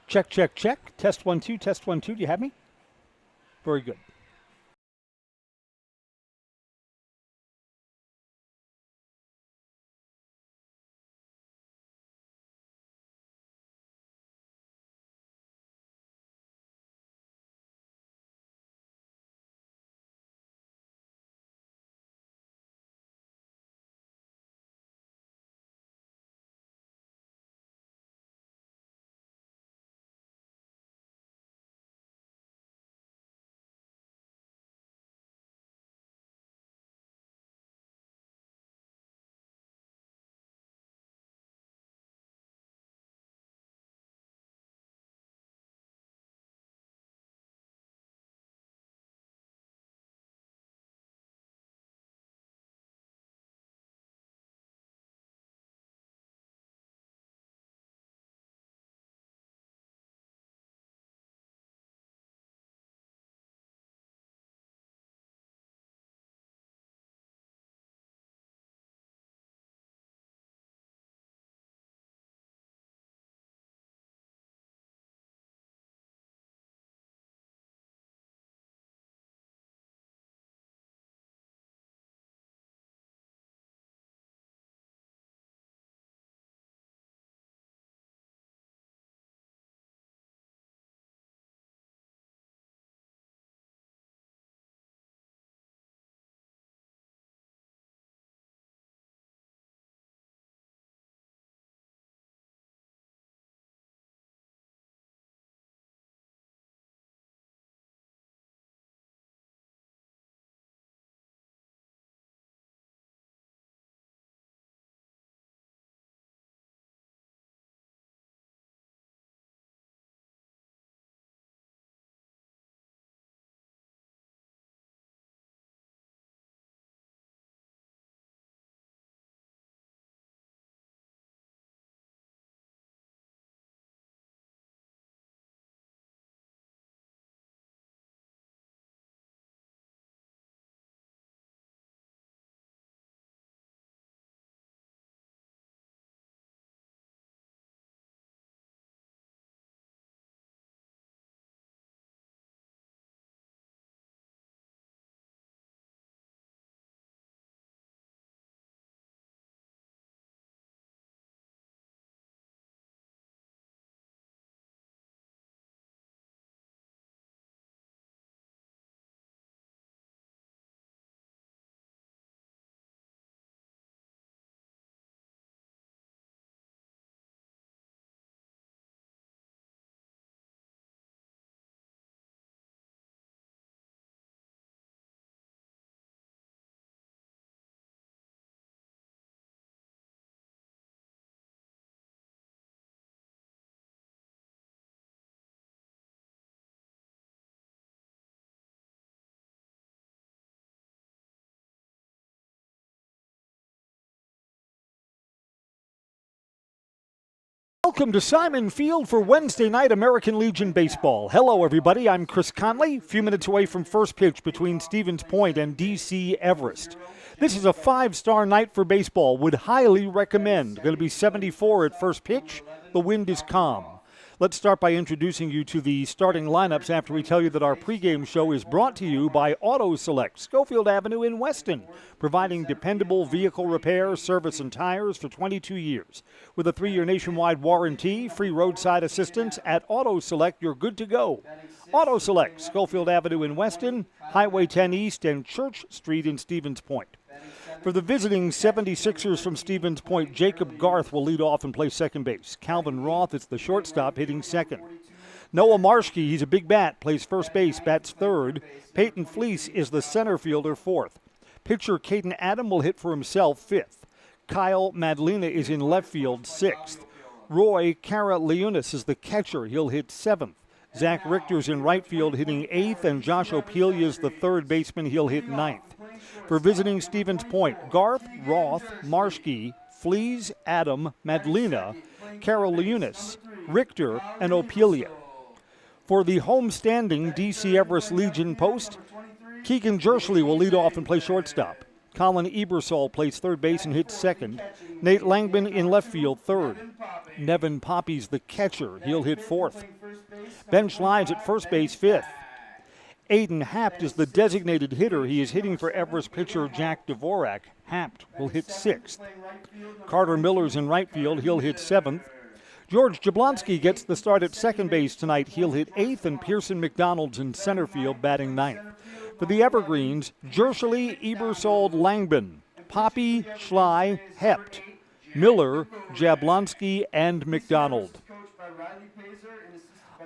Check, check, check. Test 1, 2, test 1, 2. Do you have me? Very good. Welcome to Simon Field for Wednesday night American Legion Baseball. Hello, everybody. I'm Chris Conley, a few minutes away from first pitch between Stevens Point and DC Everest. This is a five-star night for baseball. Would highly recommend. Going to be 74 at first pitch. The wind is calm. Let's start by introducing you to the starting lineups after we tell you that our pregame show is brought to you by Auto Select, Schofield Avenue in Weston, providing dependable vehicle repair, service, and tires for 22 years. With a 3-year nationwide warranty, free roadside assistance at Auto Select, you're good to go. Auto Select, Schofield Avenue in Weston, Highway 10 East, and Church Street in Stevens Point. For the visiting 76ers from Stevens Point, Jacob Garth will lead off and play second base. Calvin Roth is the shortstop, hitting second. Noah Marshke, he's a big bat, plays first base, bats third. Peyton Fleece is the center fielder, fourth. Pitcher Caden Adam will hit for himself, fifth. Kyle Madlena is in left field, sixth. Roy Caraleunis is the catcher, he'll hit seventh. Zach Richter's in right field, hitting eighth, and Josh Opelia is the third baseman, he'll hit ninth. For visiting Stevens Point, Garth, Roth, Marshke, Flees, Adam, Madlena, Caraleunis, Richter, and Opelia. For the home-standing DC Everest Legion post, Keegan Jersley will lead off and play shortstop. Colin Ebersol plays third base and hits second. Nate Langman in left field, third. Nevin Poppy's the catcher. He'll hit fourth. Ben Schlei's at first base, fifth. Aiden Hapt is the designated hitter. He is hitting for Everest pitcher Jack Dvorak. Hapt will hit sixth. Carter Miller's in right field. He'll hit seventh. George Jablonski gets the start at second base tonight. He'll hit eighth, and Pearson McDonald's in center field batting ninth. For the Evergreens, Jershely, Ebersold, Langbin, Poppy, Schley, Hept, Miller, Jablonski, and McDonald.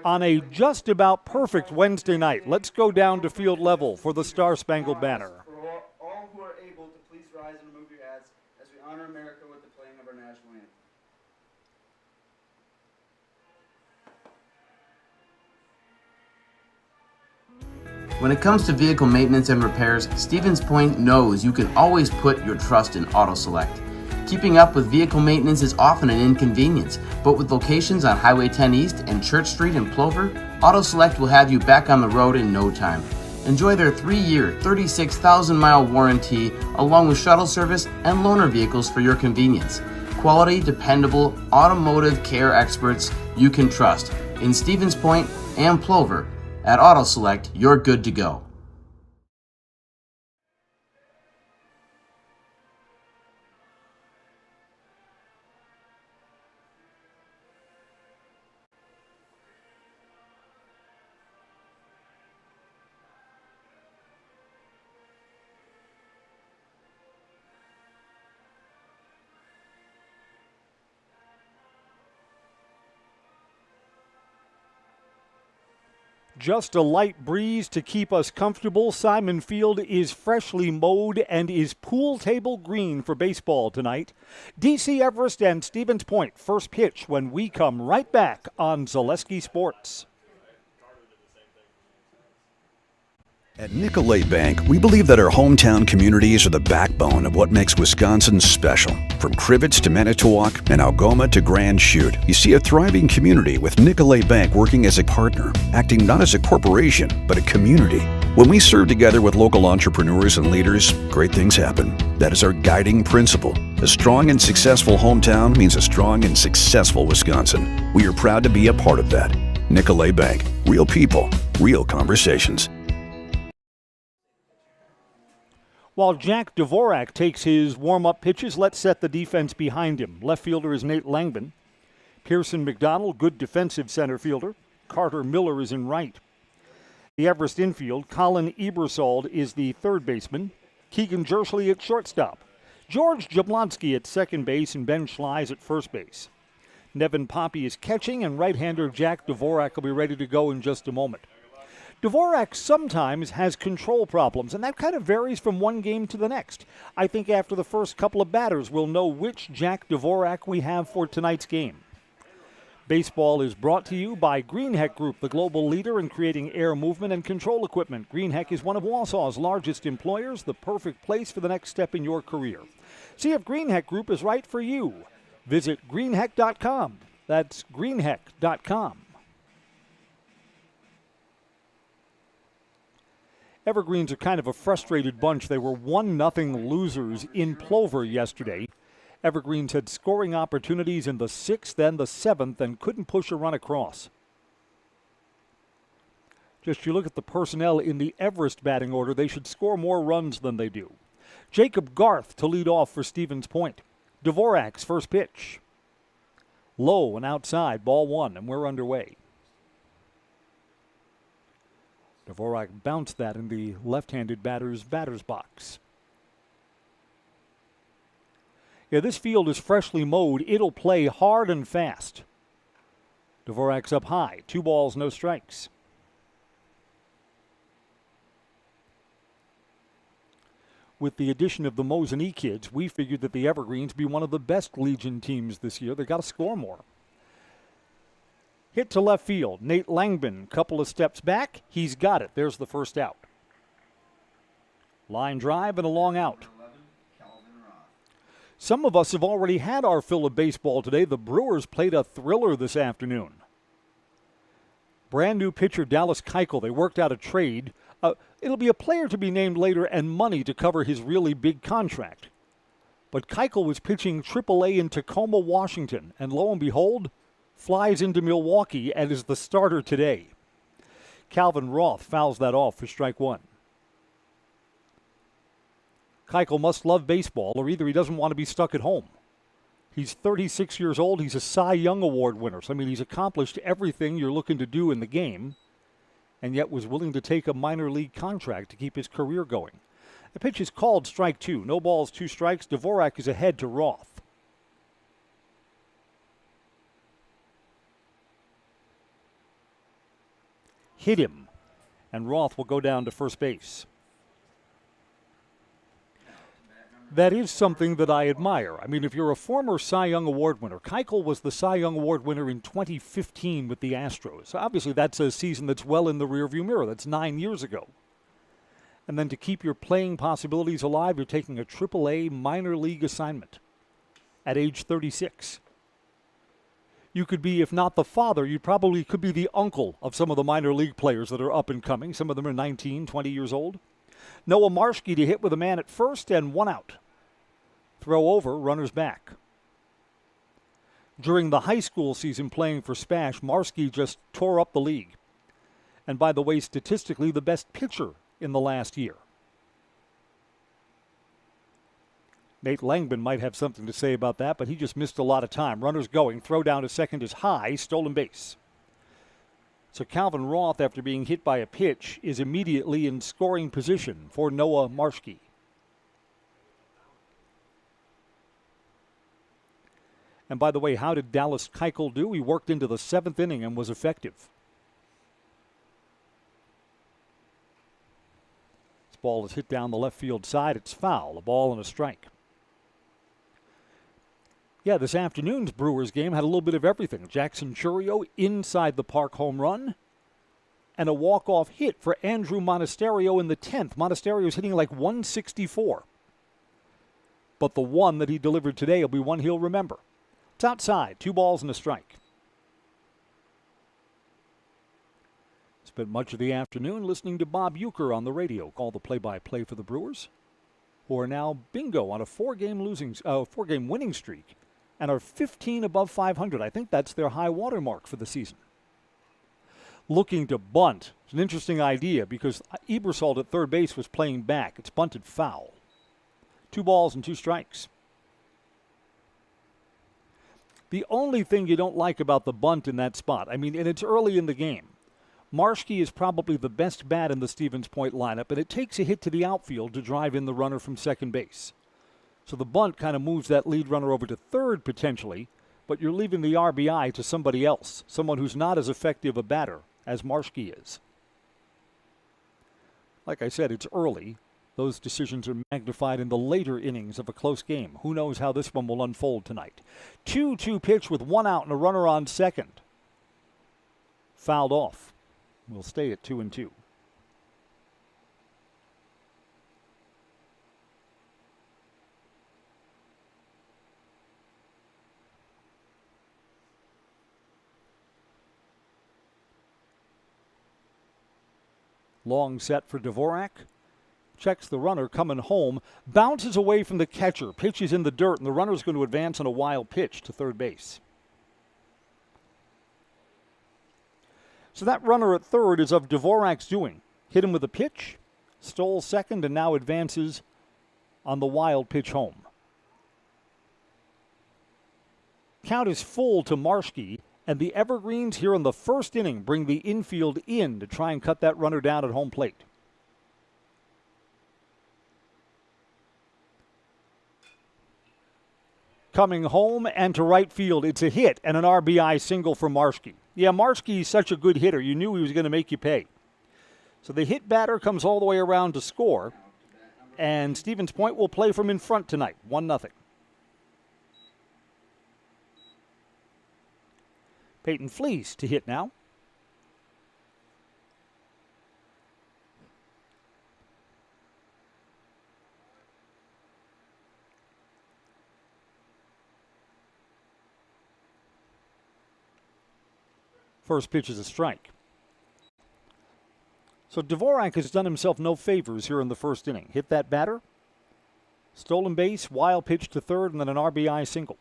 On a just about perfect Wednesday night, let's go down to field level for the Star-Spangled Banner. For all who are able to please rise and remove your hats as we honor America with the playing of our national anthem. When it comes to vehicle maintenance and repairs, Stevens Point knows you can always put your trust in Auto Select. Keeping up with vehicle maintenance is often an inconvenience, but with locations on Highway 10 East and Church Street in Plover, Auto Select will have you back on the road in no time. Enjoy their 3-year, 36,000-mile warranty, along with shuttle service and loaner vehicles for your convenience. Quality, dependable, automotive care experts you can trust. In Stevens Point and Plover, at Auto Select, you're good to go. Just a light breeze to keep us comfortable. Simon Field is freshly mowed and is pool table green for baseball tonight. DC Everest and Stevens Point first pitch when we come right back on Zaleski Sports. At Nicolet Bank, we believe that our hometown communities are the backbone of what makes Wisconsin special. From Crivets to Manitowoc and Algoma to Grand Chute, you see a thriving community with Nicolet Bank working as a partner, acting not as a corporation, but a community. When we serve together with local entrepreneurs and leaders, great things happen. That is our guiding principle. A strong and successful hometown means a strong and successful Wisconsin. We are proud to be a part of that. Nicolet Bank. Real people, real conversations. While Jack Dvorak takes his warm-up pitches, let's set the defense behind him. Left fielder is Nate Langbin. Pearson McDonald, good defensive center fielder. Carter Miller is in right. The Everest infield, Colin Ebersold is the third baseman. Keegan Jershely at shortstop. George Jablonski at second base, and Ben Schlei's at first base. Nevin Poppy is catching, and right-hander Jack Dvorak will be ready to go in just a moment. Dvorak sometimes has control problems, and that kind of varies from one game to the next. I think after the first couple of batters, we'll know which Jack Dvorak we have for tonight's game. Baseball is brought to you by Greenheck Group, the global leader in creating air movement and control equipment. Greenheck is one of Wausau's largest employers, the perfect place for the next step in your career. See if Greenheck Group is right for you. Visit greenheck.com. That's greenheck.com. Evergreens are kind of a frustrated bunch. They were 1-0 losers in Plover yesterday. Evergreens had scoring opportunities in the 6th and the 7th and couldn't push a run across. Just you look at the personnel in the Everest batting order, they should score more runs than they do. Jacob Garth to lead off for Stevens Point. Dvorak's first pitch. Low and outside, ball one, and we're underway. Dvorak bounced that in the left-handed batter's box. Yeah, this field is freshly mowed. It'll play hard and fast. Dvorak's up high. 2 balls, no strikes. With the addition of the Mosinee kids, we figured that the Evergreens be one of the best Legion teams this year. They got to score more. Hit to left field. Nate Langbin, couple of steps back. He's got it. There's the first out. Line drive and a long out. Some of us have already had our fill of baseball today. The Brewers played a thriller this afternoon. Brand new pitcher Dallas Keuchel. They worked out a trade. It'll be a player to be named later and money to cover his really big contract. But Keuchel was pitching AAA in Tacoma, Washington, and lo and behold, flies into Milwaukee and is the starter today. Calvin Roth fouls that off for strike one. Keuchel must love baseball, or either he doesn't want to be stuck at home. He's 36 years old. He's a Cy Young Award winner. So, I mean, he's accomplished everything you're looking to do in the game, and yet was willing to take a minor league contract to keep his career going. The pitch is called strike two. No balls, 2 strikes. Dvorak is ahead to Roth. Hit him, and Roth will go down to first base. That is something that I admire. I mean, if you're a former Cy Young Award winner, Keuchel was the Cy Young Award winner in 2015 with the Astros. Obviously, that's a season that's well in the rearview mirror. That's 9 years ago. And then to keep your playing possibilities alive, you're taking a AAA minor league assignment at age 36. You could be, if not the father, you probably could be the uncle of some of the minor league players that are up and coming. Some of them are 19, 20 years old. Noah Marshke to hit with a man at first and 1 out. Throw over, runners back. During the high school season playing for Spash, Marshke just tore up the league. And by the way, statistically, the best pitcher in the last year. Nate Langman might have something to say about that, but he just missed a lot of time. Runners going, throw down to second is high, stolen base. So Calvin Roth, after being hit by a pitch, is immediately in scoring position for Noah Marshke. And by the way, how did Dallas Keuchel do? He worked into the 7th inning and was effective. This ball is hit down the left field side. It's foul, a ball and a strike. Yeah, this afternoon's Brewers game had a little bit of everything. Jackson Chourio inside the park home run and a walk-off hit for Andrew Monasterio in the 10th. Monasterio's hitting like 164. But the one that he delivered today will be one he'll remember. It's outside, 2 balls and a strike. Spent much of the afternoon listening to Bob Uecker on the radio call the play-by-play for the Brewers, who are now bingo on a 4-game winning streak and are 15 above 500. I think that's their high water mark for the season. Looking to bunt. It's an interesting idea because Ebersol at third base was playing back. It's bunted foul. 2 balls and 2 strikes. The only thing you don't like about the bunt in that spot, I mean, and it's early in the game. Marshke is probably the best bat in the Stevens Point lineup, and it takes a hit to the outfield to drive in the runner from second base. So the bunt kind of moves that lead runner over to third potentially, but you're leaving the RBI to somebody else, someone who's not as effective a batter as Marshke is. Like I said, it's early. Those decisions are magnified in the later innings of a close game. Who knows how this one will unfold tonight. 2-2 pitch with 1 out and a runner on second. Fouled off. We'll stay at 2-2. Long set for Dvorak. Checks the runner coming home. Bounces away from the catcher. Pitches in the dirt, and the runner's going to advance on a wild pitch to third base. So that runner at third is of Dvorak's doing. Hit him with a pitch, stole second, and now advances on the wild pitch home. Count is full to Marshke, and the Evergreens here in the first inning bring the infield in to try and cut that runner down at home plate. Coming home and to right field, it's a hit and an RBI single for Marshke. Yeah, Marshke is such a good hitter. You knew he was going to make you pay. So the hit batter comes all the way around to score, and Stevens Point will play from in front tonight, 1-0. Peyton Fleece to hit now. First pitch is a strike. So Dvorak has done himself no favors here in the first inning. Hit that batter, stolen base, wild pitch to third, and then an RBI single.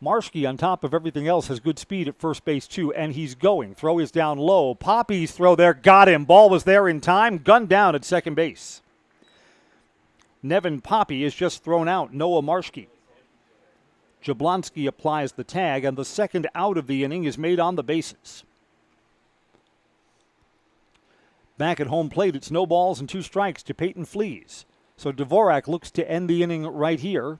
Marshke, on top of everything else, has good speed at first base, too, and he's going. Throw is down low. Poppy's throw there, got him. Ball was there in time. Gunned down at second base. Nevin Poppy is just thrown out. Noah Marshke. Jablonski applies the tag, and the second out of the inning is made on the bases. Back at home plate, it's no balls and 2 strikes to Peyton Flees. So Dvorak looks to end the inning right here.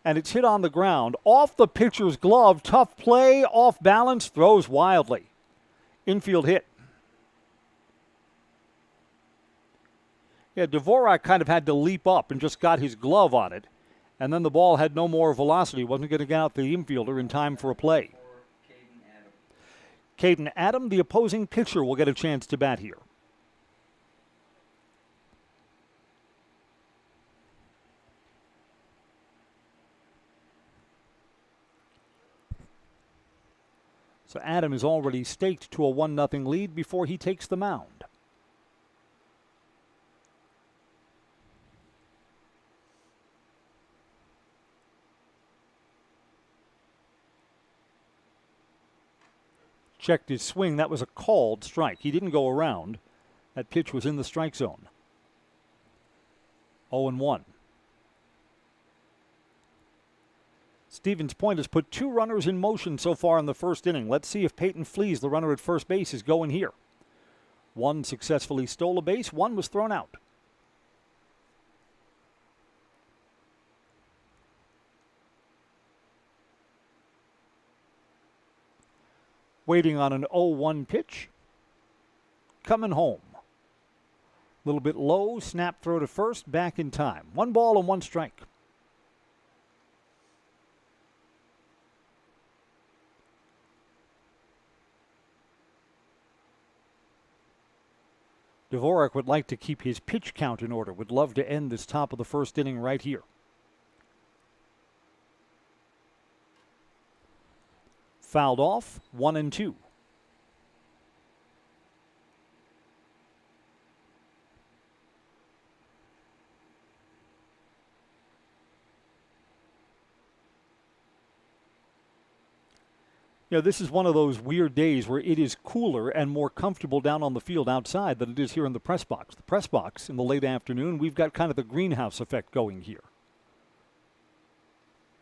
And it's hit on the ground. Off the pitcher's glove. Tough play. Off balance. Throws wildly. Infield hit. Yeah, Dvorak kind of had to leap up and just got his glove on it. And then the ball had no more velocity. Wasn't going to get out the infielder in time for a play. Caden Adam, the opposing pitcher, will get a chance to bat here. So Adam is already staked to a 1-0 lead before he takes the mound. Checked his swing. That was a called strike. He didn't go around. That pitch was in the strike zone. 0-1. Stevens Point has put 2 runners in motion so far in the first inning. Let's see if Peyton Flees, the runner at first base, is going here. 1 successfully stole a base. 1 was thrown out. Waiting on an 0-1 pitch. Coming home. A little bit low. Snap throw to first. Back in time. 1 ball and 1 strike. Dvorak would like to keep his pitch count in order. Would love to end this top of the first inning right here. Fouled off, 1-2. You know, this is one of those weird days where it is cooler and more comfortable down on the field outside than it is here in the press box. The press box in the late afternoon, we've got kind of the greenhouse effect going here.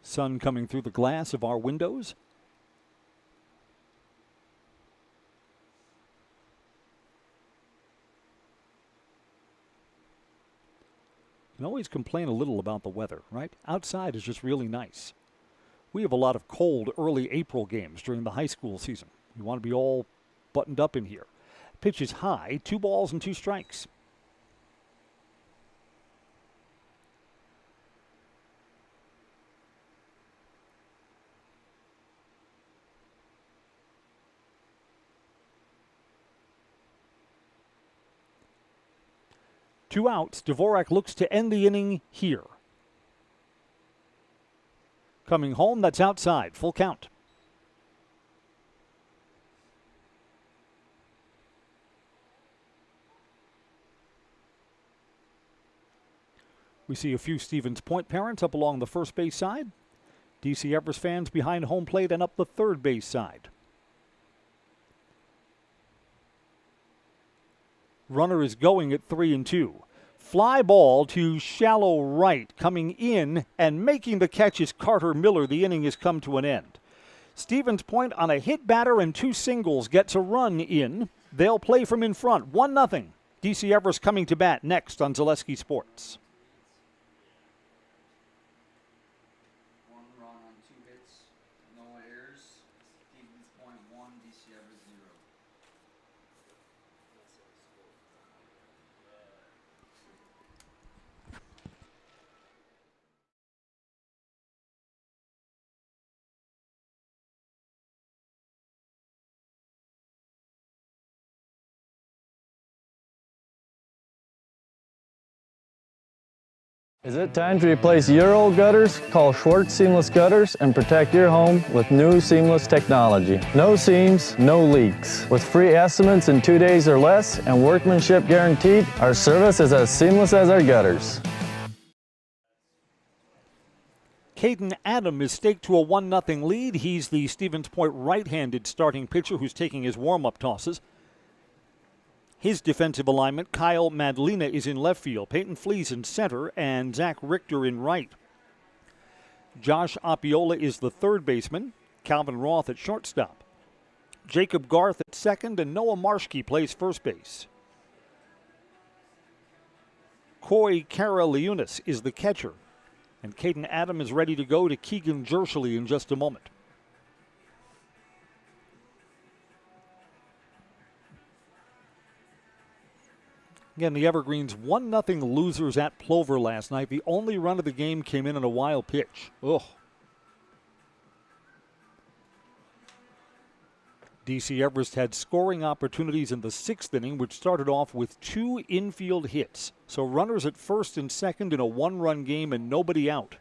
Sun coming through the glass of our windows. You can always complain a little about the weather, right? Outside is just really nice. We have a lot of cold early April games during the high school season. You want to be all buttoned up in here. Pitch is high, 2 balls and 2 strikes. Two outs. Dvorak looks to end the inning here. Coming home, that's outside. Full count. We see a few Stevens Point parents up along the first base side. DC Everest fans behind home plate and up the third base side. Runner is going at 3-2. Fly ball to shallow right. Coming in and making the catch is Carter Miller. The inning has come to an end. Stevens Point on a hit batter and 2 singles gets a run in. They'll play from in front. 1-0. DC Everest coming to bat next on Zaleski Sports. 1 run on 2 hits, no errors. Stevens Point 1, DC Everest 0. Is it time to replace your old gutters? Call Schwartz Seamless Gutters and protect your home with new seamless technology. No seams, no leaks. With free estimates in 2 days or less and workmanship guaranteed, our service is as seamless as our gutters. Caden Adam is staked to a 1-0 lead. He's the Stevens Point right-handed starting pitcher who's taking his warm-up tosses. His defensive alignment, Kyle Madlina is in left field, Peyton Flees in center, and Zach Richter in right. Josh Apiola is the third baseman, Calvin Roth at shortstop. Jacob Garth at second, and Noah Marshke plays first base. Coy Karaliunas is the catcher, and Caden Adam is ready to go to Keegan Jershely in just a moment. Again, the Evergreens 1-0 losers at Plover last night. The only run of the game came in on a wild pitch. Ugh. DC Everest had scoring opportunities in the sixth inning, which started off with 2 infield hits. So runners at first and second in a 1-run game and nobody out.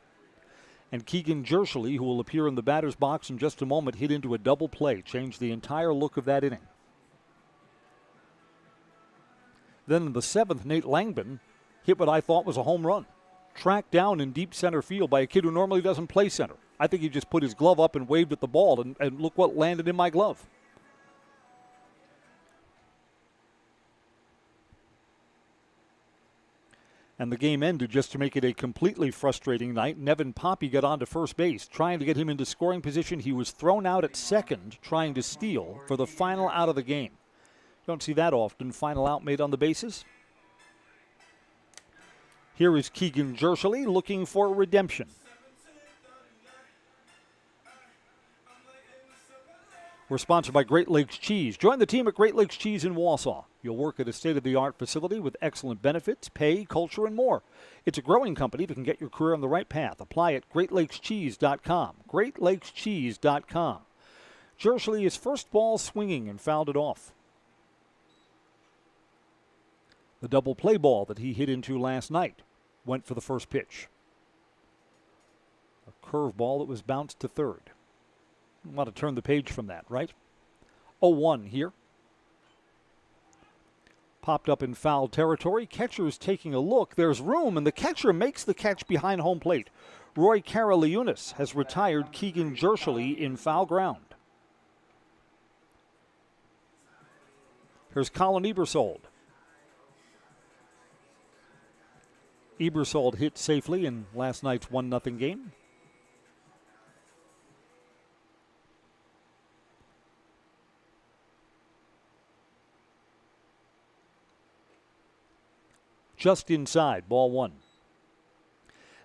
And Keegan Jershely, who will appear in the batter's box in just a moment, hit into a double play, changed the entire look of that inning. Then in the seventh, Nate Langman hit what I thought was a home run. Tracked down in deep center field by a kid who normally doesn't play center. I think he just put his glove up and waved at the ball, and look what landed in my glove. And the game ended just to make it a completely frustrating night. Nevin Poppy got on to first base, trying to get him into scoring position. He was thrown out at second, trying to steal for the final out of the game. Don't see that often. Final out made on the bases. Here is Keegan Jershely looking for redemption. We're sponsored by Great Lakes Cheese. Join the team at Great Lakes Cheese in Wausau. You'll work at a state-of-the-art facility with excellent benefits, pay, culture, and more. It's a growing company that can get your career on the right path. Apply at GreatLakesCheese.com. GreatLakesCheese.com. Jershely is first ball swinging and fouled it off. The double play ball that he hit into last night went for the first pitch. A curveball that was bounced to third. Want to turn the page from that, right? 0-1 here. Popped up in foul territory. Catcher's taking a look. There's room, and the catcher makes the catch behind home plate. Roy Karaliunas has retired Keegan Jershely in foul ground. Here's Colin Ebersold. Ebersold hit safely in last night's 1-0 game. Just inside, ball one.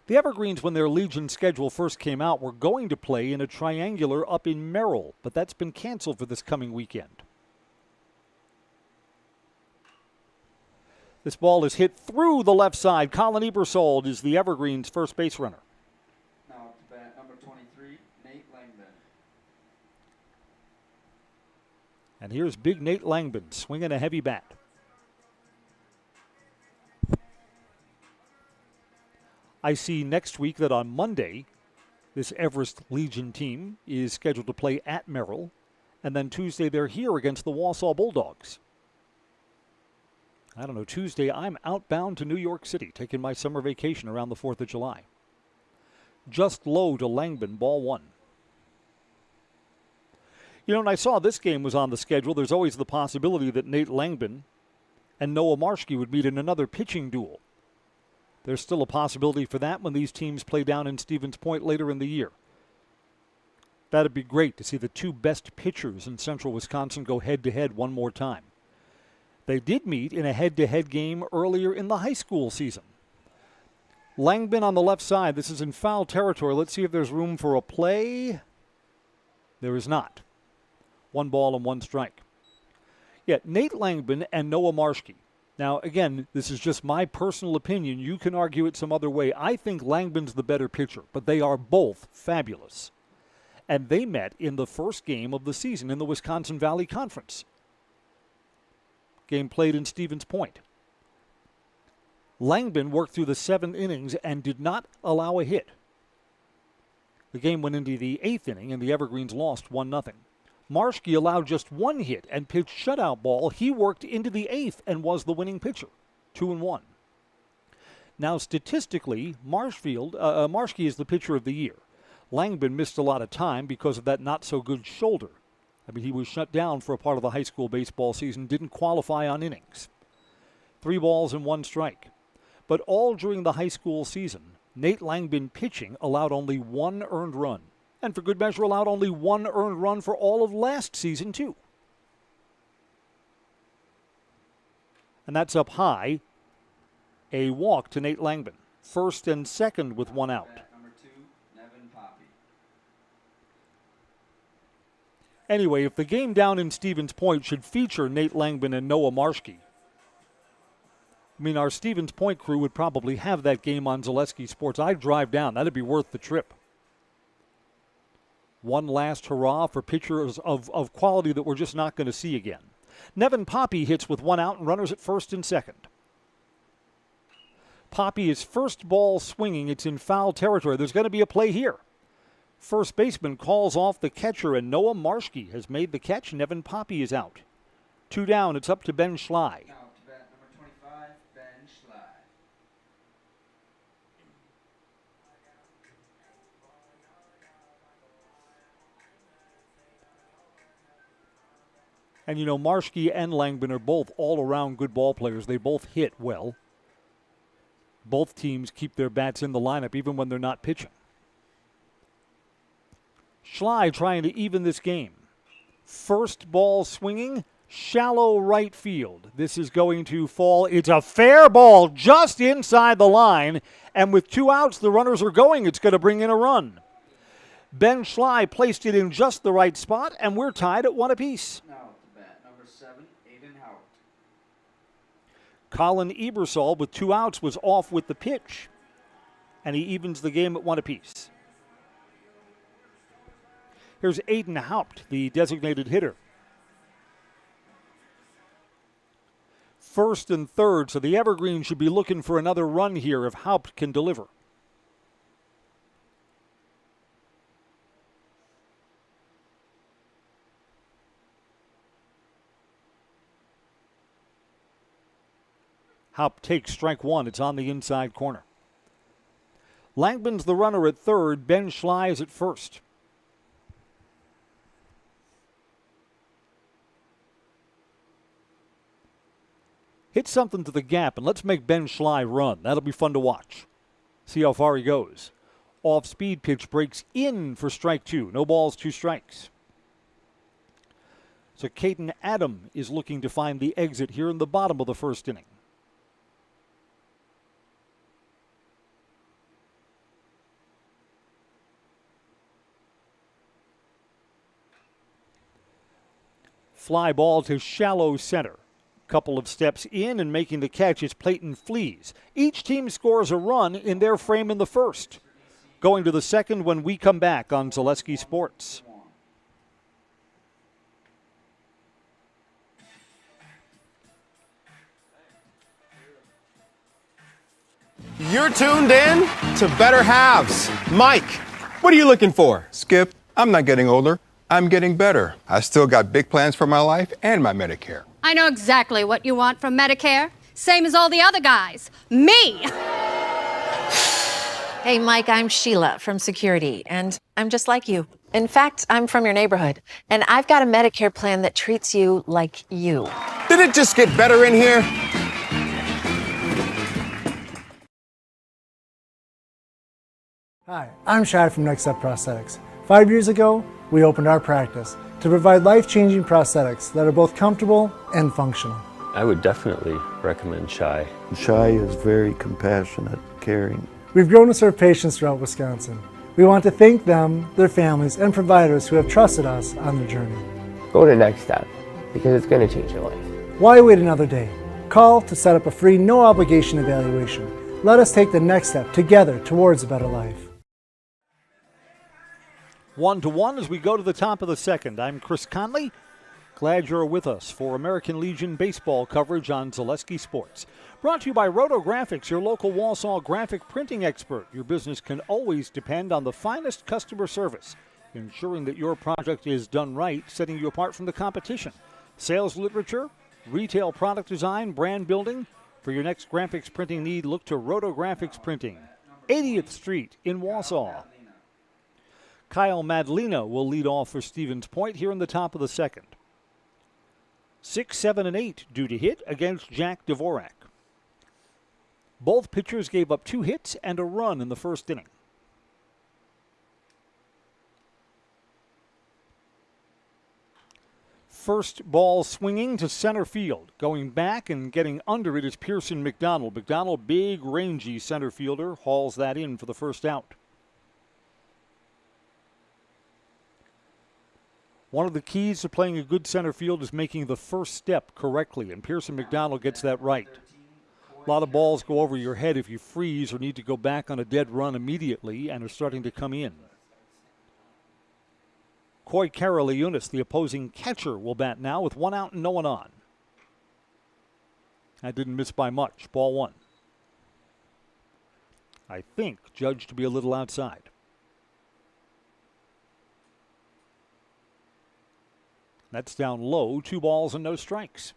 The Evergreens, when their Legion schedule first came out, were going to play in a triangular up in Merrill, but that's been canceled for this coming weekend. This ball is hit through the left side. Colin Ebersold is the Evergreens' first base runner. Now to bat number 23, Nate Langman. And here's big Nate Langman swinging a heavy bat. I see next week that on Monday, this Everest Legion team is scheduled to play at Merrill, and then Tuesday they're here against the Wausau Bulldogs. I don't know, Tuesday I'm outbound to New York City, taking my summer vacation around the 4th of July. Just low to Langman, ball one. You know, when I saw this game was on the schedule, there's always the possibility that Nate Langman and Noah Marshke would meet in another pitching duel. There's still a possibility for that when these teams play down in Stevens Point later in the year. That'd be great to see the two best pitchers in central Wisconsin go head-to-head one more time. They did meet in a head-to-head game earlier in the high school season. Langman on the left side. This is in foul territory. Let's see if there's room for a play. There is not. 1 ball and 1 strike. Yeah, Nate Langman and Noah Marshke. Now, again, this is just my personal opinion. You can argue it some other way. I think Langman's the better pitcher, but they are both fabulous. And they met in the first game of the season in the Wisconsin Valley Conference. Game played in Stevens Point. Langman worked through the 7 innings and did not allow a hit. The game went into the 8th inning, and the Evergreens lost 1-0. Marshke allowed just 1 hit and pitched shutout ball. He worked into the 8th and was the winning pitcher, 2-1. Now, statistically, Marshke is the pitcher of the year. Langman missed a lot of time because of that not-so-good shoulder. I mean, he was shut down for a part of the high school baseball season, didn't qualify on innings. 3 balls and 1 strike. But all during the high school season, Nate Langman pitching allowed only 1 earned run. And for good measure, allowed only 1 earned run for all of last season, too. And that's up high. A walk to Nate Langman. First and second with 1 out. Anyway, if the game down in Stevens Point should feature Nate Langman and Noah Marshke, I mean, our Stevens Point crew would probably have that game on Zaleski Sports. I'd drive down. That'd be worth the trip. One last hurrah for pitchers of quality that we're just not going to see again. Nevin Poppy hits with 1 out and runners at first and second. Poppy is first ball swinging. It's in foul territory. There's going to be a play here. First baseman calls off the catcher, and Noah Marshke has made the catch. Nevin Poppy is out. 2 down. It's up to Ben Schley. Now to bat number 25, Ben Schley. And you know, Marshke and Langman are both all-around good ball players. They both hit well. Both teams keep their bats in the lineup even when they're not pitching. Schley trying to even this game. First ball swinging, shallow right field. This is going to fall. It's a fair ball just inside the line. And with 2 outs, the runners are going. It's going to bring in a run. Ben Schley placed it in just the right spot, and we're tied at 1 apiece. Now to bat number 7, Aiden Howard. Colin Ebersol with 2 outs was off with the pitch, and he evens the game at 1 apiece. Here's Aiden Haupt, the designated hitter. First and third, so the Evergreen should be looking for another run here if Haupt can deliver. Haupt takes strike 1. It's on the inside corner. Langman's the runner at third. Ben Schley is at first. Hit something to the gap, and let's make Ben Schley run. That'll be fun to watch. See how far he goes. Off-speed pitch breaks in for strike 2. No balls, 2 strikes. So Caden Adam is looking to find the exit here in the bottom of the first inning. Fly ball to shallow center. Couple of steps in and making the catch is Clayton Flees. Each team scores a run in their frame in the first. Going to the second when we come back on Zaleski Sports. You're tuned in to Better Halves. Mike, what are you looking for? Skip, I'm not getting older. I'm getting better. I still got big plans for my life and my Medicare. I know exactly what you want from Medicare. Same as all the other guys. Me! Hey, Mike, I'm Sheila from Security, and I'm just like you. In fact, I'm from your neighborhood, and I've got a Medicare plan that treats you like you. Did it just get better in here? Hi, I'm Shad from Next Step Prosthetics. 5 years ago, we opened our practice to provide life-changing prosthetics that are both comfortable and functional. I would definitely recommend Shy. Shy is very compassionate, caring. We've grown to serve patients throughout Wisconsin. We want to thank them, their families, and providers who have trusted us on their journey. Go to Next Step, because it's going to change your life. Why wait another day? Call to set up a free, no-obligation evaluation. Let us take the next step together towards a better life. 1-1 as we go to the top of the second. I'm Chris Conley. Glad you're with us for American Legion baseball coverage on Zaleski Sports. Brought to you by Rotographics, your local Walsall graphic printing expert. Your business can always depend on the finest customer service, ensuring that your project is done right, setting you apart from the competition. Sales literature, retail product design, brand building, For your next graphics printing need, look to Roto Graphics Printing, 80th Street in Wausau. Kyle Madlina will lead off for Stevens Point here in the top of the second. 6, 7, and 8 due to hit against Jack Dvorak. Both pitchers gave up 2 hits and a run in the first inning. First ball swinging to center field. Going back and getting under it is Pearson McDonald. McDonald, big, rangy center fielder, hauls that in for the first out. One of the keys to playing a good center field is making the first step correctly, and Pearson McDonald gets that right. A lot of balls go over your head if you freeze or need to go back on a dead run immediately and are starting to come in. Coy Karaliunas, the opposing catcher, will bat now with 1 out and no one on. That didn't miss by much. Ball 1. I think judged to be a little outside. That's down low, 2 balls and no strikes.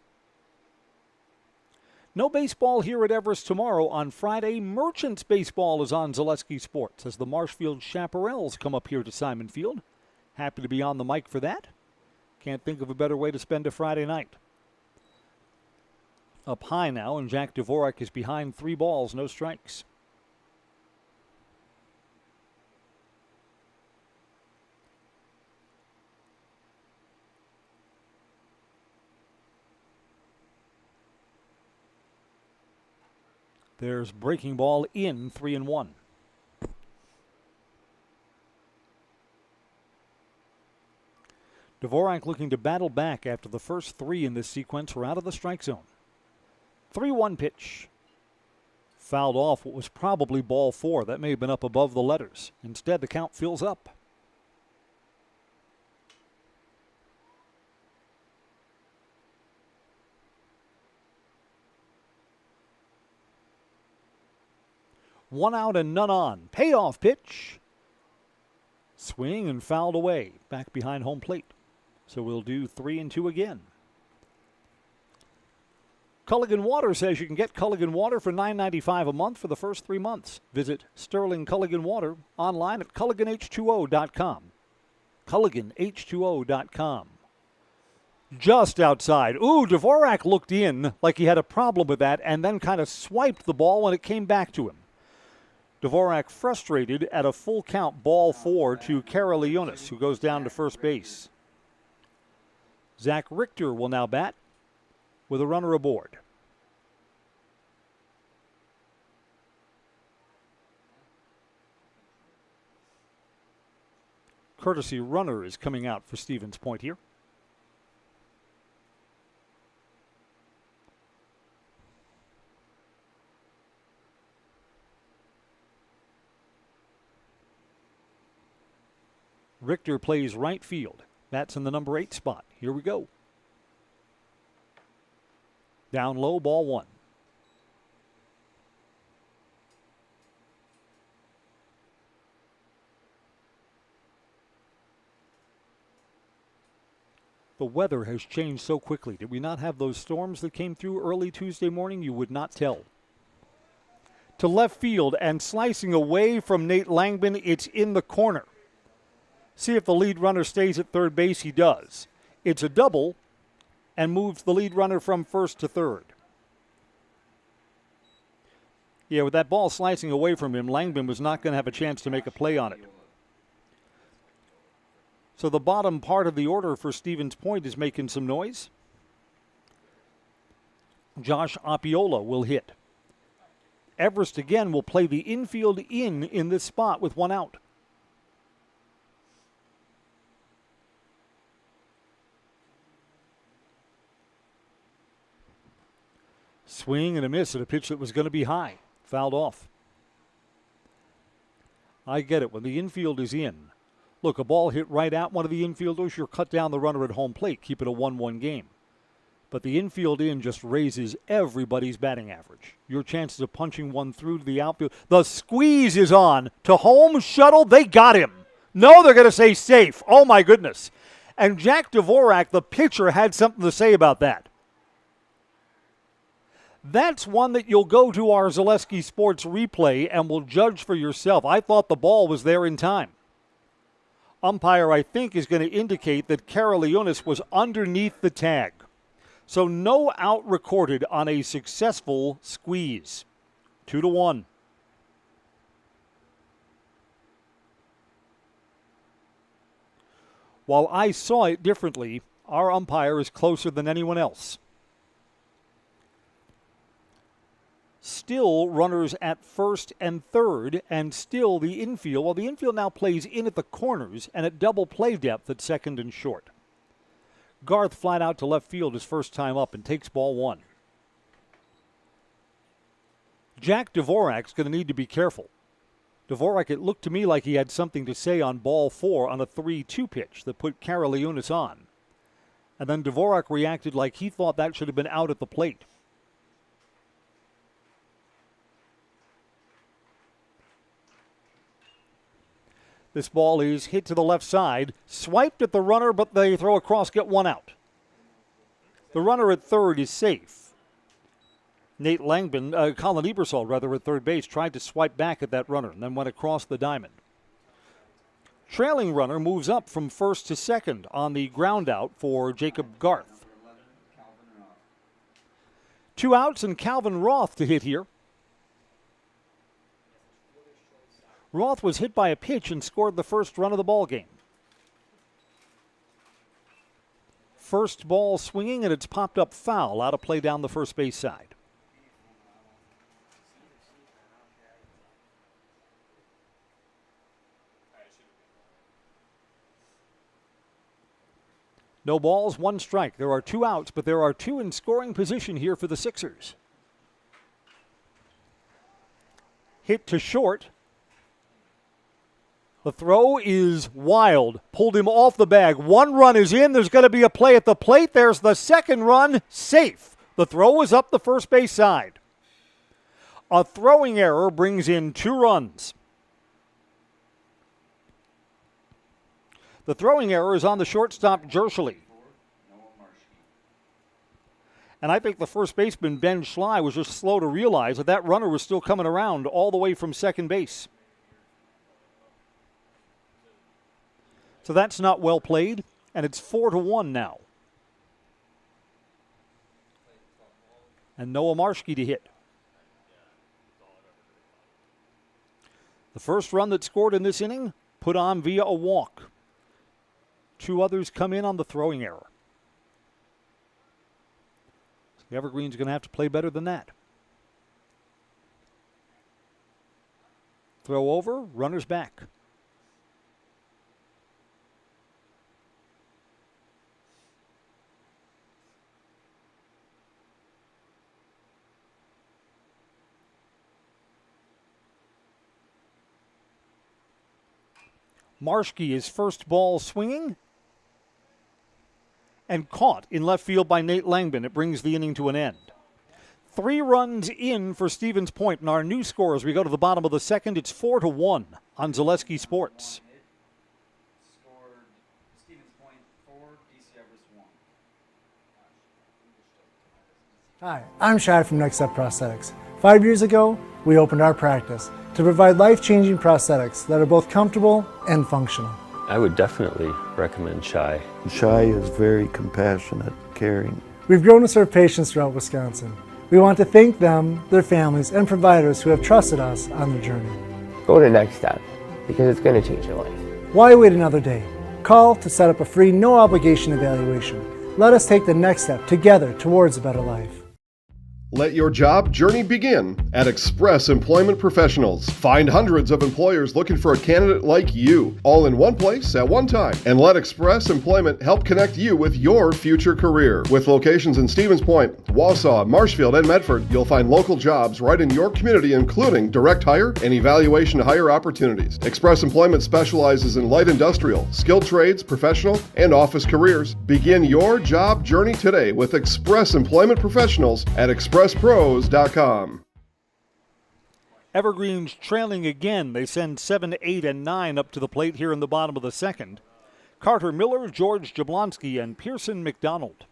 No baseball here at Everest tomorrow. On Friday, Merchants baseball is on Zaleski Sports as the Marshfield Chaparrals come up here to Simon Field. Happy to be on the mic for that. Can't think of a better way to spend a Friday night. Up high now, and Jack Dvorak is behind 3 balls, no strikes. There's breaking ball in, 3-1. Dvorak looking to battle back after the first 3 in this sequence were out of the strike zone. 3-1 pitch. Fouled off what was probably ball 4. That may have been up above the letters. Instead, the count fills up. One out and none on. Payoff pitch. Swing and fouled away. Back behind home plate. So we'll do 3-2 again. Culligan Water says you can get Culligan Water for $9.95 a month for the first 3 months. Visit Sterling Culligan Water online at CulliganH2O.com. CulliganH2O.com. Just outside. Ooh, Dvorak looked in like he had a problem with that and then kind of swiped the ball when it came back to him. Dvorak frustrated at a full count, ball 4 to Karaliunas, who goes down to first base. Zach Richter will now bat with a runner aboard. Courtesy runner is coming out for Stevens Point here. Richter plays right field. That's in the number 8 spot. Here we go. Down low, ball 1. The weather has changed so quickly. Did we not have those storms that came through early Tuesday morning? You would not tell. To left field and slicing away from Nate Langman, it's in the corner. See if the lead runner stays at third base. He does. It's a double and moves the lead runner from first to third. Yeah, with that ball slicing away from him, Langman was not going to have a chance to make a play on it. So the bottom part of the order for Stevens Point is making some noise. Josh Appiola will hit. Everest again will play the infield in this spot with 1 out. Swing and a miss at a pitch that was going to be high. Fouled off. I get it. When the infield is in, look, a ball hit right at one of the infielders, you're cut down the runner at home plate. Keep it a 1-1 game. But the infield in just raises everybody's batting average. Your chances of punching one through to the outfield. The squeeze is on. To home, shuttle, they got him. No, they're going to say safe. Oh, my goodness. And Jack Dvorak, the pitcher, had something to say about that. That's one that you'll go to our Zaleski Sports replay and will judge for yourself. I thought the ball was there in time. Umpire, I think, is going to indicate that Karalionis was underneath the tag. So no out recorded on a successful squeeze. 2-1. While I saw it differently, our umpire is closer than anyone else. Still runners at first and third, and still the infield. Well, the infield now plays in at the corners and at double play depth at second and short. Garth flat out to left field his first time up and takes ball one. Jack Dvorak's going to need to be careful. Dvorak, it looked to me like he had something to say on ball 4 on a 3-2 pitch that put Karalionis on. And then Dvorak reacted like he thought that should have been out at the plate. This ball is hit to the left side, swiped at the runner, but they throw across, get one out. The runner at third is safe. Colin Ebersol, at third base, tried to swipe back at that runner and then went across the diamond. Trailing runner moves up from first to second on the ground out for Jacob Garth. 2 outs and Calvin Roth to hit here. Roth was hit by a pitch and scored the first run of the ball game. First ball swinging, and it's popped up foul out of play down the first base side. No balls, 1 strike. There are 2 outs, but there are 2 in scoring position here for the Sixers. Hit to short. The throw is wild. Pulled him off the bag. 1 run is in. There's going to be a play at the plate. There's the second run. Safe. The throw was up the first base side. A throwing error brings in 2 runs. The throwing error is on the shortstop, Jershely. And I think the first baseman, Ben Schley, was just slow to realize that that runner was still coming around all the way from second base. So that's not well played, and it's 4-1 now. And Noah Marshke to hit. The first run that scored in this inning, put on via a walk. 2 others come in on the throwing error. So the Evergreen's going to have to play better than that. Throw over, runners back. Marshke is first ball swinging and caught in left field by Nate Langman. It brings the inning to an end. 3 runs in for Stevens Point, and our new score as we go to the bottom of the second, it's 4-1 on Zaleski Sports. Scored Stevens Point 4, DC Everest 1. Hi, I'm Shad from Next Step Prosthetics. 5 years ago, we opened our practice to provide life-changing prosthetics that are both comfortable and functional. I would definitely recommend Shai. Shai is very compassionate, caring. We've grown to serve patients throughout Wisconsin. We want to thank them, their families, and providers who have trusted us on their journey. Go to Next Step, because it's going to change your life. Why wait another day? Call to set up a free, no-obligation evaluation. Let us take the next step together towards a better life. Let your job journey begin at Express Employment Professionals. Find hundreds of employers looking for a candidate like you, all in one place at one time. And let Express Employment help connect you with your future career. With locations in Stevens Point, Wausau, Marshfield, and Medford, you'll find local jobs right in your community, including direct hire and evaluation to hire opportunities. Express Employment specializes in light industrial, skilled trades, professional, and office careers. Begin your job journey today with Express Employment Professionals at expresspros.com. Evergreen's trailing again. They send 7, 8, and 9 up to the plate here in the bottom of the second. Carter Miller, George Jablonski, and Pearson McDonald.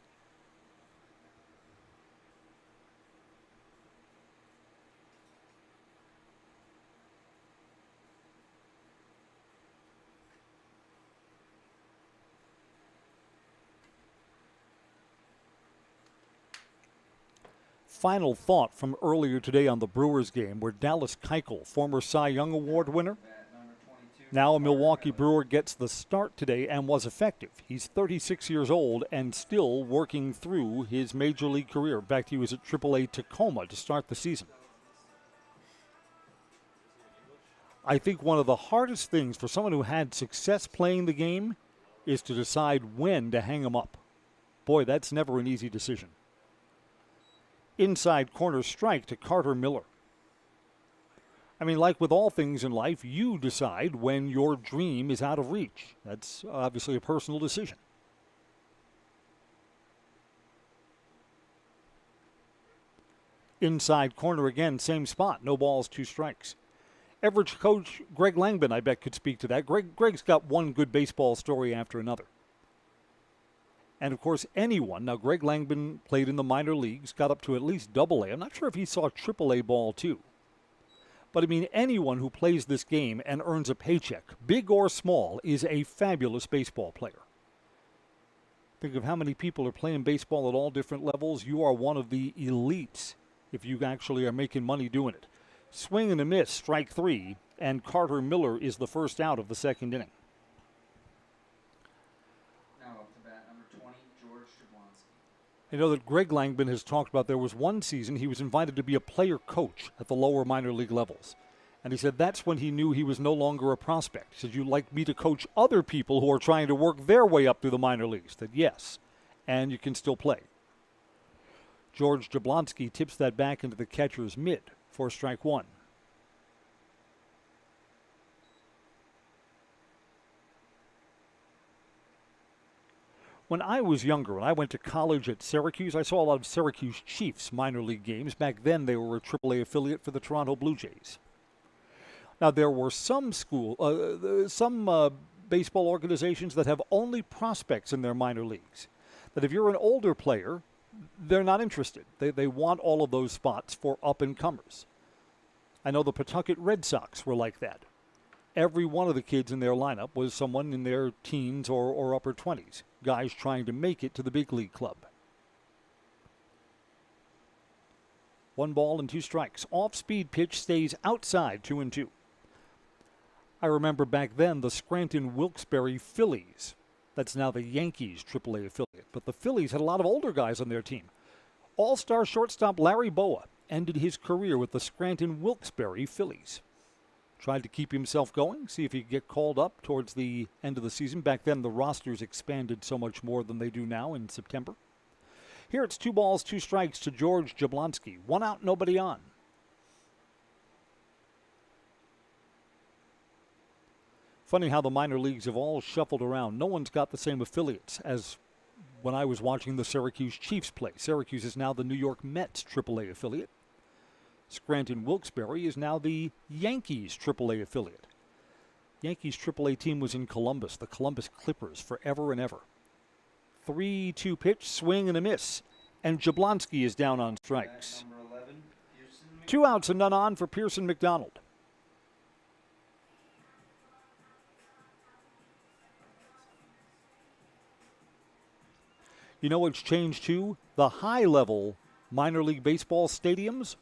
final thought from earlier today on the Brewers game where Dallas Keuchel, former Cy Young Award winner, now a Milwaukee Brewer, gets the start today and was effective. He's 36 years old and still working through his major league career. In fact, he was at AAA Tacoma to start the season. I think one of the hardest things for someone who had success playing the game is to decide when to hang him up. Boy, that's never an easy decision. Inside corner strike to Carter Miller. I mean, like with all things in life, you decide when your dream is out of reach. That's obviously a personal decision. Inside corner again, same spot, no balls, 2 strikes. Everest coach Greg Langbin, I bet, could speak to that. Greg's got one good baseball story after another. And, of course, anyone, now Greg Langbin played in the minor leagues, got up to at least AA. I'm not sure if he saw AAA ball, too. But, I mean, anyone who plays this game and earns a paycheck, big or small, is a fabulous baseball player. Think of how many people are playing baseball at all different levels. You are one of the elites if you actually are making money doing it. Swing and a miss, strike 3, and Carter Miller is the first out of the second inning. Now up to bat, number 20, George Jablonski. You know that Greg Langbin has talked about there was one season he was invited to be a player coach at the lower minor league levels. And he said that's when he knew he was no longer a prospect. He said, "You'd like me to coach other people who are trying to work their way up through the minor leagues?" That yes, and you can still play. George Jablonski tips that back into the catcher's mid for strike 1. When I was younger, when I went to college at Syracuse, I saw a lot of Syracuse Chiefs minor league games. Back then, they were a AAA affiliate for the Toronto Blue Jays. Now, there were some baseball organizations that have only prospects in their minor leagues. That if you're an older player, they're not interested. They want all of those spots for up-and-comers. I know the Pawtucket Red Sox were like that. Every one of the kids in their lineup was someone in their teens or upper 20s, guys trying to make it to the big league club. 1 ball and 2 strikes. Off-speed pitch stays outside, 2-2. I remember back then the Scranton Wilkes-Barre Phillies. That's now the Yankees AAA affiliate. But the Phillies had a lot of older guys on their team. All-star shortstop Larry Boa ended his career with the Scranton Wilkes-Barre Phillies. Tried to keep himself going, see if he could get called up towards the end of the season. Back then, the rosters expanded so much more than they do now in September. Here it's 2 balls, 2 strikes to George Jablonski. 1 out, nobody on. Funny how the minor leagues have all shuffled around. No one's got the same affiliates as when I was watching the Syracuse Chiefs play. Syracuse is now the New York Mets AAA affiliate. Scranton Wilkes-Barre is now the Yankees AAA affiliate. Yankees AAA team was in Columbus, the Columbus Clippers, forever and ever. 3-2 pitch, swing and a miss. And Jablonski is down on strikes. Number 11, Pearson 2 outs and none on for Pearson McDonald. You know what's changed too? The high-level minor league baseball stadiums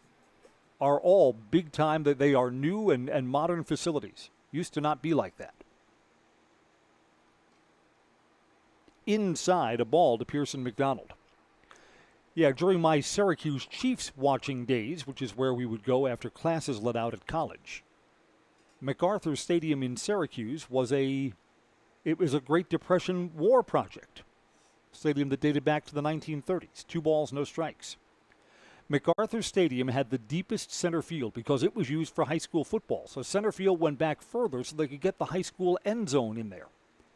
are all big time, that they are new and modern facilities. Used to not be like that. Inside, a ball to Pearson McDonald. Yeah, during my Syracuse Chiefs watching days, which is where we would go after classes let out at college, MacArthur Stadium in Syracuse was a Great Depression war project. Stadium that dated back to the 1930s. 2 balls, no strikes. MacArthur Stadium had the deepest center field because it was used for high school football. So center field went back further so they could get the high school end zone in there.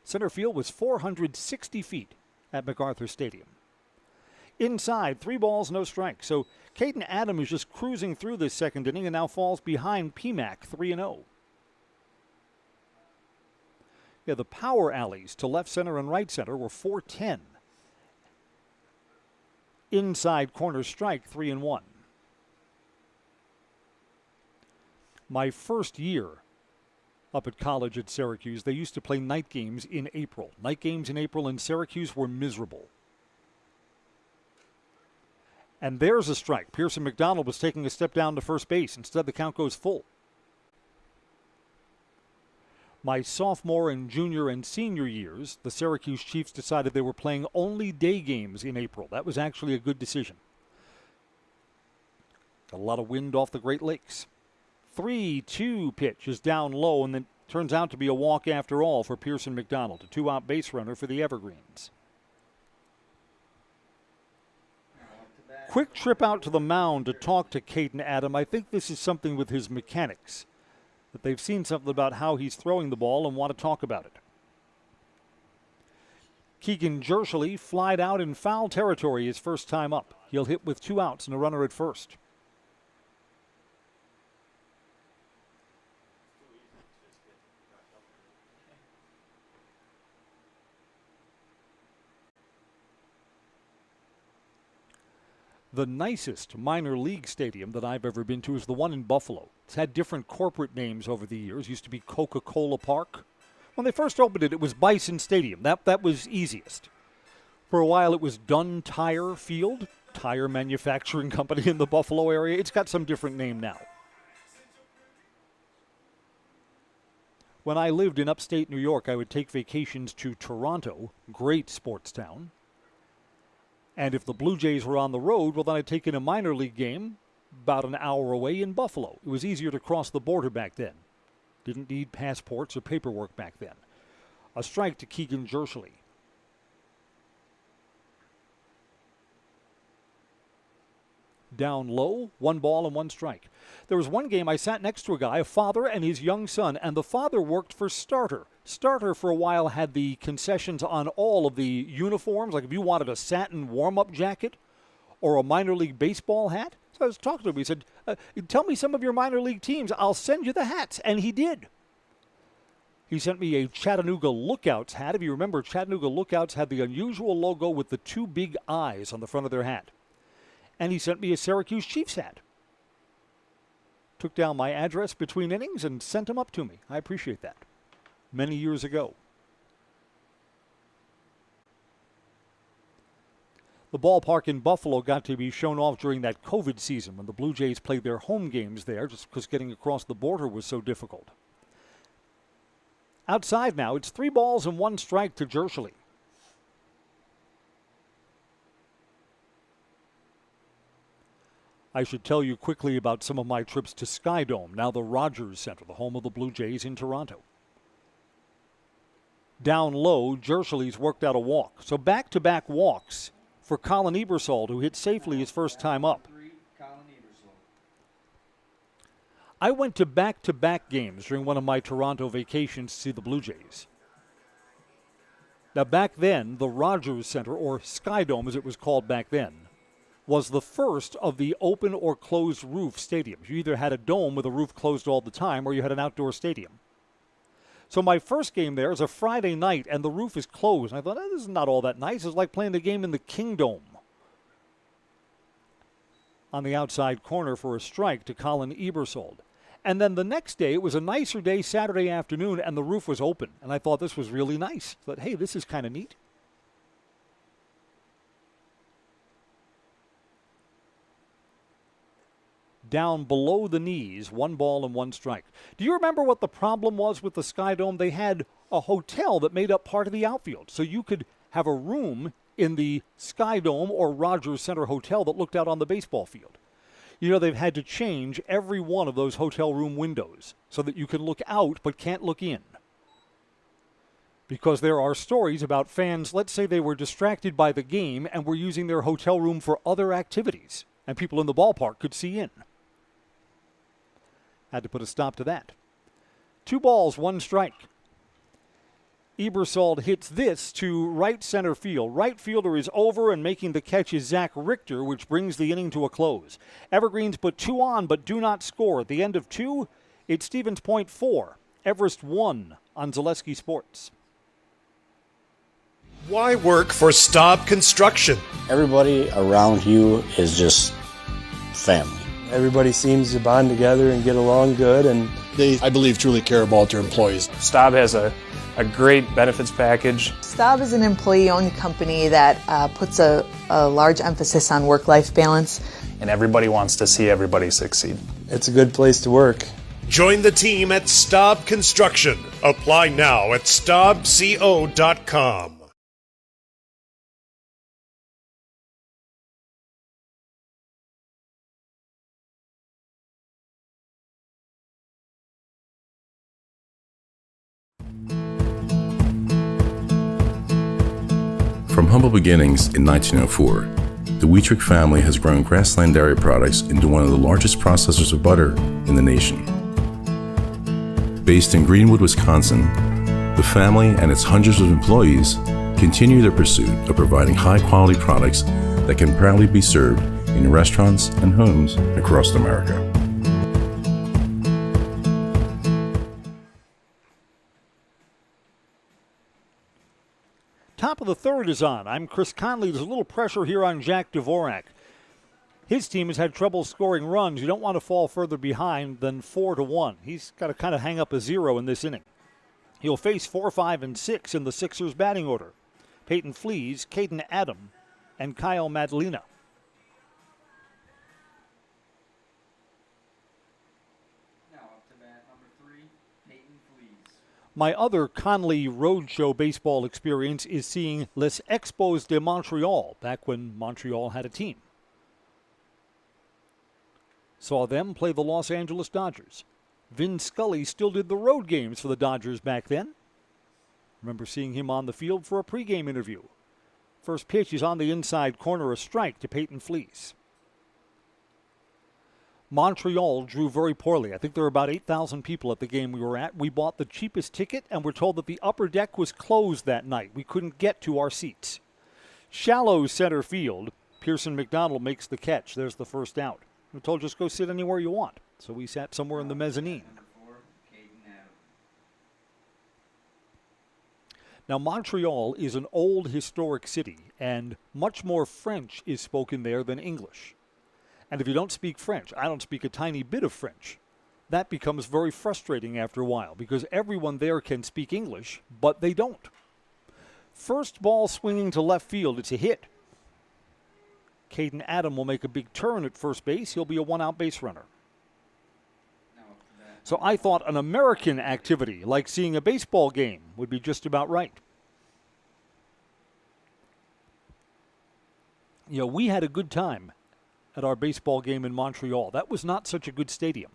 Center field was 460 feet at MacArthur Stadium. Inside, 3 balls, no strikes. So Caden Adam is just cruising through this second inning and now falls behind PMAC 3-0. Yeah, the power alleys to left center and right center were 410. Inside corner strike, 3-1. My first year up at college at Syracuse, they used to play night games in April. Night games in April in Syracuse were miserable. And there's a strike. Pearson McDonald was taking a step down to first base. Instead, the count goes full. My sophomore and junior and senior years, the Syracuse Chiefs decided they were playing only day games in April. That was actually a good decision. Got a lot of wind off the Great Lakes. 3-2 pitch is down low, and then turns out to be a walk after all for Pearson McDonald, a 2-out base runner for the Evergreens. Quick trip out to the mound to talk to Caden Adam. I think this is something with his mechanics, that they've seen something about how he's throwing the ball and want to talk about it. Keegan Jershely flied out in foul territory his first time up. He'll hit with 2 outs and a runner at first. The nicest minor league stadium that I've ever been to is the one in Buffalo. It's had different corporate names over the years. It used to be Coca-Cola Park. When they first opened it, it was Bison Stadium. That was easiest. For a while, it was Dunn Tire Field, tire manufacturing company in the Buffalo area. It's got some different name now. When I lived in upstate New York, I would take vacations to Toronto, great sports town. And if the Blue Jays were on the road, well, then I'd take in a minor league game about an hour away in Buffalo. It was easier to cross the border back then. Didn't need passports or paperwork back then. A strike to Keegan Jershely. Down low, 1 ball and 1 strike. There was one game I sat next to a guy, a father and his young son, and the father worked for Starter. Starter for a while had the concessions on all of the uniforms, like if you wanted a satin warm-up jacket or a minor league baseball hat. So I was talking to him. He said, tell me some of your minor league teams. I'll send you the hats. And he did. He sent me a Chattanooga Lookouts hat. If you remember, Chattanooga Lookouts had the unusual logo with the 2 big eyes on the front of their hat. And he sent me a Syracuse Chiefs hat. Took down my address between innings and sent them up to me. I appreciate that. Many years ago. The ballpark in Buffalo got to be shown off during that COVID season when the Blue Jays played their home games there just because getting across the border was so difficult. Outside now, it's 3 balls and 1 strike to Jershely. I should tell you quickly about some of my trips to Skydome, now the Rogers Center, the home of the Blue Jays in Toronto. Down low, Jershely's worked out a walk. So back-to-back walks for Colin Ebersold, who hit safely his first time up. I went to back-to-back games during one of my Toronto vacations to see the Blue Jays. Now back then, the Rogers Center, or Skydome as it was called back then, was the first of the open or closed roof stadiums. You either had a dome with a roof closed all the time or you had an outdoor stadium. So my first game there is a Friday night and the roof is closed. And I thought, this is not all that nice. It's like playing the game in the Kingdome. On the outside corner for a strike to Colin Ebersold. And then the next day, it was a nicer day, Saturday afternoon, and the roof was open. And I thought this was really nice. I thought, hey, this is kind of neat. Down below the knees, 1 ball and 1 strike. Do you remember what the problem was with the Skydome? They had a hotel that made up part of the outfield. So you could have a room in the Skydome or Rogers Center Hotel that looked out on the baseball field. You know, they've had to change every one of those hotel room windows so that you can look out but can't look in. Because there are stories about fans, let's say they were distracted by the game and were using their hotel room for other activities, and people in the ballpark could see in. Had to put a stop to that. 2 balls, 1 strike. Ebersold hits this to right center field. Right fielder is over, and making the catch is Zach Richter, which brings the inning to a close. Evergreens put 2 on but do not score. At the end of 2, it's Stevens Point 4, Everest 1 on Zaleski Sports. Why work for Staub Construction? Everybody around you is just family. Everybody seems to bond together and get along good, and They, I believe, truly care about their employees. Staub has a great benefits package. Staub is an employee-owned company that puts a large emphasis on work-life balance. And everybody wants to see everybody succeed. It's a good place to work. Join the team at Staub Construction. Apply now at staubco.com. From humble beginnings in 1904, the Wheatrick family has grown Grassland Dairy Products into one of the largest processors of butter in the nation. Based in Greenwood, Wisconsin, the family and its hundreds of employees continue their pursuit of providing high-quality products that can proudly be served in restaurants and homes across America. Top of the third is on. I'm Chris Conley. There's a little pressure here on Jack Dvorak. His team has had trouble scoring runs. You don't want to fall further behind than 4-1. He's got to kind of hang up a 0 in this inning. He'll face 4, 5, and 6 in the Sixers batting order. Peyton Flees, Caden Adam, and Kyle Madalena. Now up to bat number 3, Peyton Flees. My other Conley Roadshow baseball experience is seeing Les Expos de Montreal, back when Montreal had a team. Saw them play the Los Angeles Dodgers. Vin Scully still did the road games for the Dodgers back then. Remember seeing him on the field for a pregame interview. First pitch is on the inside corner, a strike to Peyton Flees. Montreal drew very poorly. I think there were about 8,000 people at the game we were at. We bought the cheapest ticket and were told that the upper deck was closed that night. We couldn't get to our seats. Shallow center field. Pearson McDonald makes the catch. There's the first out. We're told just go sit anywhere you want. So we sat somewhere in the mezzanine. Now, Montreal is an old historic city, and much more French is spoken there than English. And if you don't speak French, I don't speak a tiny bit of French, that becomes very frustrating after a while because everyone there can speak English, but they don't. First ball swinging to left field, it's a hit. Caden Adam will make a big turn at first base. He'll be a one-out base runner. So I thought an American activity, like seeing a baseball game, would be just about right. You know, we had a good time at our baseball game in Montreal. That was not such a good stadium.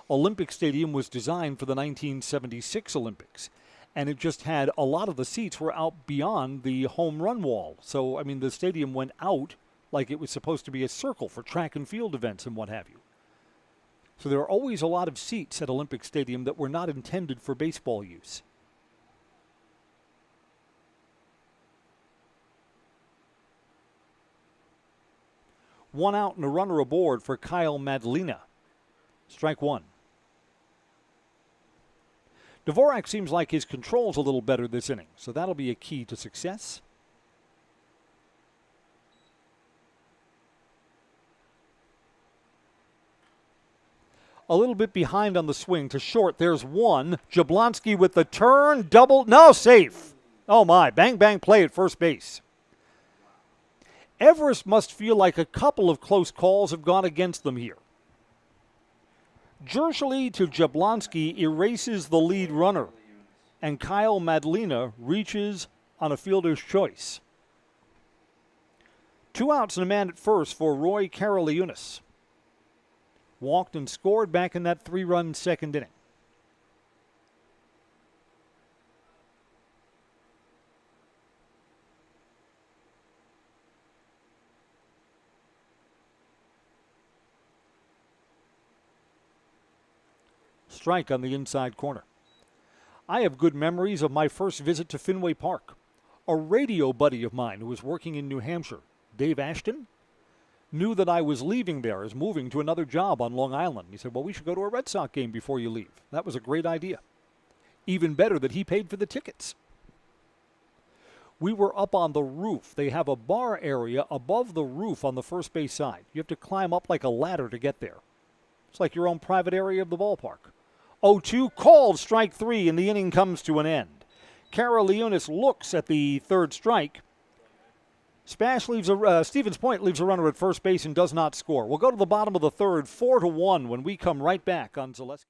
Olympic Stadium was designed for the 1976 Olympics, and it just had a lot of the seats were out beyond the home run wall. So, I mean, the stadium went out like it was supposed to be a circle for track and field events and what have you. So there are always a lot of seats at Olympic Stadium that were not intended for baseball use. One out and a runner aboard for Kyle Madalena. Strike one. Dvorak seems like his control's a little better this inning, so that'll be a key to success. A little bit behind on the swing to short. There's one. Jablonski with the turn. Double. No, safe. Oh, my. Bang, bang play at first base. Everest must feel like a couple of close calls have gone against them here. Jershely to Jablonski erases the lead runner, and Kyle Madalena reaches on a fielder's choice. 2 outs and a man at first for Roy Karaliunas. Walked and scored back in that 3-run second inning. Strike on the inside corner. I have good memories of my first visit to Fenway Park. A radio buddy of mine who was working in New Hampshire, Dave Ashton, knew that I was leaving there, as moving to another job on Long Island. He said, well, we should go to a Red Sox game before you leave. That was a great idea. Even better that he paid for the tickets. We were up on the roof. They have a bar area above the roof on the first base side. You have to climb up like a ladder to get there. It's like your own private area of the ballpark. 0-2, called strike 3, and the inning comes to an end. Kara Leonis looks at the third strike. Stevens Point leaves a runner at first base and does not score. We'll go to the bottom of the third, 4-1, when we come right back on Zaleski.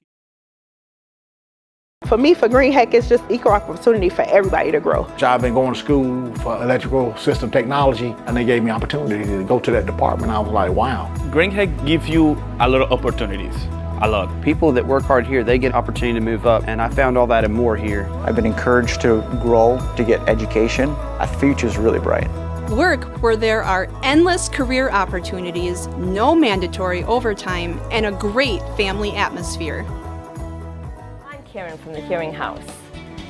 For me, for Green Heck, it's just equal opportunity for everybody to grow. I've been going to school for electrical system technology, and they gave me opportunity to go to that department. I was like, wow. Green Heck gives you a lot of opportunities. A lot. People that work hard here, they get opportunity to move up, and I found all that and more here. I've been encouraged to grow, to get education. Our future's really bright. Work where there are endless career opportunities, no mandatory overtime, and a great family atmosphere. I'm Karen from the Hearing House.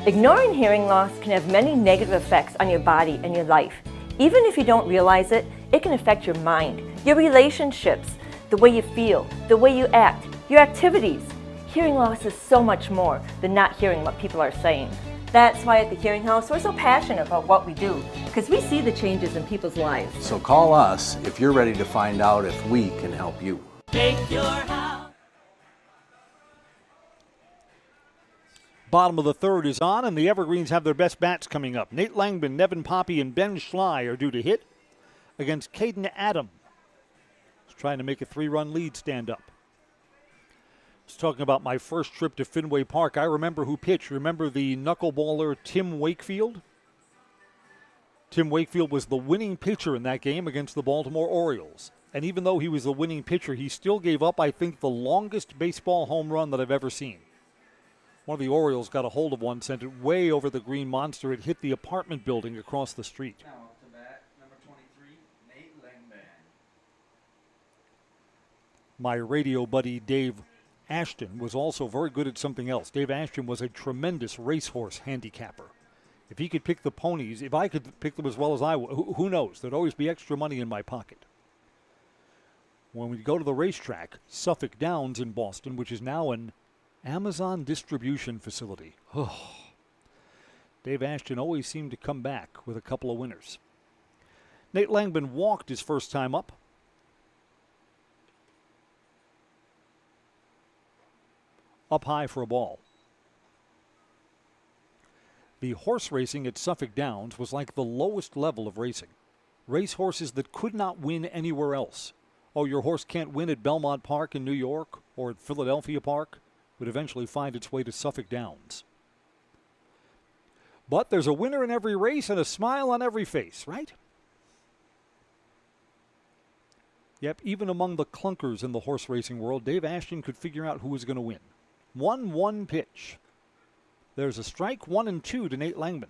Ignoring hearing loss can have many negative effects on your body and your life. Even if you don't realize it, it can affect your mind, your relationships, the way you feel, the way you act, your activities. Hearing loss is so much more than not hearing what people are saying. That's why at the Hearing House we're so passionate about what we do, because we see the changes in people's lives. So call us if you're ready to find out if we can help you. Take your house. Bottom of the third is on, and the Evergreens have their best bats coming up. Nate Langman, Nevin Poppy, and Ben Schley are due to hit against Caden Adam. He's trying to make a 3-run lead stand up. I was talking about my first trip to Fenway Park. I remember who pitched. Remember the knuckleballer Tim Wakefield? Tim Wakefield was the winning pitcher in that game against the Baltimore Orioles. And even though he was the winning pitcher, he still gave up, I think, the longest baseball home run that I've ever seen. One of the Orioles got a hold of one, sent it way over the green monster. It hit the apartment building across the street. Now up to bat, number 23, Nate Langman. My radio buddy Dave Ashton was also very good at something else. Dave Ashton was a tremendous racehorse handicapper. If he could pick the ponies, if I could pick them as well as I would, who knows? There'd always be extra money in my pocket. When we go to the racetrack, Suffolk Downs in Boston, which is now an Amazon distribution facility. Oh. Dave Ashton always seemed to come back with a couple of winners. Nate Langman walked his first time up. Up high for a ball. The horse racing at Suffolk Downs was like the lowest level of racing. Race horses that could not win anywhere else. Oh, your horse can't win at Belmont Park in New York or at Philadelphia Park, would eventually find its way to Suffolk Downs. But there's a winner in every race and a smile on every face, right? Yep, even among the clunkers in the horse racing world, Dave Ashton could figure out who was going to win. 1-1 pitch. There's a strike, 1-2 to Nate Langman.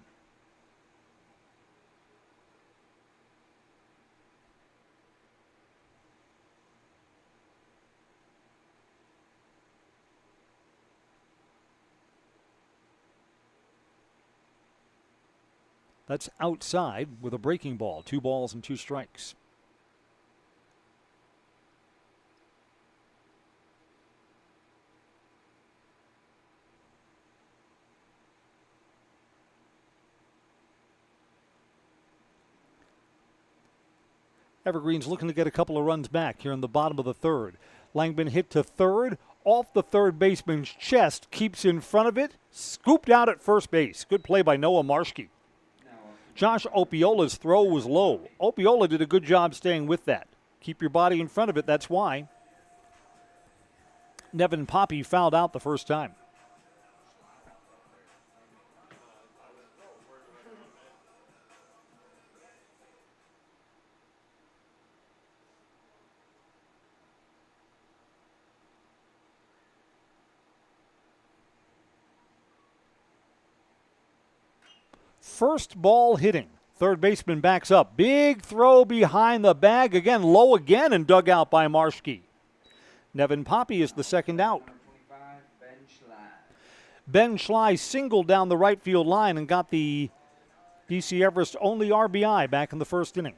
That's outside with a breaking ball. 2 balls and 2 strikes. Evergreen's looking to get a couple of runs back here in the bottom of the third. Langman hit to third, off the third baseman's chest, keeps in front of it, scooped out at first base. Good play by Noah Marshke. Josh Opiola's throw was low. Opiola did a good job staying with that. Keep your body in front of it, that's why. Nevin Poppy fouled out the first time. First ball hitting. Third baseman backs up. Big throw behind the bag. Again, low again and dug out by Marshke. Nevin Poppy is the second out. Ben Schley singled down the right field line and got the DC Everest only RBI back in the first inning.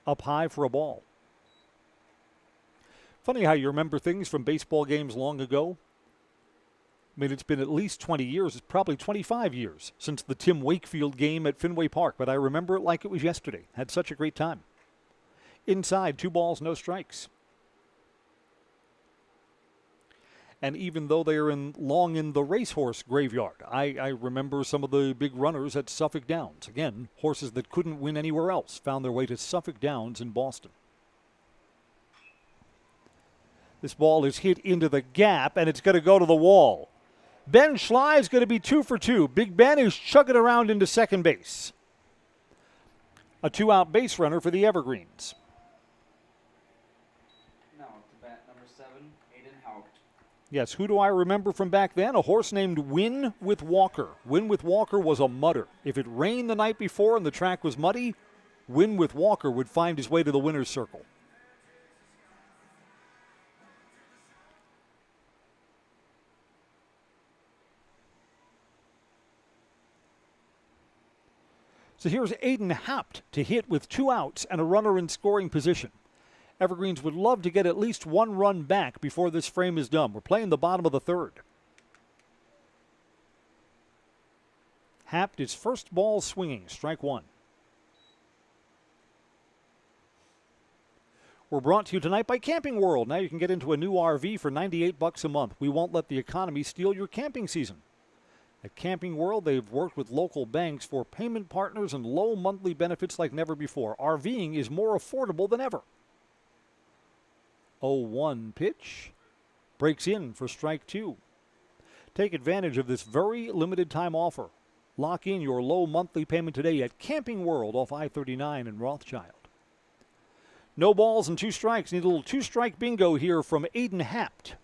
Up high for a ball. Funny how you remember things from baseball games long ago. I mean, it's been at least 20 years. It's probably 25 years since the Tim Wakefield game at Fenway Park, but I remember it like it was yesterday. Had such a great time. Inside, 2 balls, no strikes. And even though they are long in the racehorse graveyard, I remember some of the big runners at Suffolk Downs. Again, horses that couldn't win anywhere else found their way to Suffolk Downs in Boston. This ball is hit into the gap, and it's going to go to the wall. Ben Schley is going to be 2 for 2. Big Ben is chugging around into second base. A 2-out base runner for the Evergreens. Now to bat number 7, Aiden Haupt. Yes, who do I remember from back then? A horse named Win with Walker. Win with Walker was a mudder. If it rained the night before and the track was muddy, Win with Walker would find his way to the winner's circle. So here's Aiden Haupt to hit with 2 outs and a runner in scoring position. Evergreens would love to get at least 1 run back before this frame is done. We're playing the bottom of the 3rd. Haupt is first ball swinging, strike 1. We're brought to you tonight by Camping World. Now you can get into a new RV for $98 a month. We won't let the economy steal your camping season. At Camping World, they've worked with local banks for payment partners and low monthly benefits like never before. RVing is more affordable than ever. 0-1 pitch. Breaks in for strike 2. Take advantage of this very limited time offer. Lock in your low monthly payment today at Camping World off I-39 in Rothschild. No balls and 2 strikes. Need a little 2-strike bingo here from Aiden Haupt.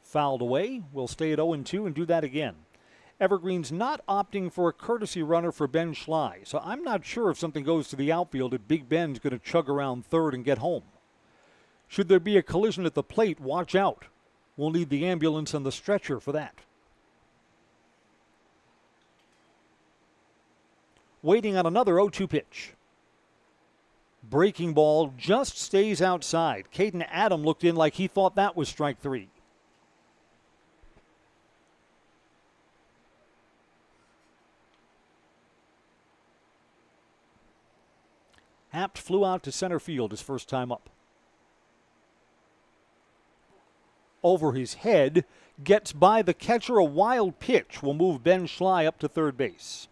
Fouled away. We'll stay at 0-2 and do that again. Evergreen's not opting for a courtesy runner for Ben Schley, so I'm not sure if something goes to the outfield if Big Ben's going to chug around third and get home. Should there be a collision at the plate, watch out. We'll need the ambulance and the stretcher for that. Waiting on another 0-2 pitch. Breaking ball just stays outside. Caden Adam looked in like he thought that was strike 3. Haupt flew out to center field his first time up. Over his head, gets by the catcher. A wild pitch will move Ben Schley up to third base.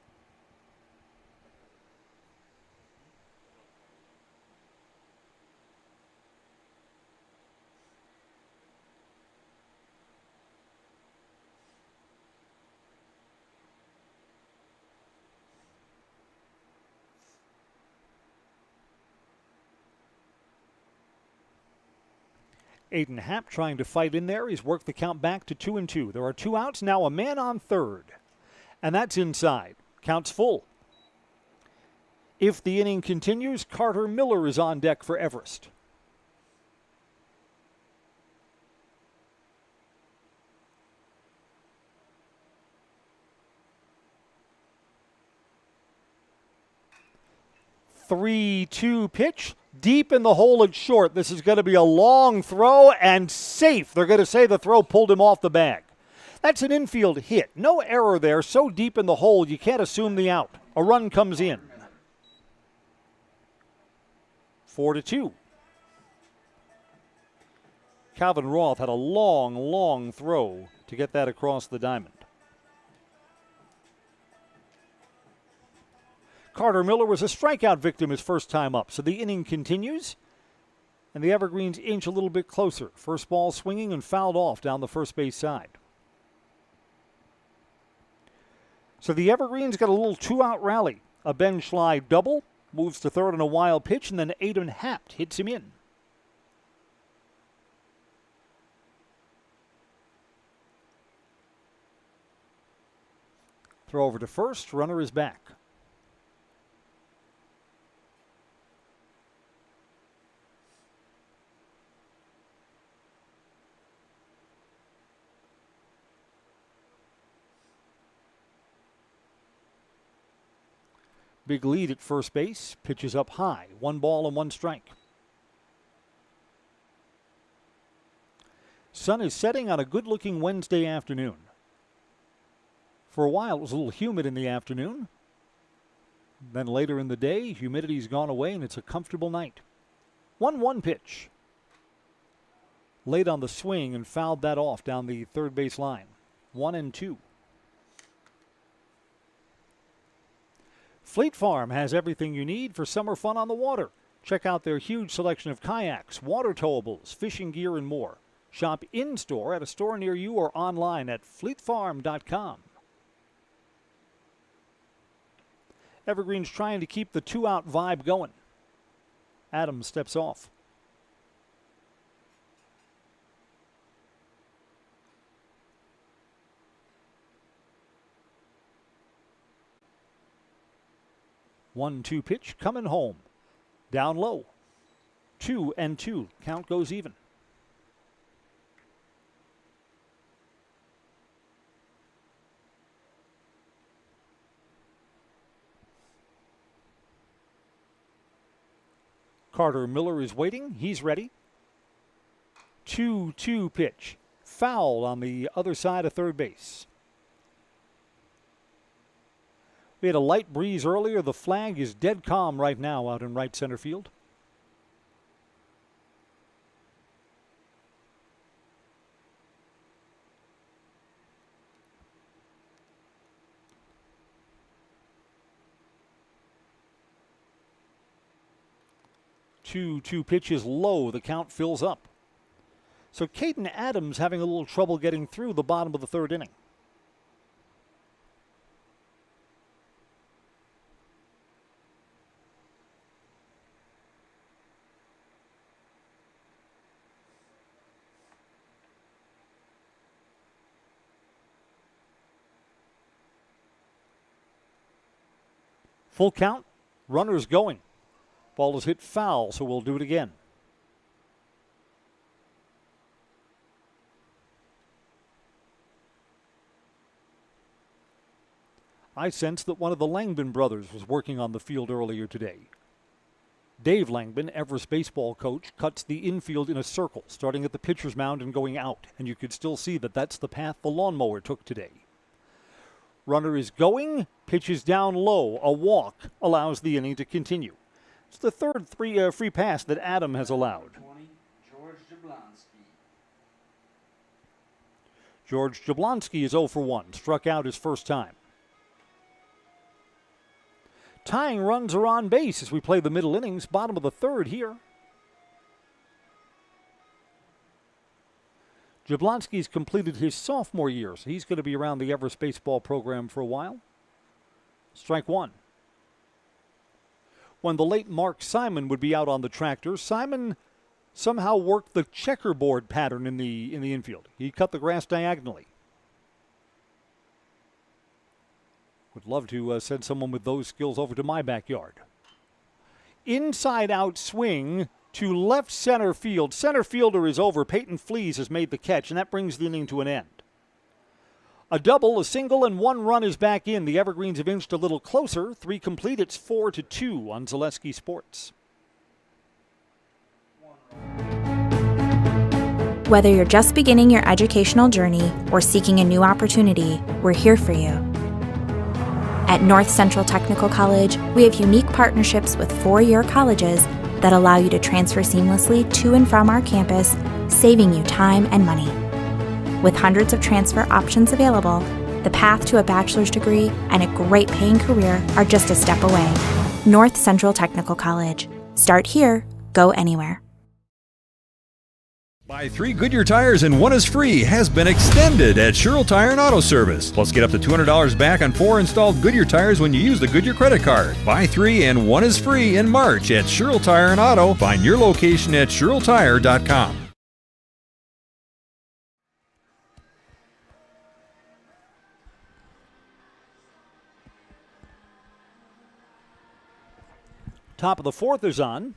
Aiden Haupt trying to fight in there. He's worked the count back to 2-2. There are 2 outs, now a man on third. And that's inside. Count's full. If the inning continues, Carter Miller is on deck for Everest. Three-two pitch. Deep in the hole at short. This is going to be a long throw and safe. They're going to say the throw pulled him off the bag. That's an infield hit. No error there. So deep in the hole, you can't assume the out. A run comes in. 4-2. Calvin Roth had a long throw to get that across the diamond. Carter Miller was a strikeout victim his first time up, so the inning continues, and the Evergreens inch a little bit closer. First ball swinging and fouled off down the first base side. So the Evergreens got a little 2-out rally. A Ben Schley double, moves to third on a wild pitch, and then Aiden Haupt hits him in. Throw over to first, runner is back. Big lead at first base. Pitches up high. 1 ball and 1 strike. Sun is setting on a good-looking Wednesday afternoon. For a while, it was a little humid in the afternoon. Then later in the day, humidity's gone away and it's a comfortable night. 1-1 pitch. Late on the swing and fouled that off down the third base line. 1-2. Fleet Farm has everything you need for summer fun on the water. Check out their huge selection of kayaks, water towables, fishing gear, and more. Shop in-store at a store near you or online at fleetfarm.com. Evergreen's trying to keep the 2-out vibe going. Adams steps off. One-two pitch coming home. Down low. 2-2. Count goes even. Carter Miller is waiting. He's ready. 2-2 pitch. Foul on the other side of third base. We had a light breeze earlier. The flag is dead calm right now out in right center field. Two pitches low. The count fills up. So Caden Adams having a little trouble getting through the bottom of the third inning. Full count. Runners going. Ball is hit foul, so we'll do it again. I sensed that one of the Langdon brothers was working on the field earlier today. Dave Langdon, Everest baseball coach, cuts the infield in a circle, starting at the pitcher's mound and going out, and you could still see that that's the path the lawnmower took today. Runner is going, pitches down low. A walk allows the inning to continue. It's the third free pass that Adam has allowed. 20, George Jablonski. George Jablonski is 0 for 1, struck out his first time. Tying runs are on base as we play the middle innings, bottom of the third here. Jablonski's completed his sophomore year, so he's going to be around the Everest baseball program for a while. Strike one. When the late Mark Simon would be out on the tractor, Simon somehow worked the checkerboard pattern in the infield. He cut the grass diagonally. Would love to send someone with those skills over to my backyard. Inside out swing to left center field. Center fielder is over. Peyton Flees has made the catch, and that brings the inning to an end. A double, a single, and one run is back in. The Evergreens have inched a little closer. 3 complete. It's 4-2 on Zaleski Sports. Whether you're just beginning your educational journey or seeking a new opportunity, we're here for you. At North Central Technical College, we have unique partnerships with 4-year colleges that allow you to transfer seamlessly to and from our campus, saving you time and money. With hundreds of transfer options available, the path to a bachelor's degree and a great paying career are just a step away. North Central Technical College. Start here, go anywhere. Buy 3 Goodyear tires and 1 is free has been extended at Sherrill Tire and Auto Service. Plus, get up to $200 back on 4 installed Goodyear tires when you use the Goodyear credit card. Buy 3 and 1 is free in March at Sherrill Tire and Auto. Find your location at SherrillTire.com. Top of the fourth is on.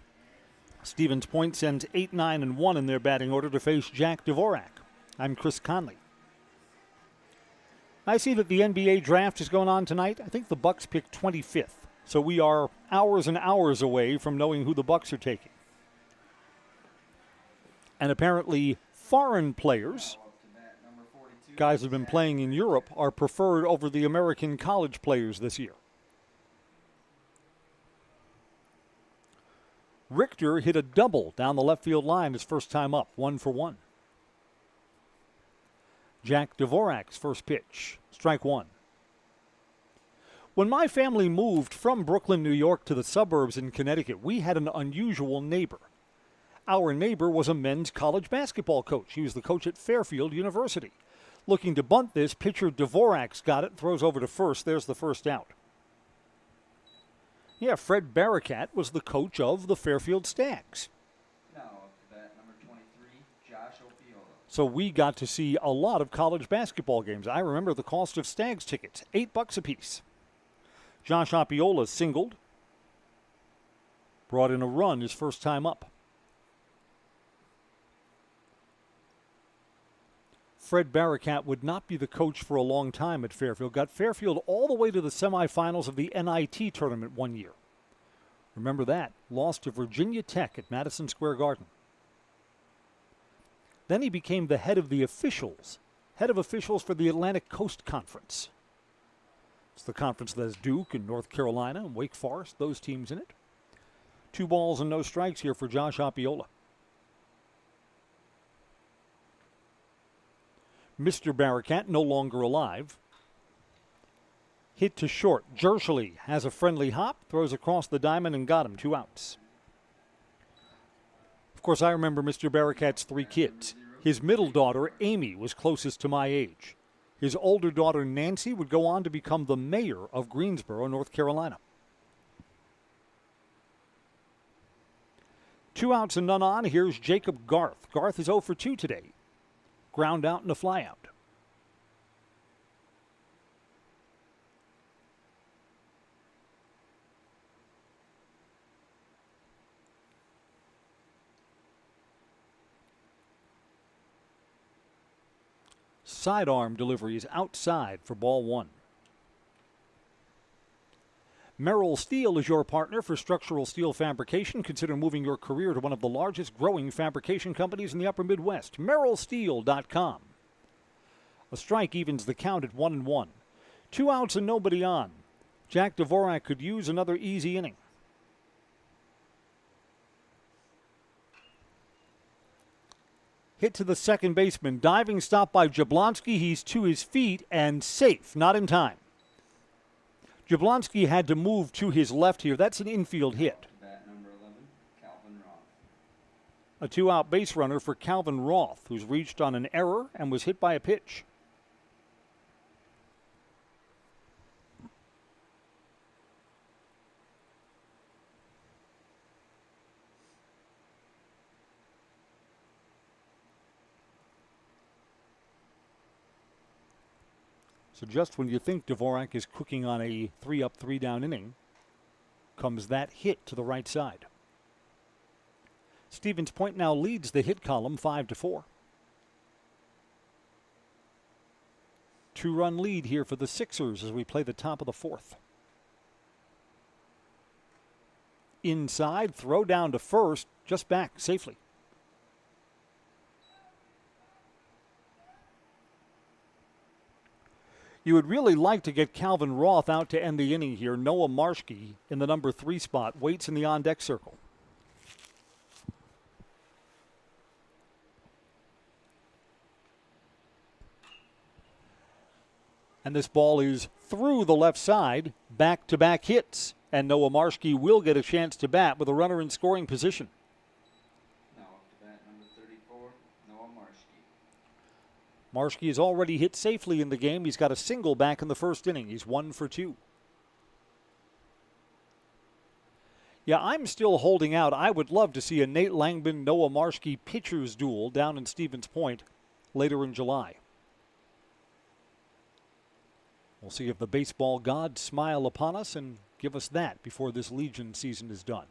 Stevens Point sends 8, 9, and 1 in their batting order to face Jack Dvorak. I'm Chris Conley. I see that the NBA draft is going on tonight. I think the Bucks picked 25th. So we are hours and hours away from knowing who the Bucks are taking. And apparently foreign players, guys who've been playing in Europe, are preferred over the American college players this year. Richter hit a double down the left field line his first time up, 1 for 1. Jack Dvorak's first pitch, strike 1. When my family moved from Brooklyn, New York to the suburbs in Connecticut, we had an unusual neighbor. Our neighbor was a men's college basketball coach. He was the coach at Fairfield University. Looking to bunt this, pitcher Dvorak's got it, throws over to first. There's the first out. Yeah, Fred Barakat was the coach of the Fairfield Stags. Now up to bat number 23, Josh Opiola. So we got to see a lot of college basketball games. I remember the cost of Stags tickets, $8 a piece. Josh Opiola singled. Brought in a run his first time up. Fred Barakat would not be the coach for a long time at Fairfield. Got Fairfield all the way to the semifinals of the NIT tournament one year. Remember that. Lost to Virginia Tech at Madison Square Garden. Then he became the head of officials for the Atlantic Coast Conference. It's the conference that has Duke and North Carolina and Wake Forest, those teams in it. 2 balls and no strikes here for Josh Opiola. Mr. Barakat, no longer alive. Hit to short. Jershely has a friendly hop, throws across the diamond and got him. 2 outs. Of course, I remember Mr. Barakat's 3 kids. His middle daughter, Amy, was closest to my age. His older daughter, Nancy, would go on to become the mayor of Greensboro, North Carolina. 2 outs and none on. Here's Jacob Garth. Garth is 0 for 2 today. Ground out and a fly out. Sidearm delivery is outside for ball 1. Merrill Steel is your partner for structural steel fabrication. Consider moving your career to one of the largest growing fabrication companies in the upper Midwest. MerrillSteel.com. A strike evens the count at 1-1. 2 outs and nobody on. Jack Dvorak could use another easy inning. Hit to the second baseman. Diving stop by Jablonski. He's to his feet and safe. Not in time. Jablonski had to move to his left here. That's an infield hit. Bat number 11, Calvin Roth. A 2-out base runner for Calvin Roth, who's reached on an error and was hit by a pitch. So just when you think Dvorak is cooking on a 3-up, 3-down inning, comes that hit to the right side. Stevens Point now leads the hit column 5-4. 2-run lead here for the Sixers as we play the top of the 4th. Inside, throw down to first, just back safely. You would really like to get Calvin Roth out to end the inning here. Noah Marshke in the number 3 spot waits in the on-deck circle. And this ball is through the left side, back-to-back hits. And Noah Marshke will get a chance to bat with a runner in scoring position. Now up to bat number 34, Noah Marshke. Marshke has already hit safely in the game. He's got a single back in the first inning. He's 1 for 2. Yeah, I'm still holding out. I would love to see a Nate Langman, Noah Marshke pitchers duel down in Stevens Point later in July. We'll see if the baseball gods smile upon us and give us that before this Legion season is done.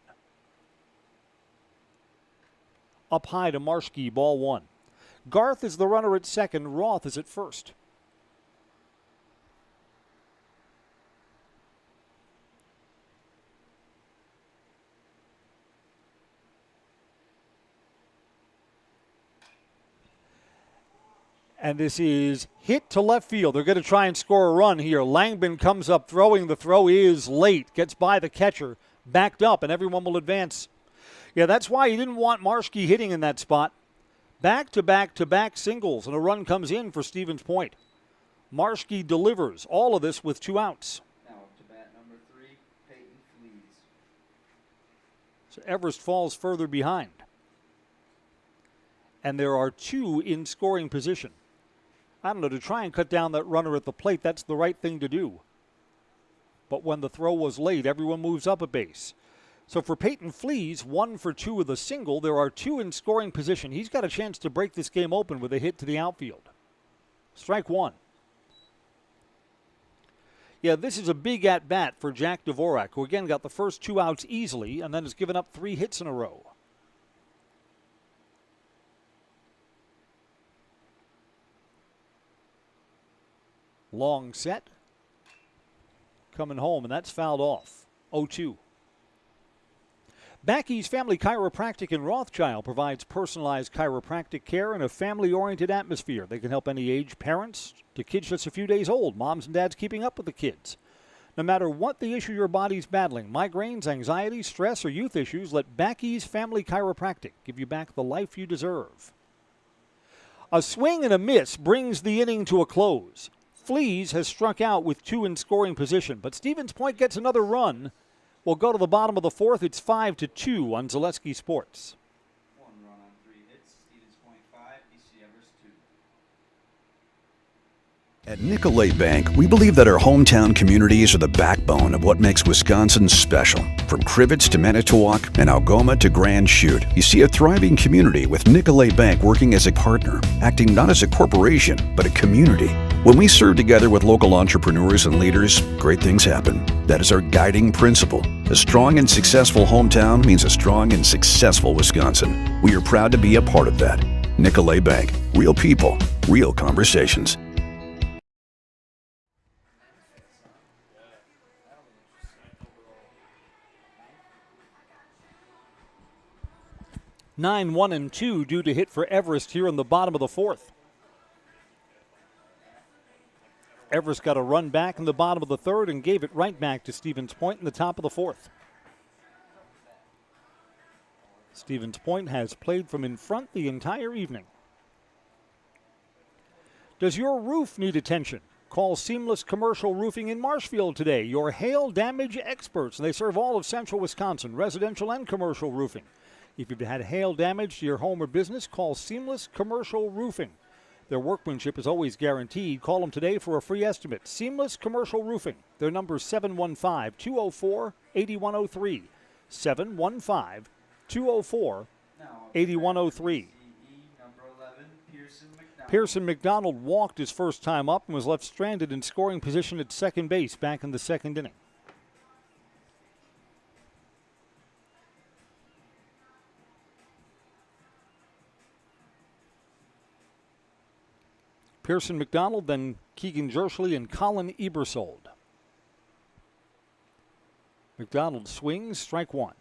Up high to Marshke, ball 1. Garth is the runner at second. Roth is at first. And this is hit to left field. They're going to try and score a run here. Langman comes up throwing. The throw is late. Gets by the catcher. Backed up, and everyone will advance. Yeah, that's why you didn't want Marshke hitting in that spot. Back-to-back-to-back singles, and a run comes in for Stevens Point. Marshke delivers. All of this with 2 outs. Now up to bat number 3, Peyton Flees. So Everest falls further behind. And there are 2 in scoring position. I don't know, to try and cut down that runner at the plate, that's the right thing to do. But when the throw was late, everyone moves up a base. So for Peyton Flees, 1 for 2 with a single. There are 2 in scoring position. He's got a chance to break this game open with a hit to the outfield. Strike 1. Yeah, this is a big at-bat for Jack Dvorak, who again got the first 2 outs easily and then has given up 3 hits in a row. Long set. Coming home, and that's fouled off. 0-2. Backey's Family Chiropractic in Rothschild provides personalized chiropractic care in a family-oriented atmosphere. They can help any age, parents to kids just a few days old, moms and dads keeping up with the kids. No matter what the issue your body's battling, migraines, anxiety, stress, or youth issues, let Backey's Family Chiropractic give you back the life you deserve. A swing and a miss brings the inning to a close. Flees has struck out with 2 in scoring position, but Stevens Point gets another run. We'll go to the bottom of the 4th. It's 5-2 on Zaleski Sports. 1 run on 3 hits. Stevens Point 5, BC Everest 2. At Nicolay Bank, we believe that our hometown communities are the backbone of what makes Wisconsin special. From Crivets to Manitowoc and Algoma to Grand Chute, you see a thriving community with Nicolay Bank working as a partner, acting not as a corporation, but a community. When we serve together with local entrepreneurs and leaders, great things happen. That is our guiding principle. A strong and successful hometown means a strong and successful Wisconsin. We are proud to be a part of that. Nicolay Bank. Real people, real conversations. Nine, 1, and 2 due to hit for Everest here in the bottom of the 4th. Everest got a run back in the bottom of the 3rd and gave it right back to Stevens Point in the top of the 4th. Stevens Point has played from in front the entire evening. Does your roof need attention? Call Seamless Commercial Roofing in Marshfield today, your hail damage experts. They serve all of central Wisconsin, residential and commercial roofing. If you've had hail damage to your home or business, call Seamless Commercial Roofing. Their workmanship is always guaranteed. Call them today for a free estimate. Seamless Commercial Roofing. Their number is 715-204-8103. 715-204-8103. Pearson McDonald walked his first time up and was left stranded in scoring position at second base back in the 2nd inning. Pearson McDonald, then Keegan Jerschley and Colin Ebersold. McDonald swings, strike 1.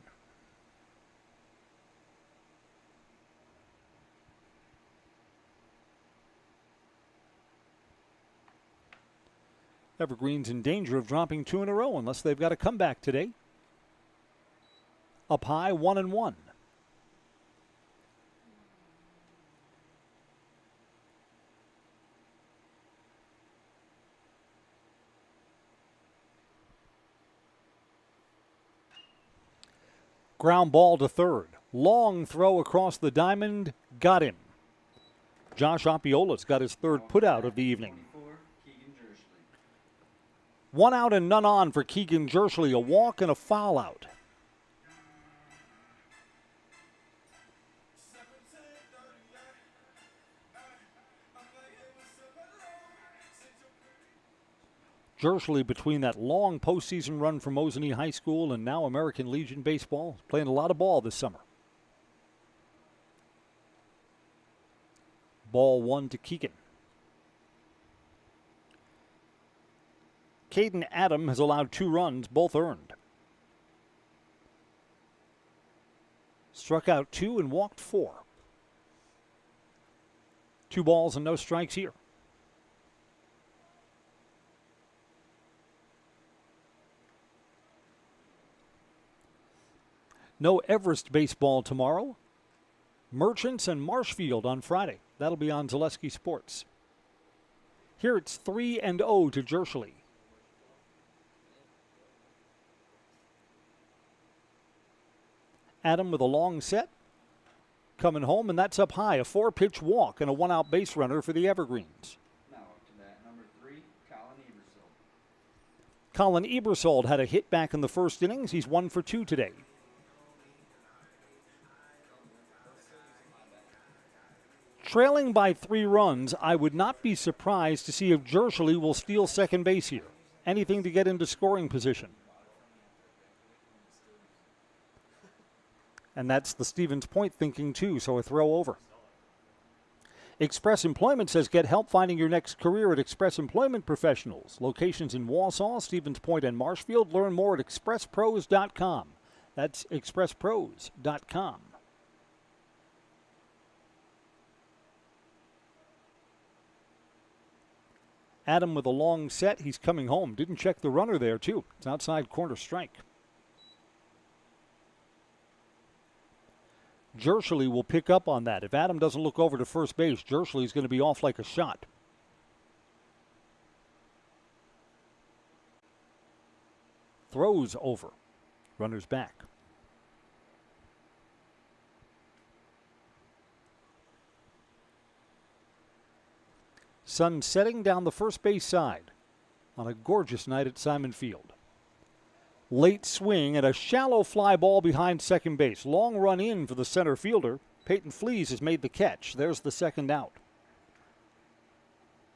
Evergreen's in danger of dropping 2 in a row unless they've got a comeback today. Up high, 1-1. Ground ball to 3rd. Long throw across the diamond. Got him. Josh Oppiola's got his 3rd putout of the evening. 1 out and none on for Keegan Jerschley. A walk and a foul out. Jerschley, between that long postseason run from Mosinee High School and now American Legion Baseball, playing a lot of ball this summer. Ball 1 to Keegan. Caden Adam has allowed 2 runs, both earned. Struck out 2 and walked 4. 2 balls and no strikes here. No Everest baseball tomorrow. Merchants and Marshfield on Friday. That'll be on Zaleski Sports. Here it's 3-0 to Jershely. Adam with a long set. Coming home, and that's up high. A 4-pitch walk and a 1-out base runner for the Evergreens. Now up to bat, number 3, Colin Ebersold. Colin Ebersold had a hit back in the first innings. He's 1 for 2 today. Trailing by 3 runs, I would not be surprised to see if Jershely will steal second base here. Anything to get into scoring position. And that's the Stevens Point thinking too, so a throw over. Express Employment says get help finding your next career at Express Employment Professionals. Locations in Wausau, Stevens Point, and Marshfield. Learn more at expresspros.com. That's expresspros.com. Adam with a long set. He's coming home. Didn't check the runner there, too. It's outside corner strike. Jershely will pick up on that. If Adam doesn't look over to first base, Jershely's going to be off like a shot. Throws over. Runner's back. Sun setting down the first base side on a gorgeous night at Simon Field. Late swing and a shallow fly ball behind second base. Long run in for the center fielder. Peyton Flees has made the catch. There's the second out.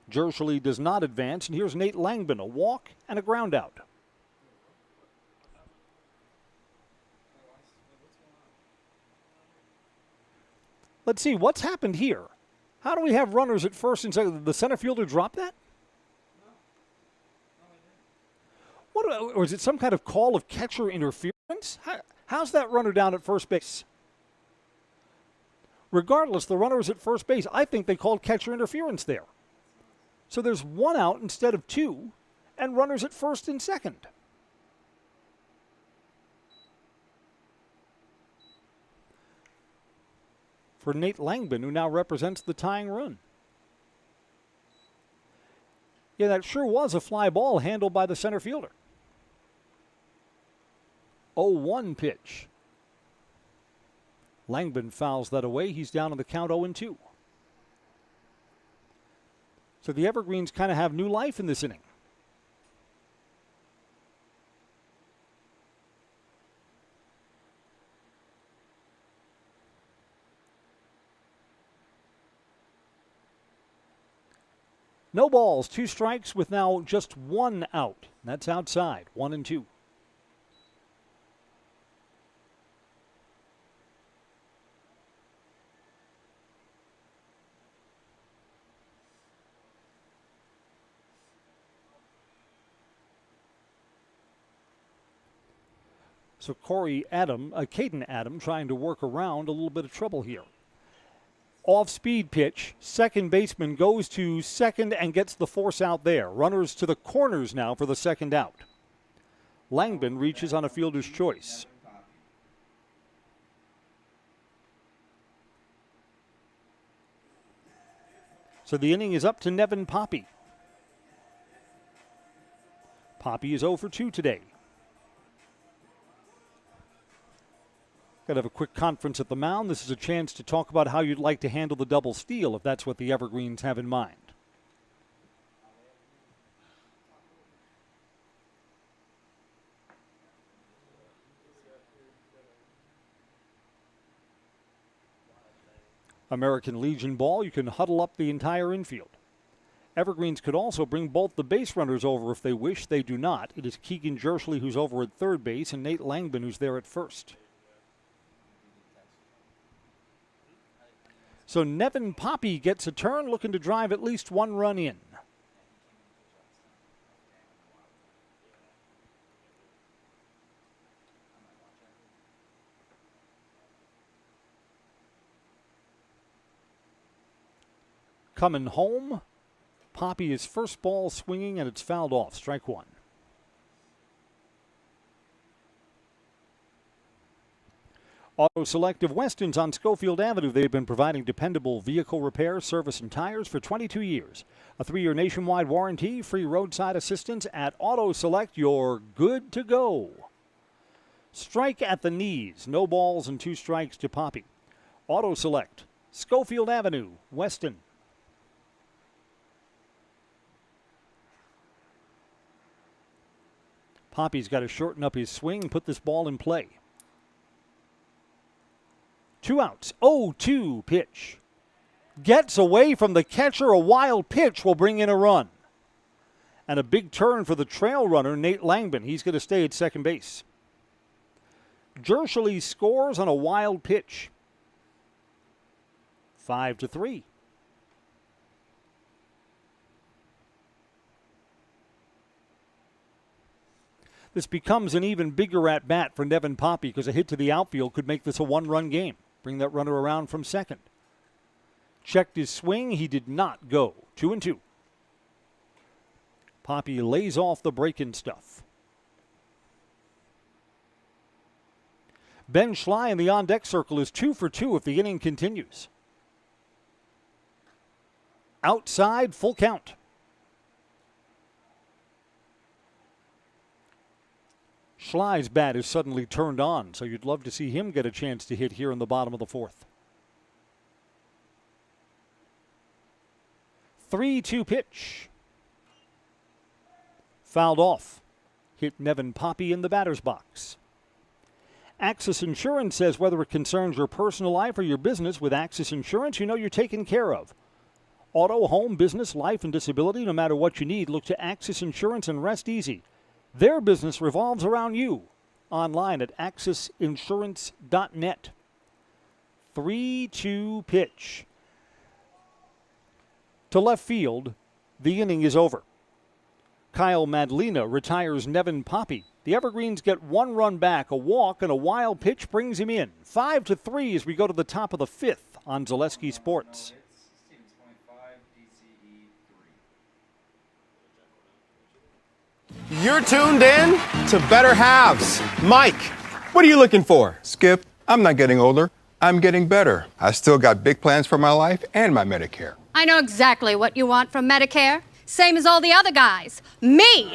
Jershely does not advance, and here's Nate Langbin, a walk and a ground out. Let's see, what's happened here? How do we have runners at first and second? Did the center fielder drop that? Or is it some kind of call of catcher interference? How's that runner down at first base? Regardless, the runner is at first base. I think they called catcher interference there. So there's 1 out instead of 2, and runners at first and second. For Nate Langbin, who now represents the tying run. Yeah, that sure was a fly ball handled by the center fielder. 0-1 pitch. Langbin fouls that away. He's down on the count 0-2. So the Evergreens kind of have new life in this inning. No balls, 2 strikes with now just 1 out. That's outside, 1-2. So Caden Adam trying to work around a little bit of trouble here. Off-speed pitch, second baseman goes to second and gets the force out there. Runners to the corners now for the second out. Langbin reaches on a fielder's choice. So the inning is up to Nevin Poppy. Poppy is 0 for 2 today. Got to have a quick conference at the mound. This is a chance to talk about how you'd like to handle the double steal if that's what the Evergreens have in mind. American Legion ball, you can huddle up the entire infield. Evergreens could also bring both the base runners over if they wish. They do not. It is Keegan Jershely who's over at third base and Nate Langbin who's there at first. So Nevin Poppy gets a turn, looking to drive at least 1 run in. coming home. Poppy is first ball swinging, and it's fouled off. Strike one. Auto Select of Weston's on Schofield Avenue. They've been providing dependable vehicle repair, service, and tires for 22 years. A 3-year nationwide warranty, free roadside assistance at Auto Select. You're good to go. Strike at the knees. No balls and 2 strikes to Poppy. Auto Select, Schofield Avenue, Weston. Poppy's got to shorten up his swing, put this ball in play. 2 outs, 0-2 pitch. Gets away from the catcher. A wild pitch will bring in a run. And a big turn for the trail runner, Nate Langman. He's going to stay at second base. Jershely scores on a wild pitch. 5-3. This becomes an even bigger at-bat for Nevin Poppy because a hit to the outfield could make this a 1-run game. Bring that runner around from second. Checked his swing. He did not go. 2-2. Poppy lays off the break-in stuff. Ben Schley in the on-deck circle is 2 for 2 if the inning continues. Outside, full count. Schley's bat is suddenly turned on, so you'd love to see him get a chance to hit here in the bottom of the 4th. 3-2 pitch. Fouled off. Hit Nevin Poppy in the batter's box. Axis Insurance says whether it concerns your personal life or your business, with Axis Insurance, you know you're taken care of. Auto, home, business, life, and disability, no matter what you need, look to Axis Insurance and rest easy. Their business revolves around you. Online at axisinsurance.net. 3-2 pitch. To left field, the inning is over. Kyle Madlena retires Nevin Poppy. The Evergreens get 1 run back. A walk and a wild pitch brings him in. 5-3 as we go to the top of the 5th on Zaleski Sports. You're tuned in to Better Halves. Mike, what are you looking for? Skip, I'm not getting older. I'm getting better. I still got big plans for my life and my Medicare. I know exactly what you want from Medicare. Same as all the other guys. Me!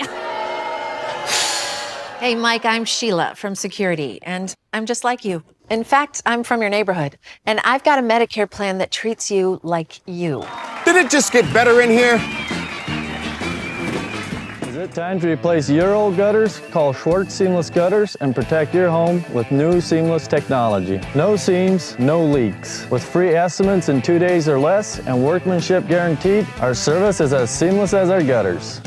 Hey, Mike, I'm Sheila from Security, and I'm just like you. In fact, I'm from your neighborhood, and I've got a Medicare plan that treats you like you. Did it just get better in here? Is it time to replace your old gutters? Call Schwartz Seamless Gutters and protect your home with new seamless technology. No seams, no leaks. With free estimates in 2 days or less and workmanship guaranteed, our service is as seamless as our gutters.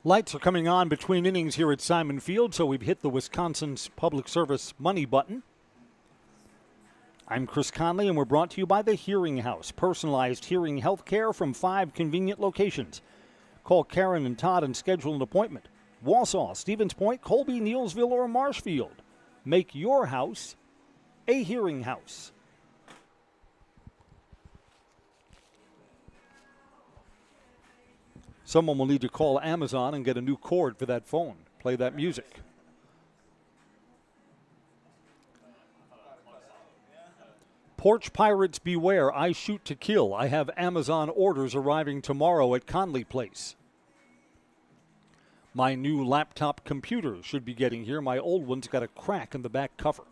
Lights are coming on between innings here at Simon Field, so we've hit the Wisconsin's Public Service money button. I'm Chris Conley, and we're brought to you by the Hearing House. Personalized hearing health care from 5 convenient locations. Call Karen and Todd and schedule an appointment. Wausau, Stevens Point, Colby, Neelsville, or Marshfield. Make your house a hearing house. Someone will need to call Amazon and get a new cord for that phone. Play that music. Porch Pirates beware, I shoot to kill. I have Amazon orders arriving tomorrow at Conley Place. My new laptop computer should be getting here. My old one's got a crack in the back cover.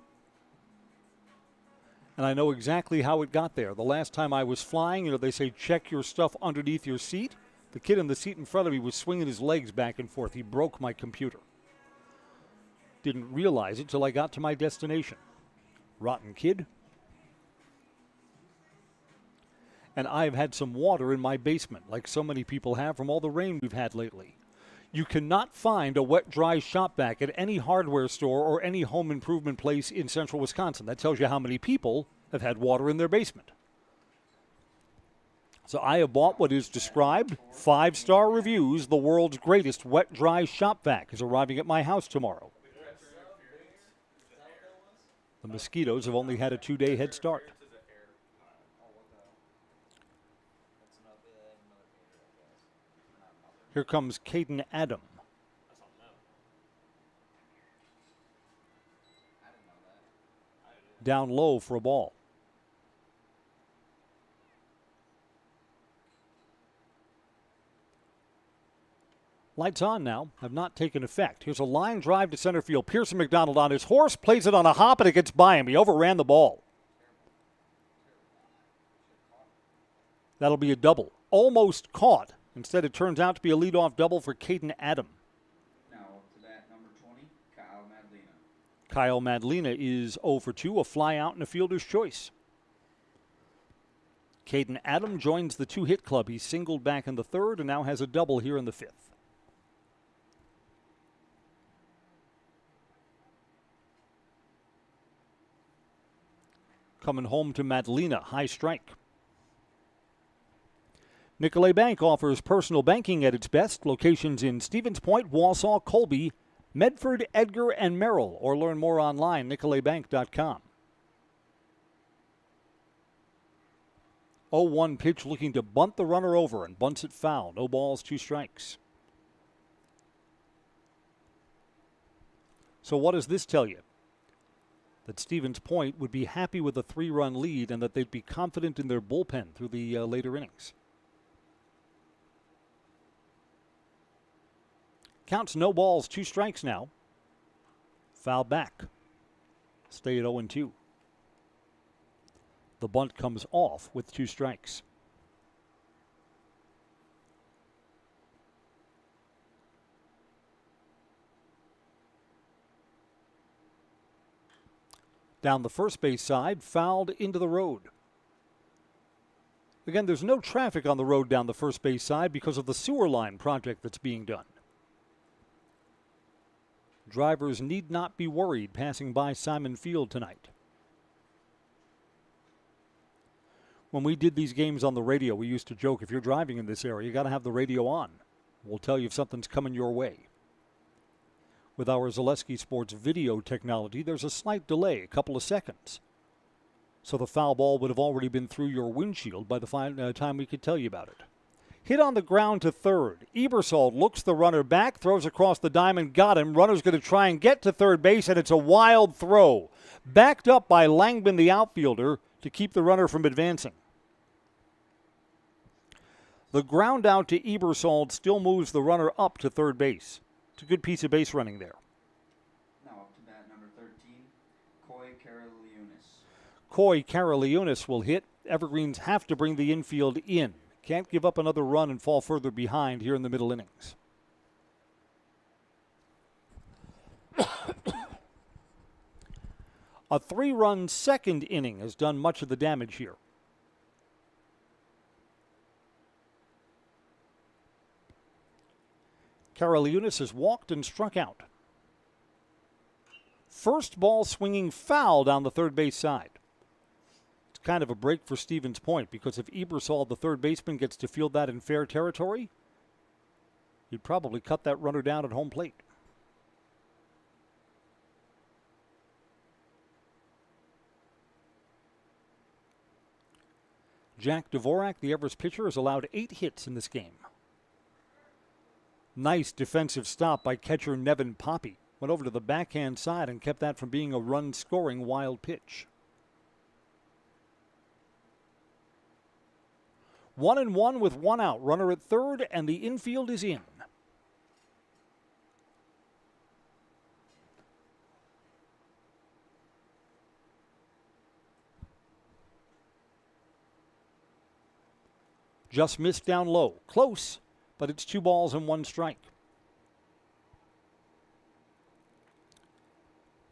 And I know exactly how it got there. The last time I was flying, they say check your stuff underneath your seat. The kid in the seat in front of me was swinging his legs back and forth. He broke my computer. Didn't realize it till I got to my destination. Rotten kid. And I've had some water in my basement, like so many people have from all the rain we've had lately. You cannot find a wet, dry shop vac at any hardware store or any home improvement place in central Wisconsin. That tells you how many people have had water in their basement. So I have bought what is described, 5-star reviews, the world's greatest wet, dry shop vac is arriving at my house tomorrow. The mosquitoes have only had a 2-day head start. Here comes Caden Adam. Down low for a ball. Lights on now, have not taken effect. Here's a line drive to center field. Pearson McDonald on his horse, plays it on a hop, and it gets by him. He overran the ball. That'll be a double. Almost caught. Instead, it turns out to be a leadoff double for Caden Adam. Now up to bat number 20, Kyle Madlena. Kyle Madlena is 0 for 2, a fly out and a fielder's choice. Caden Adam joins the two-hit club. He singled back in the third and now has a double here in the fifth. Coming home to Madlena, high strike. Nicolay Bank offers personal banking at its best. Locations in Stevens Point, Wausau, Colby, Medford, Edgar, and Merrill. Or learn more online, nicolaybank.com. 0-1 pitch looking to bunt the runner over and bunts it foul. No balls, 2 strikes. So what does this tell you? That Stevens Point would be happy with a 3-run lead and that they'd be confident in their bullpen through the later innings. Counts no balls, 2 strikes now. Foul back. Stay at 0-2. The bunt comes off with 2 strikes. Down the first base side, fouled into the road. Again, there's no traffic on the road down the first base side because of the sewer line project that's being done. Drivers need not be worried passing by Simon Field tonight. When we did these games on the radio, we used to joke, if you're driving in this area, you got to have the radio on. We'll tell you if something's coming your way. With our Zaleski Sports video technology, there's a slight delay, a couple of seconds. So the foul ball would have already been through your windshield by the time we could tell you about it. Hit on the ground to third. Ebersol looks the runner back, throws across the diamond, got him. Runner's going to try and get to third base, and it's a wild throw. Backed up by Langman, the outfielder, to keep the runner from advancing. The ground out to Ebersol still moves the runner up to third base. It's a good piece of base running there. Now up to bat number 13, Coy Karaliunas. Coy Karaliunas will hit. Evergreens have to bring the infield in. Can't give up another run and fall further behind here in the middle innings. A 3-run second inning has done much of the damage here. Karaliunas has walked and struck out. First ball swinging foul down the third base side. It's kind of a break for Stevens Point because if Ebersol, the third baseman, gets to field that in fair territory, he'd probably cut that runner down at home plate. Jack Dvorak, the Everest pitcher, has allowed 8 hits in this game. Nice defensive stop by catcher Nevin Poppy. Went over to the backhand side and kept that from being a run-scoring wild pitch. 1-1 with 1 out. Runner at third, and the infield is in. Just missed down low. Close, but it's 2 balls and 1 strike.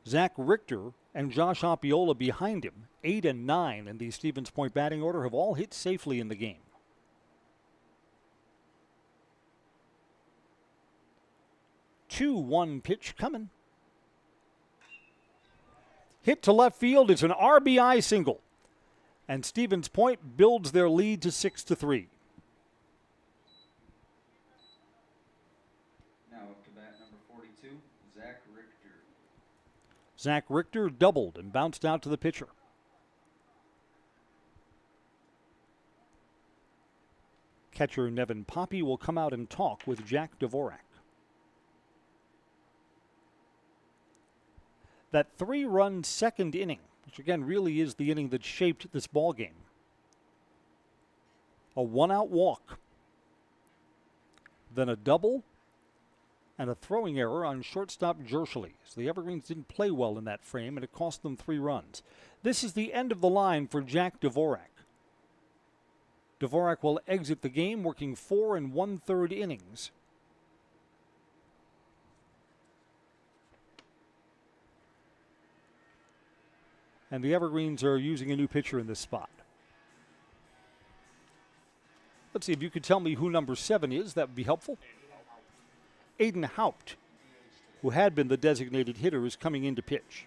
Zach Richter and Josh Appiola behind him, 8 and 9 in the Stevens Point batting order, have all hit safely in the game. Two 1 pitch coming. Hit to left field. It's an RBI single. And Stevens Point builds their lead to 6-3. Now up to bat number 42, Zach Richter. Zach Richter doubled and bounced out to the pitcher. Catcher Nevin Poppy will come out and talk with Jack Dvorak. That 3-run second inning, which again really is the inning that shaped this ball game. A 1-out walk, then a double, and a throwing error on shortstop Jershely. So the Evergreens didn't play well in that frame, and it cost them 3 runs. This is the end of the line for Jack Dvorak. Dvorak will exit the game working 4 1/3 innings. And the Evergreens are using a new pitcher in this spot. Let's see if you could tell me who number 7 is. That would be helpful. Aiden Haupt, who had been the designated hitter, is coming in to pitch.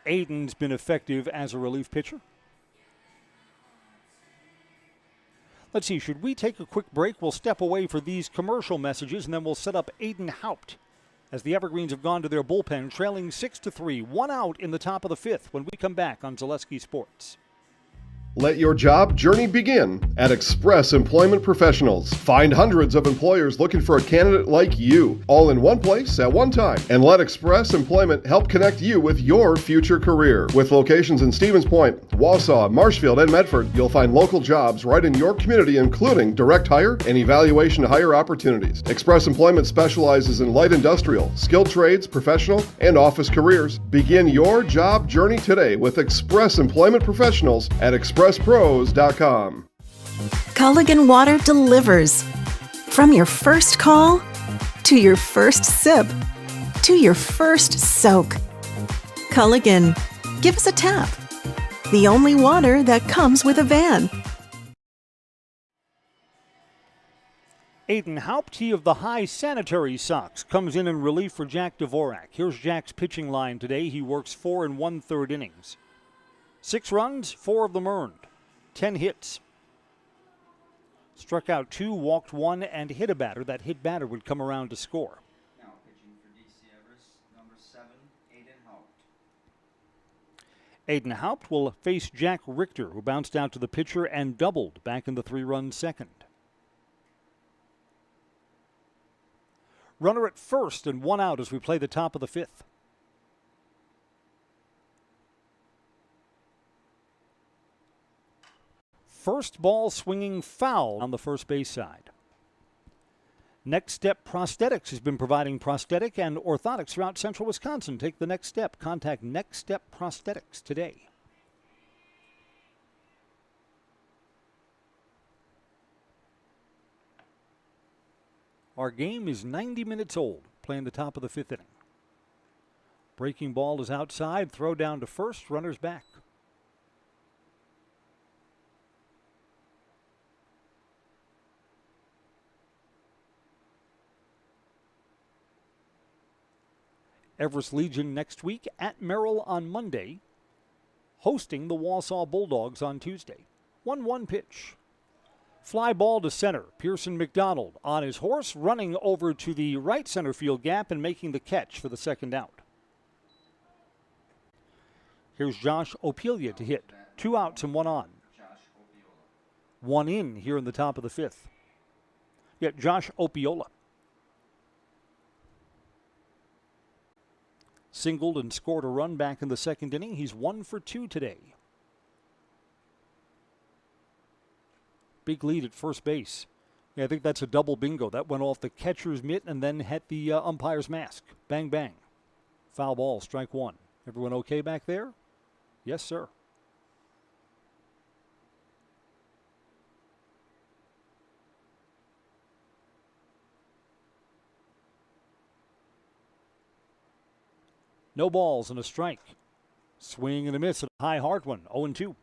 Aiden's been effective as a relief pitcher. Let's see, should we take a quick break? We'll step away for these commercial messages, and then we'll set up Aiden Haupt as the Evergreens have gone to their bullpen, trailing 6-3, 1 out in the top of the 5th when we come back on Zaleski Sports. Let your job journey begin at Express Employment Professionals. Find hundreds of employers looking for a candidate like you, all in one place at one time. And let Express Employment help connect you with your future career. With locations in Stevens Point, Wausau, Marshfield, and Medford, you'll find local jobs right in your community, including direct hire and evaluation to hire opportunities. Express Employment specializes in light industrial, skilled trades, professional, and office careers. Begin your job journey today with Express Employment Professionals at expresspros.com. Culligan Water delivers. From your first call, to your first sip, to your first soak. Culligan, give us a tap. The only water that comes with a van. Aiden Haupt, he of the high sanitary socks, comes in relief for Jack Dvorak. Here's Jack's pitching line today. He works 4 1/3 innings. 6 runs, 4 of them earned. 10 hits. Struck out 2, walked 1, and hit a batter. That hit batter would come around to score. Now pitching for DC Everest, number 7, Aiden Haupt. Aiden Haupt will face Jack Richter, who bounced out to the pitcher and doubled back in the 3-run second. Runner at first and 1 out as we play the top of the 5th. First ball swinging foul on the first base side. Next Step Prosthetics has been providing prosthetic and orthotics throughout central Wisconsin. Take the next step. Contact Next Step Prosthetics today. Our game is 90 minutes old, playing the top of the 5th inning. Breaking ball is outside, throw down to first, runners back. Everest Legion next week at Merrill on Monday, hosting the Wausau Bulldogs on Tuesday. 1-1 pitch. Fly ball to center. Pearson McDonald on his horse, running over to the right center field gap and making the catch for the second out. Here's Josh Opelia to hit. 2 outs and 1 on. 1 in here in the top of the 5th. Yet Josh Opiola singled and scored a run back in the second inning. He's 1 for 2 today. Big lead at first base. Yeah, I think that's a double bingo. That went off the catcher's mitt and then hit the umpire's mask. Bang, bang. Foul ball, strike 1. Everyone okay back there? Yes, sir. No balls and a strike. Swing and a miss at a high hard one. 0-2.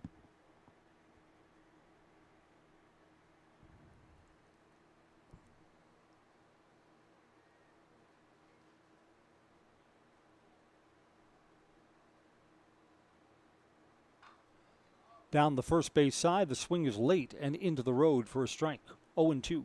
Down the first base side, the swing is late and into the road for a strike. 0-2.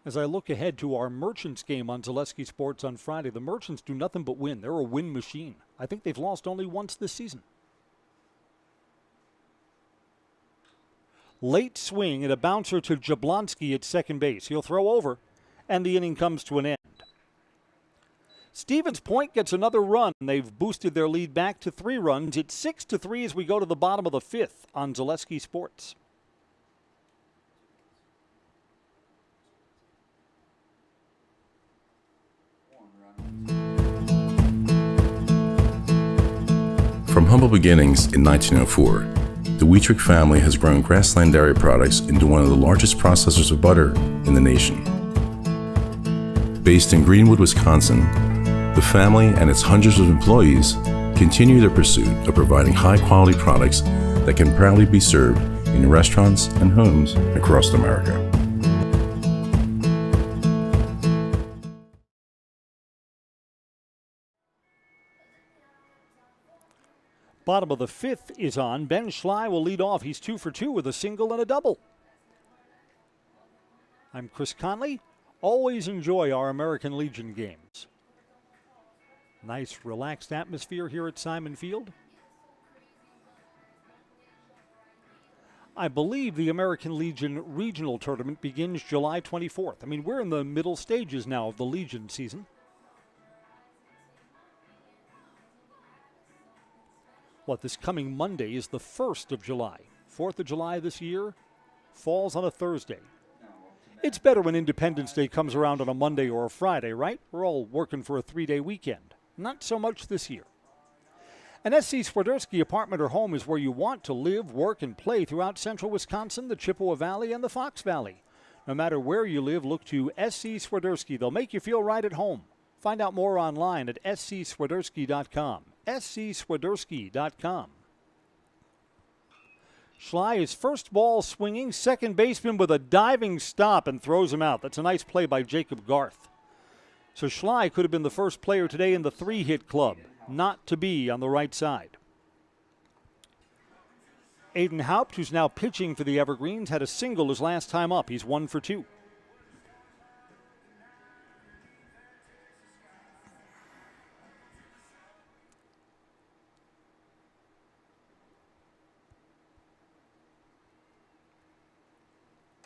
As I look ahead to our Merchants game on Zaleski Sports on Friday, the Merchants do nothing but win. They're a win machine. I think they've lost only once this season. Late swing and a bouncer to Jablonski at second base. He'll throw over, and the inning comes to an end. Stevens Point gets another run. They've boosted their lead back to 3 runs. It's 6-3 as we go to the bottom of the 5th on Zaleski Sports. From humble beginnings in 1904, the Wheatrick family has grown Grassland Dairy Products into one of the largest processors of butter in the nation. Based in Greenwood, Wisconsin, the family and its hundreds of employees continue their pursuit of providing high-quality products that can proudly be served in restaurants and homes across America. Bottom of the 5th is on. Ben Schley will lead off. He's 2 for 2 with a single and a double. I'm Chris Conley. Always enjoy our American Legion games. Nice, relaxed atmosphere here at Simon Field. I believe the American Legion Regional Tournament begins July 24th. I mean, we're in the middle stages now of the Legion season. This coming Monday is the 1st of July. 4th of July this year falls on a Thursday. It's better when Independence Day comes around on a Monday or a Friday, right? We're all working for a 3-day weekend. Not so much this year. An S.C. Swiderski apartment or home is where you want to live, work, and play throughout central Wisconsin, the Chippewa Valley, and the Fox Valley. No matter where you live, look to S.C. Swiderski. They'll make you feel right at home. Find out more online at scswiderski.com. scswiderski.com. Schley is first ball swinging, second baseman with a diving stop and throws him out. That's a nice play by Jacob Garth. So Schley could have been the first player today in the 3-hit club not to be on the right side. Aiden Haupt, who's now pitching for the Evergreens, had a single his last time up. He's 1 for 2.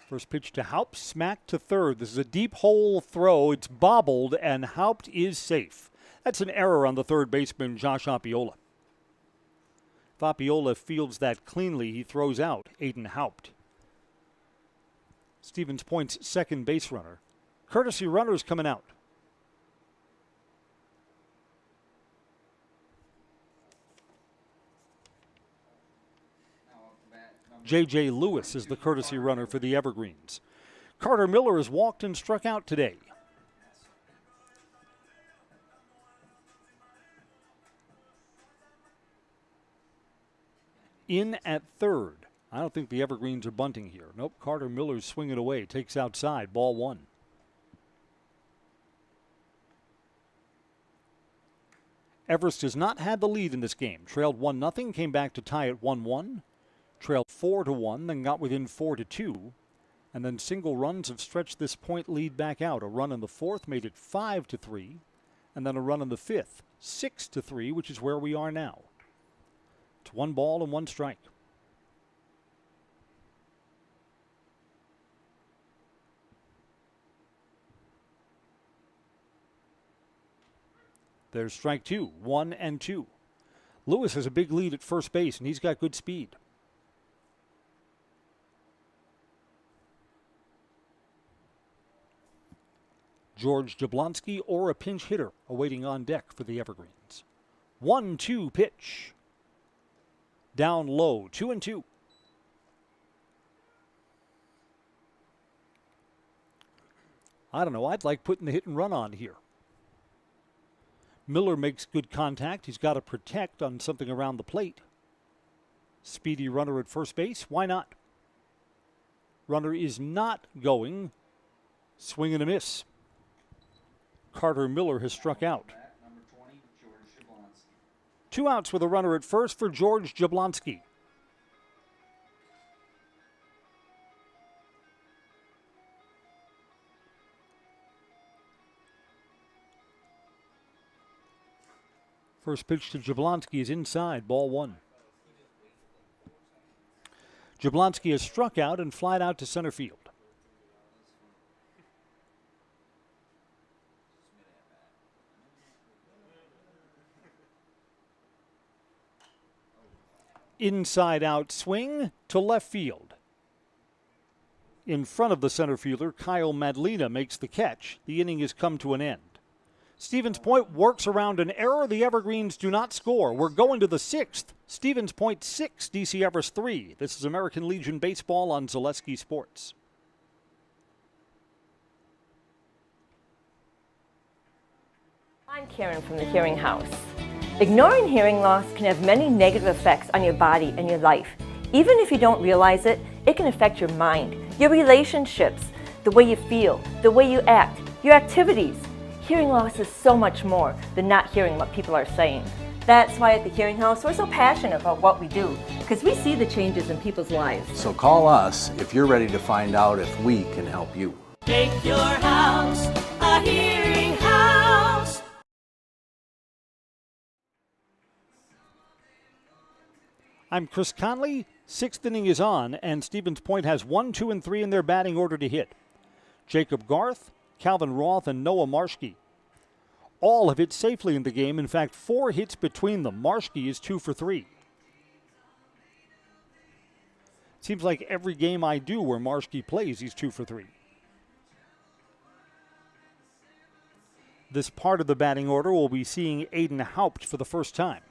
First pitch to Haupt, smack to third. This is a deep hole throw. It's bobbled, and Haupt is safe. That's an error on the third baseman, Josh Appiola. If Appiola fields that cleanly, he throws out Aiden Haupt. Stevens Point's second base runner. Courtesy runners coming out. J.J. Lewis is the courtesy runner for the Evergreens. Carter Miller has walked and struck out today. In at third. I don't think the Evergreens are bunting here. Nope, Carter Miller's swinging away. Takes outside, ball 1. Everest has not had the lead in this game. Trailed 1-0, came back to tie at 1-1. Trailed 4-1, then got within 4-2. And then single runs have stretched this point lead back out. A run in the 4th made it 5-3. And then a run in the 5th, 6-3, which is where we are now. It's 1 ball and 1 strike. There's strike 2, 1 and 2. Lewis has a big lead at first base, and he's got good speed. George Jablonski or a pinch hitter awaiting on deck for the Evergreens. 1-2 pitch. Down low, 2-2. I don't know, I'd like putting the hit and run on here. Miller makes good contact. He's got to protect on something around the plate. Speedy runner at first base. Why not? Runner is not going. Swing and a miss. Carter Miller has struck out. 2 outs with a runner at first for George Jablonski. First pitch to Jablonski is inside, ball one. Jablonski has struck out and flied out to center field. Inside out swing to left field. In front of the center fielder, Kyle Madlina makes the catch. The inning has come to an end. Stevens Point works around an error. The Evergreens do not score. We're going to the sixth. Stevens Point 6, DC Everest 3. This is American Legion Baseball on Zaleski Sports. I'm Karen from the Hearing House. Ignoring hearing loss can have many negative effects on your body and your life. Even if you don't realize it, it can affect your mind, your relationships, the way you feel, the way you act, your activities. Hearing loss is so much more than not hearing what people are saying. That's why at the Hearing House we're so passionate about what we do, because we see the changes in people's lives. So call us if you're ready to find out if we can help you. Make your house a hearing house. I'm Chris Conley. Sixth inning is on, and Stevens Point has 1, 2, and 3 in their batting order to hit. Jacob Garth, Calvin Roth, and Noah Marschke. All have hit safely in the game. In fact, 4 hits between them. Marschke is 2 for 3. Seems like every game I do where Marschke plays, he's 2 for 3. This part of the batting order will be seeing Aiden Haupt for the first time.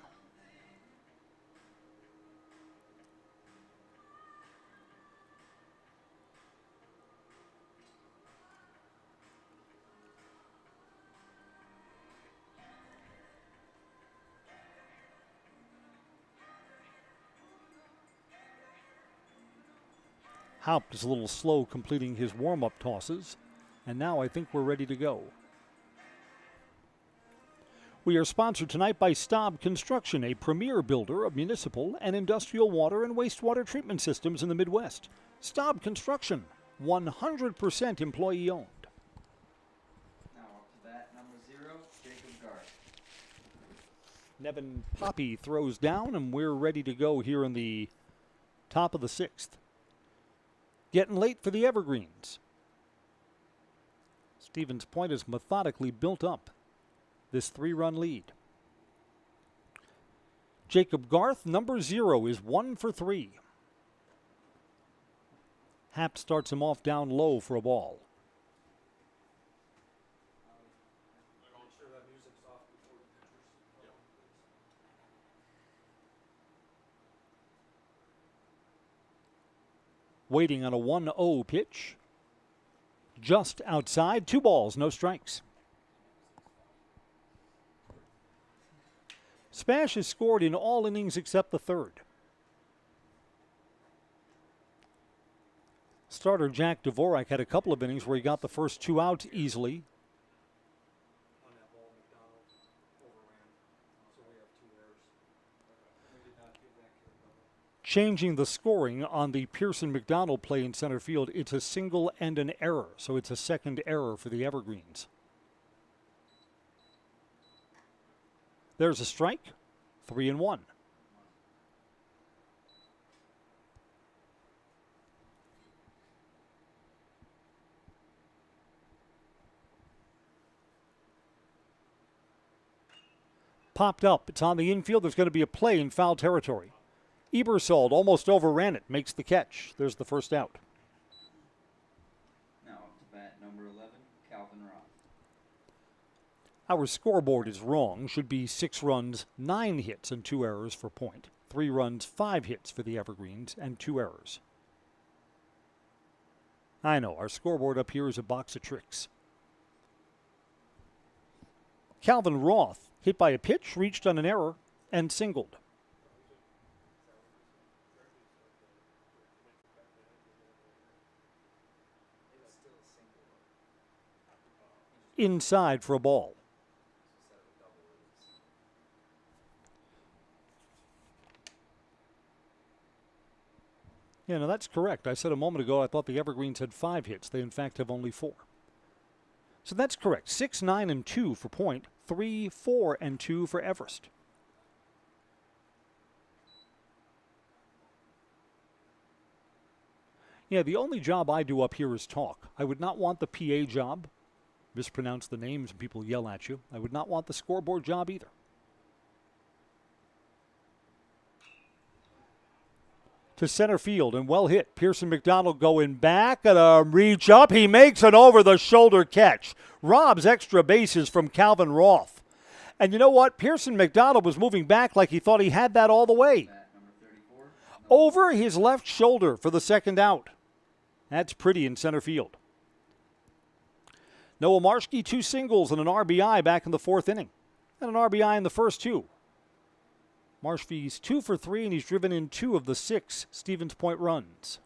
Haupt is a little slow completing his warm-up tosses, and now I think we're ready to go. We are sponsored tonight by Staub Construction, a premier builder of municipal and industrial water and wastewater treatment systems in the Midwest. Staub Construction, 100% employee-owned. Now up to bat number 0, Jacob Garth. Nevin Poppy throws down, and we're ready to go here in the top of the 6th. Getting late for the Evergreens. Stevens Point has methodically built up this 3-run lead. Jacob Garth, number 0, is 1 for 3. Haupt starts him off down low for a ball. Waiting on a 1-0 pitch. Just outside, 2 balls, no strikes. Spash has scored in all innings except the 3rd. Starter Jack Dvorak had a couple of innings where he got the first 2 outs easily. Changing the scoring on the Pearson McDonald play in center field. It's a single and an error, so it's a second error for the Evergreens. There's a strike, 3-1. Popped up, it's on the infield. There's going to be a play in foul territory. Ebersold almost overran it, makes the catch. There's the first out. Now up to bat number 11, Calvin Roth. Our scoreboard is wrong. Should be 6 runs, 9 hits, and 2 errors for Point. 3 runs, 5 hits for the Evergreens, and 2 errors. I know, our scoreboard up here is a box of tricks. Calvin Roth, hit by a pitch, reached on an error, and singled. Inside for a ball. Yeah, no, that's correct. I said a moment ago I thought the Evergreens had 5 hits. They, in fact, have only 4. So that's correct. 6, 9, and 2 for Point. 3, 4, and 2 for Everest. Yeah, the only job I do up here is talk. I would not want the PA job. Mispronounce the names and people yell at you. I would not want the scoreboard job either. To center field and well hit. Pearson McDonald going back at a reach up. He makes an over-the-shoulder catch. Robs extra bases from Calvin Roth. And you know what? Pearson McDonald was moving back like he thought he had that all the way. Over his left shoulder for the second out. That's pretty in center field. Noah Marshke, 2 singles and an RBI back in the 4th inning. And an RBI in the first 2. Marshke's 2 for 3, and he's driven in 2 of the 6 Stevens Point runs.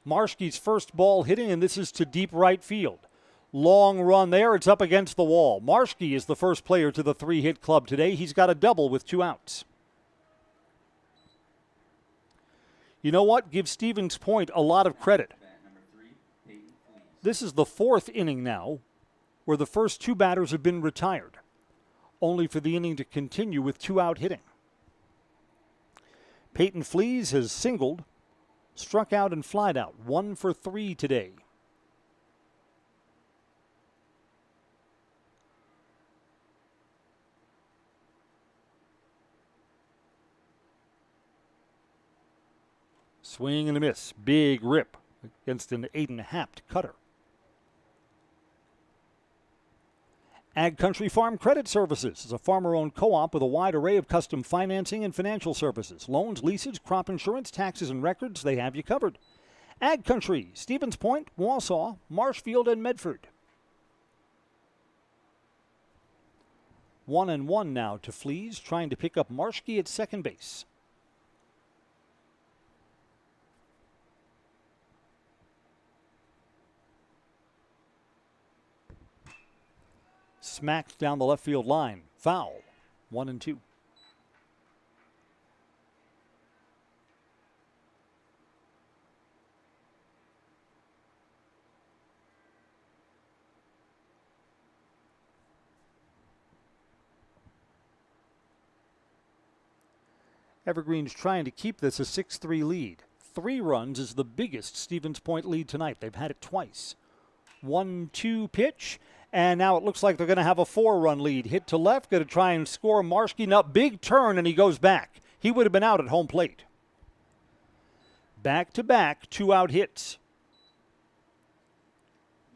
Marshke's first ball hitting, and this is to deep right field. Long run there. It's up against the wall. Marshke is the first player to the 3-hit club today. He's got a double with 2 outs. You know what? Give Stevens Point a lot of credit. This is the 4th inning now where the first 2 batters have been retired, only for the inning to continue with 2-out hitting. Peyton Flees has singled, struck out and flied out. 1 for 3 today. Swing and a miss. Big rip against an 8.5 cutter. Ag Country Farm Credit Services is a farmer-owned co-op with a wide array of custom financing and financial services. Loans, leases, crop insurance, taxes, and records, they have you covered. Ag Country, Stevens Point, Wausau, Marshfield, and Medford. 1-1 now to Flees, trying to pick up Marshke at second base. Smacked down the left field line. Foul. 1-2. Evergreen's trying to keep this a 6-3 lead. 3 runs is the biggest Stevens Point lead tonight. They've had it twice. 1-2 pitch. And now it looks like they're going to have a 4-run lead. Hit to left, going to try and score. Marshke up, big turn, and he goes back. He would have been out at home plate. Back-to-back 2-out hits.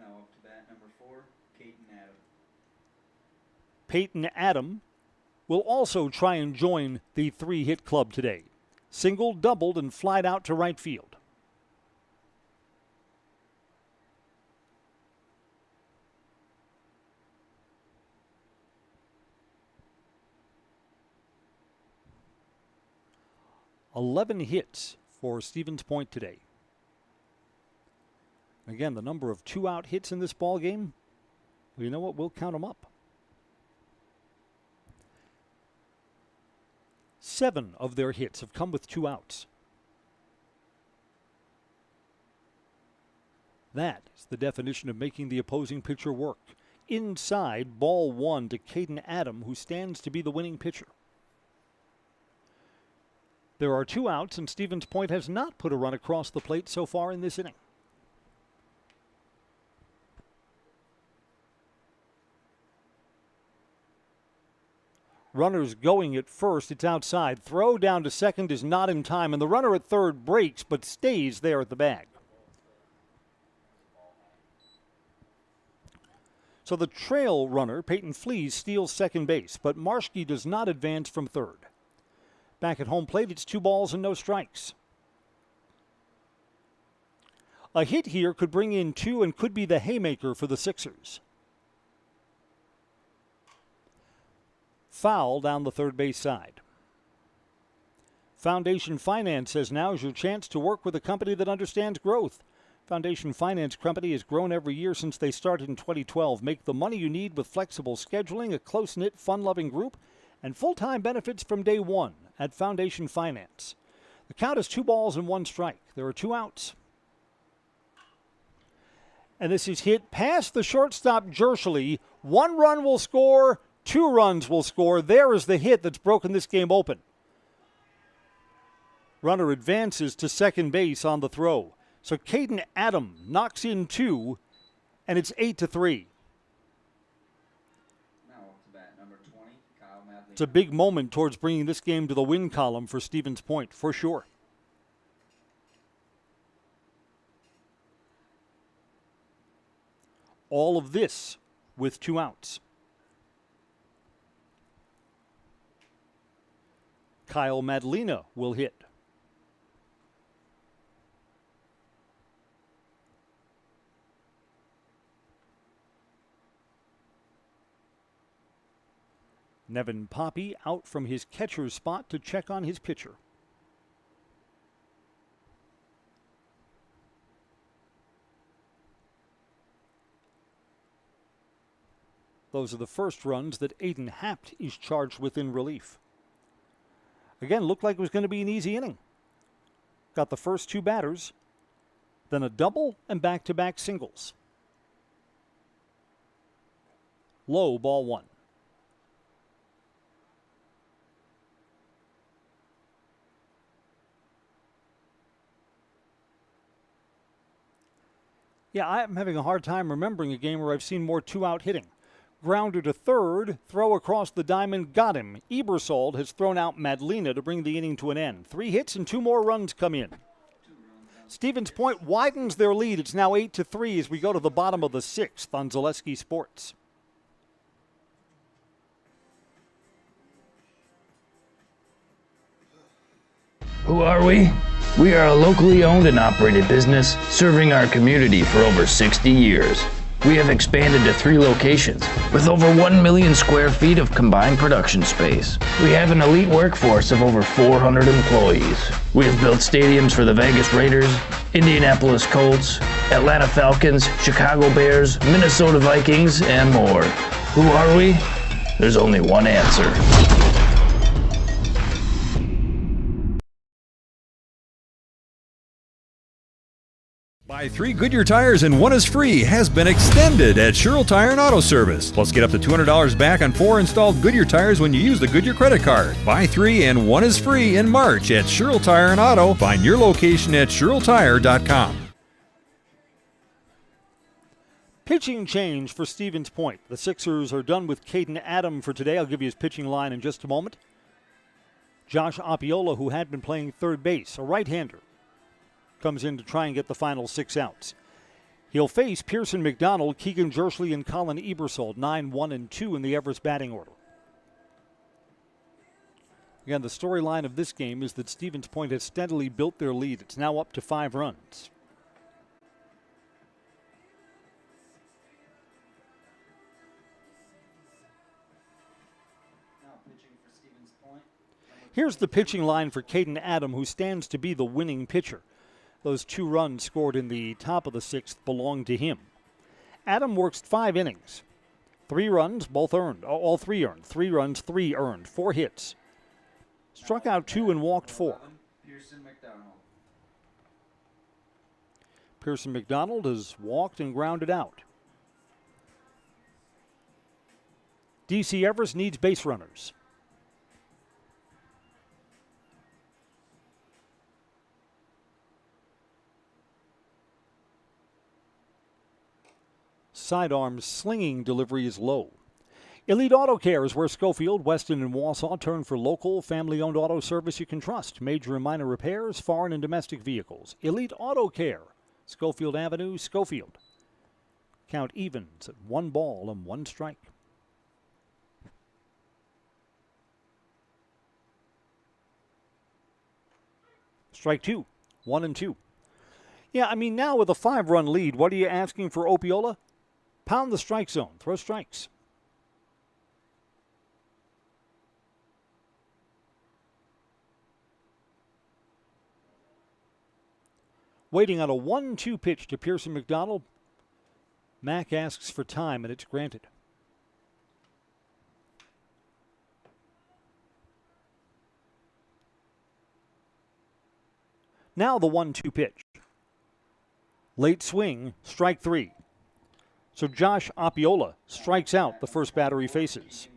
Now up to bat number 4, Peyton Adam. Peyton Adam will also try and join the 3-hit club today. Single, doubled, and flied out to right field. $11 hits for Stevens Point today. Again, the number of 2-out hits in this ball game, well, you know what? We'll count them up. 7 of their hits have come with 2 outs. That is the definition of making the opposing pitcher work. Inside, ball 1 to Caden Adam, who stands to be the winning pitcher. There are 2 outs, and Stevens Point has not put a run across the plate so far in this inning. Runners going at first. It's outside. Throw down to second is not in time, and the runner at third breaks but stays there at the bag. So the trail runner, Peyton Flees, steals second base, but Marshke does not advance from third. Back at home plate, it's 2 balls and no strikes. A hit here could bring in 2 and could be the haymaker for the Sixers. Foul down the third base side. Foundation Finance says now is your chance to work with a company that understands growth. Foundation Finance Company has grown every year since they started in 2012. Make the money you need with flexible scheduling, a close-knit, fun-loving group, and full-time benefits from day one at Foundation Finance. The count is 2 balls and 1 strike. There are 2 outs. And this is hit past the shortstop Jershely. 1 run will score. 2 runs will score. There is the hit that's broken this game open. Runner advances to second base on the throw. So Caden Adam knocks in 2, and it's 8-3. It's a big moment towards bringing this game to the win column for Stevens Point, for sure. All of this with 2 outs. Kyle Madlena will hit. Nevin Poppy out from his catcher's spot to check on his pitcher. Those are the first runs that Aiden Hapt is charged with in relief. Again, looked like it was going to be an easy inning. Got the first 2 batters, then a double and back-to-back singles. Low, ball 1. Yeah, I'm having a hard time remembering a game where I've seen more 2-out hitting. Grounder to third, throw across the diamond, got him. Ebersold has thrown out Madlena to bring the inning to an end. 3 hits and 2 more runs come in. Stevens Point widens their lead. It's now 8-3 as we go to the bottom of the 6th on Zaleski Sports. Who are we? We are a locally owned and operated business serving our community for over 60 years. We have expanded to 3 locations with over 1 million square feet of combined production space. We have an elite workforce of over 400 employees. We have built stadiums for the Vegas Raiders, Indianapolis Colts, Atlanta Falcons, Chicago Bears, Minnesota Vikings, and more. Who are we? There's only one answer. Buy 3 Goodyear tires and 1 is free has been extended at Sherrill Tire and Auto Service. Plus, get up to $200 back on 4 installed Goodyear tires when you use the Goodyear credit card. Buy 3 and 1 is free in March at Sherrill Tire and Auto. Find your location at SherrillTire.com. Pitching change for Stevens Point. The Sixers are done with Caden Adam for today. I'll give you his pitching line in just a moment. Josh Appiola, who had been playing third base, a right-hander, comes in to try and get the final 6 outs. He'll face Pearson McDonald, Keegan Jersley, and Colin Ebersold, 9-1-2 in the Everest batting order. Again, the storyline of this game is that Stevens Point has steadily built their lead. It's now up to 5 runs. Here's the pitching line for Caden Adam, who stands to be the winning pitcher. Those 2 runs scored in the top of the 6th belong to him. Adam works 5 innings. 3 runs, both earned. All 3 earned. 3 runs, 3 earned. 4 hits. Struck out 2 and walked 4. Pearson McDonald has walked and grounded out. DC Everest needs base runners. Sidearm slinging delivery is low. Elite Auto Care is where Schofield, Weston, and Wausau turn for local, family-owned auto service you can trust. Major and minor repairs, foreign and domestic vehicles. Elite Auto Care, Schofield Avenue, Schofield. Count evens at 1 ball and 1 strike. Strike 2, 1-2. Yeah, I mean, now with a 5-run lead, what are you asking for Opiola? Pound the strike zone. Throw strikes. Waiting on a 1-2 pitch to Pearson McDonald. Mack asks for time, and it's granted. Now the 1-2 pitch. Late swing, strike 3. So Josh Appiola strikes out the first batter he faces.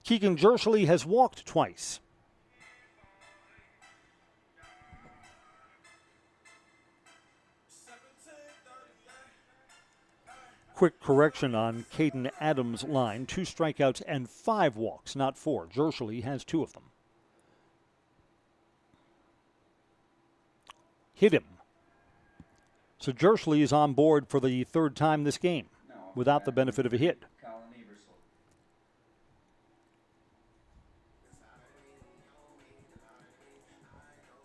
Keegan Jershely has walked twice. Quick correction on Caden Adams' line. 2 strikeouts and 5 walks, not 4. Jershely has 2 of them. Hit him. So Jershely is on board for the 3rd time this game without the benefit of a hit.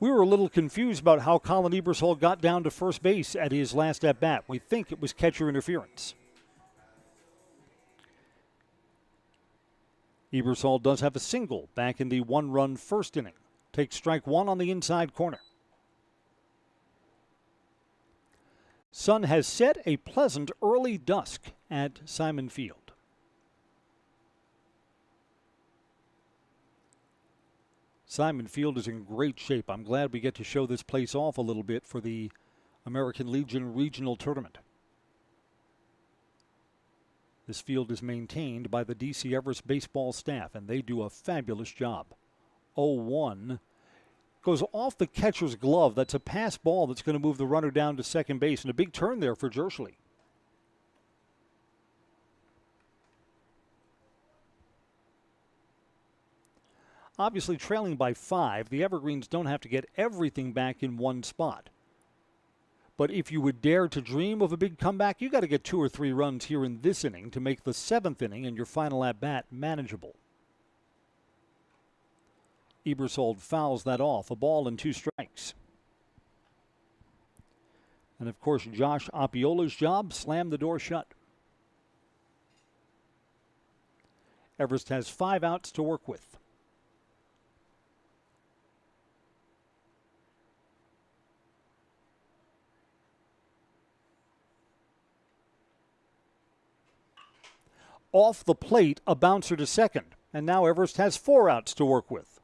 We were a little confused about how Colin Ebersol got down to first base at his last at-bat. We think it was catcher interference. Ebersol does have a single back in the 1-run first inning. Takes strike 1 on the inside corner. Sun has set a pleasant early dusk at Simon Field. Simon Field is in great shape. I'm glad we get to show this place off a little bit for the American Legion Regional Tournament. This field is maintained by the DC Everest baseball staff, and they do a fabulous job. 0-1 goes off the catcher's glove. That's a pass ball that's going to move the runner down to second base, and a big turn there for Jershely. Obviously trailing by 5, the Evergreens don't have to get everything back in one spot. But if you would dare to dream of a big comeback, you got to get 2 or 3 runs here in this inning to make the 7th inning and your final at-bat manageable. Ebersol fouls that off. A ball and 2 strikes. And of course, Josh Appiola's job, slam the door shut. Everest has 5 outs to work with. Off the plate, a bouncer to second. And now Everest has 4 outs to work with.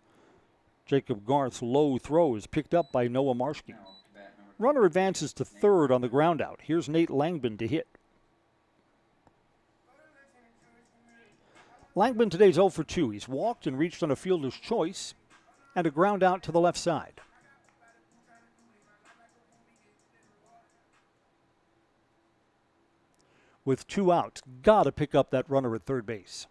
Jacob Garth's low throw is picked up by Noah Marshke. Runner advances to third on the ground out. Here's Nate Langman to hit. Langman today's 0 for 2. He's walked and reached on a fielder's choice and a ground out to the left side. With 2 outs, gotta pick up that runner at third base.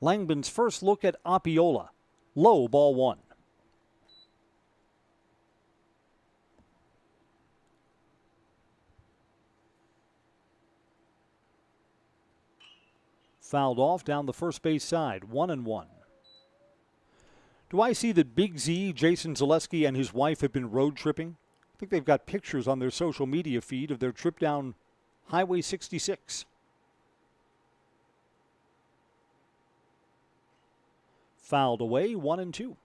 Langman's first look at Appiola. Low, ball 1. Fouled off down the first base side, 1-1. Do I see that Big Z, Jason Zaleski, and his wife have been road tripping? I think they've got pictures on their social media feed of their trip down Highway 66. Fouled away, 1-2.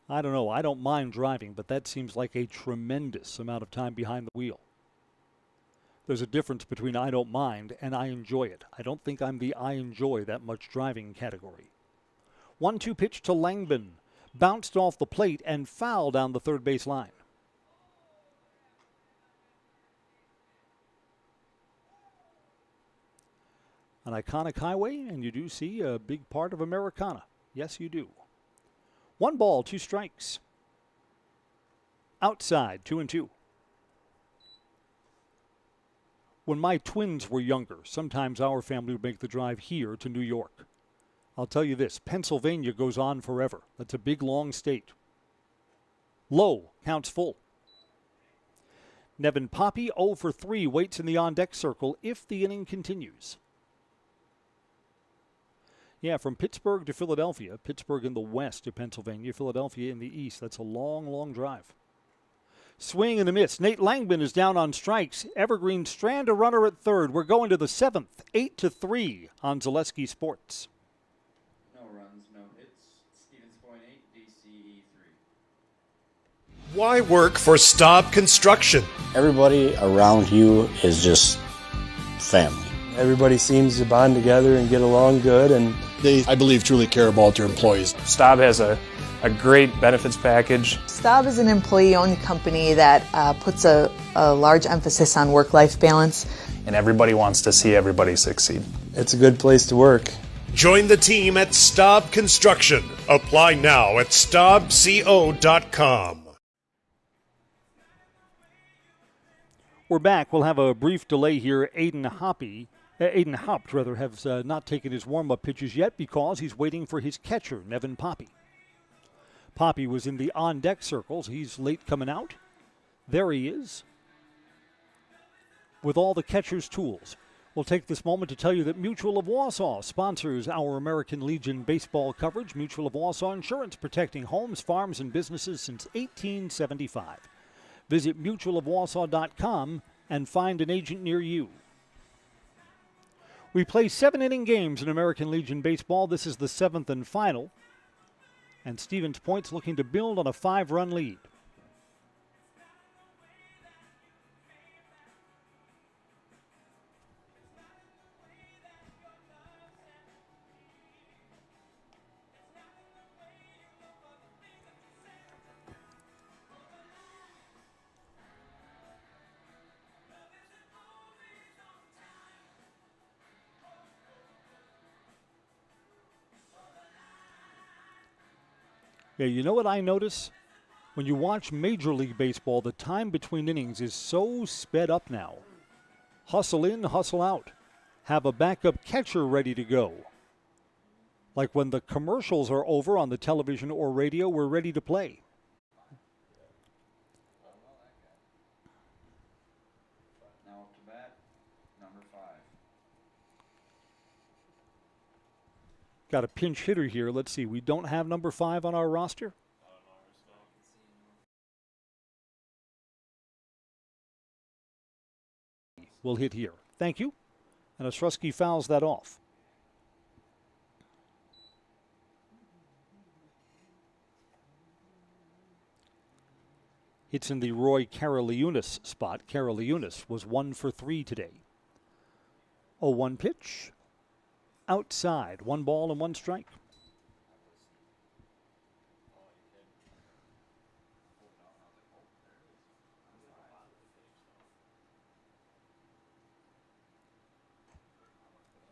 I don't know. I don't mind driving, but that seems like a tremendous amount of time behind the wheel. There's a difference between I don't mind and I enjoy it. I don't think I'm the I enjoy that much driving category. 1-2 pitch to Langman. Bounced off the plate and fouled down the third base line. An iconic highway, and you do see a big part of Americana. Yes, you do. 1 ball, 2 strikes. Outside, 2-2. When my twins were younger, sometimes our family would make the drive here to New York. I'll tell you this, Pennsylvania goes on forever. That's a big, long state. Low, counts full. Nevin Poppy, 0 for 3, waits in the on-deck circle if the inning continues. Yeah, from Pittsburgh to Philadelphia, Pittsburgh in the west of Pennsylvania, Philadelphia in the east. That's a long, long drive. Swing and a miss. Nate Langman is down on strikes. Evergreen strand a runner at third. We're going to the 7th, 8-3 on Zaleski Sports. Why work for Staub Construction? Everybody around you is just family. Everybody seems to bond together and get along good, and they, I believe, truly care about their employees. Staub has a a great benefits package. Staub is an employee-owned company that puts a large emphasis on work-life balance. And everybody wants to see everybody succeed. It's a good place to work. Join the team at Staub Construction. Apply now at staubco.com. We're back. We'll have a brief delay here. Aiden Haupt has not taken his warm-up pitches yet because he's waiting for his catcher, Nevin Poppy. Poppy was in the on-deck circles. He's late coming out. There he is with all the catcher's tools. We'll take this moment to tell you that Mutual of Wausau sponsors our American Legion baseball coverage. Mutual of Wausau Insurance, protecting homes, farms, and businesses since 1875. Visit mutualofwausau.com and find an agent near you. We play 7-inning games in American Legion baseball. This is the 7th and final. And Stevens Point's looking to build on a 5-run lead. Yeah, you know what I notice? When you watch Major League Baseball, the time between innings is so sped up now. Hustle in, hustle out. Have a backup catcher ready to go. Like when the commercials are over on the television or radio, we're ready to play. Now up to bat, number 5. Got a pinch hitter here. Let's see. We don't have number 5 on our roster. Will hit here. Thank you. And Ostrowski fouls that off. It's in the Roy Karaliunas spot. Karaliunas was 1 for 3 today. 0-1 pitch. Outside. 1 ball and 1 strike.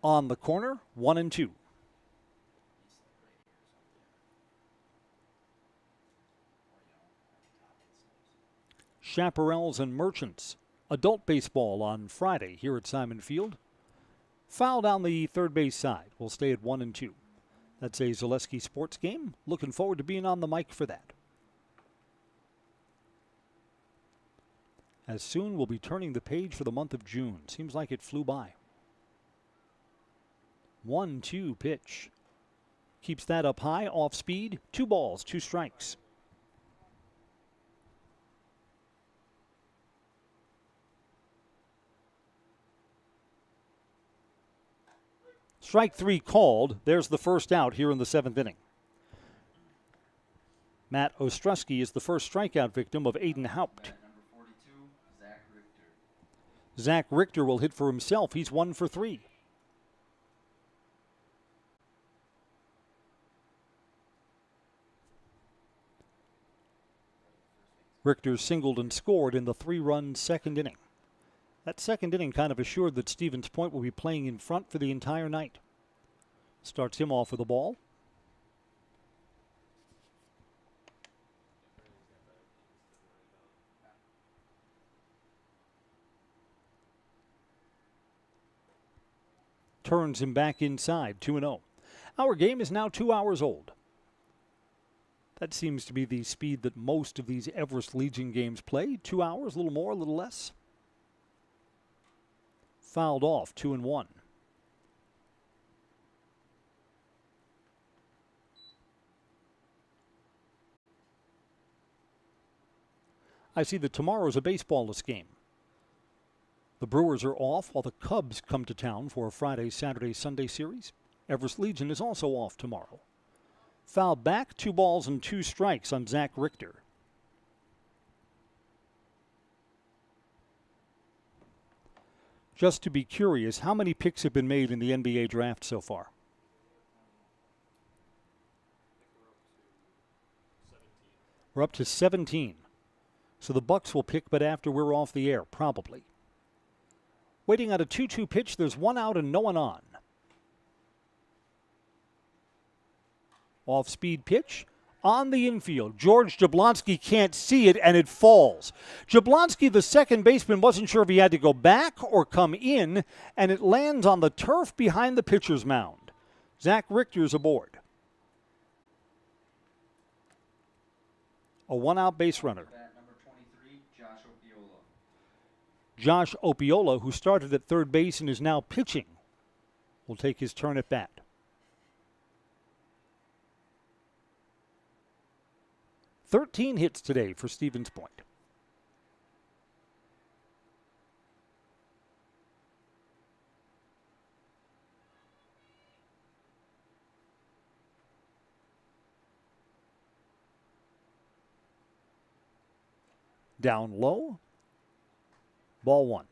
On the corner, 1-2. Chaparrals and Merchants. Adult baseball on Friday here at Simon Field. Foul down the third base side. We'll stay at 1-2. That's a Zaleski sports game. Looking forward to being on the mic for that. As soon we'll be turning the page for the month of June. Seems like it flew by. 1-2 pitch. Keeps that up high, off speed. 2 balls, 2 strikes. Strike 3 called. There's the first out here in the 7th inning. Matt Ostrowski is the first strikeout victim of Aiden Haupt. Number 42, Zach Richter. Zach Richter will hit for himself. He's 1 for 3. Richter singled and scored in the 3-run second inning. That second inning kind of assured that Stevens Point will be playing in front for the entire night. Starts him off with a ball. Turns him back inside, 2-0. Our game is now 2 hours old. That seems to be the speed that most of these Everest Legion games play. 2 hours, a little more, a little less. Fouled off, 2-1. I see that tomorrow's a baseballless game. The Brewers are off while the Cubs come to town for a Friday, Saturday, Sunday series. Everest Legion is also off tomorrow. Fouled back, 2 balls and 2 strikes on Zach Richter. Just to be curious, how many picks have been made in the NBA draft so far? We're up to 17. So the Bucks will pick, but after we're off the air, probably. Waiting on a 2-2 pitch. There's one out and no one on. Off-speed pitch. On the infield, George Jablonski can't see it, and it falls. Jablonski, the second baseman, wasn't sure if he had to go back or come in, and it lands on the turf behind the pitcher's mound. Zach Richter's aboard. A one-out base runner. Number 23, Josh Opiola. Josh Opiola, who started at third base and is now pitching, will take his turn at bat. Thirteen hits today for Stevens Point. Down low. Ball one.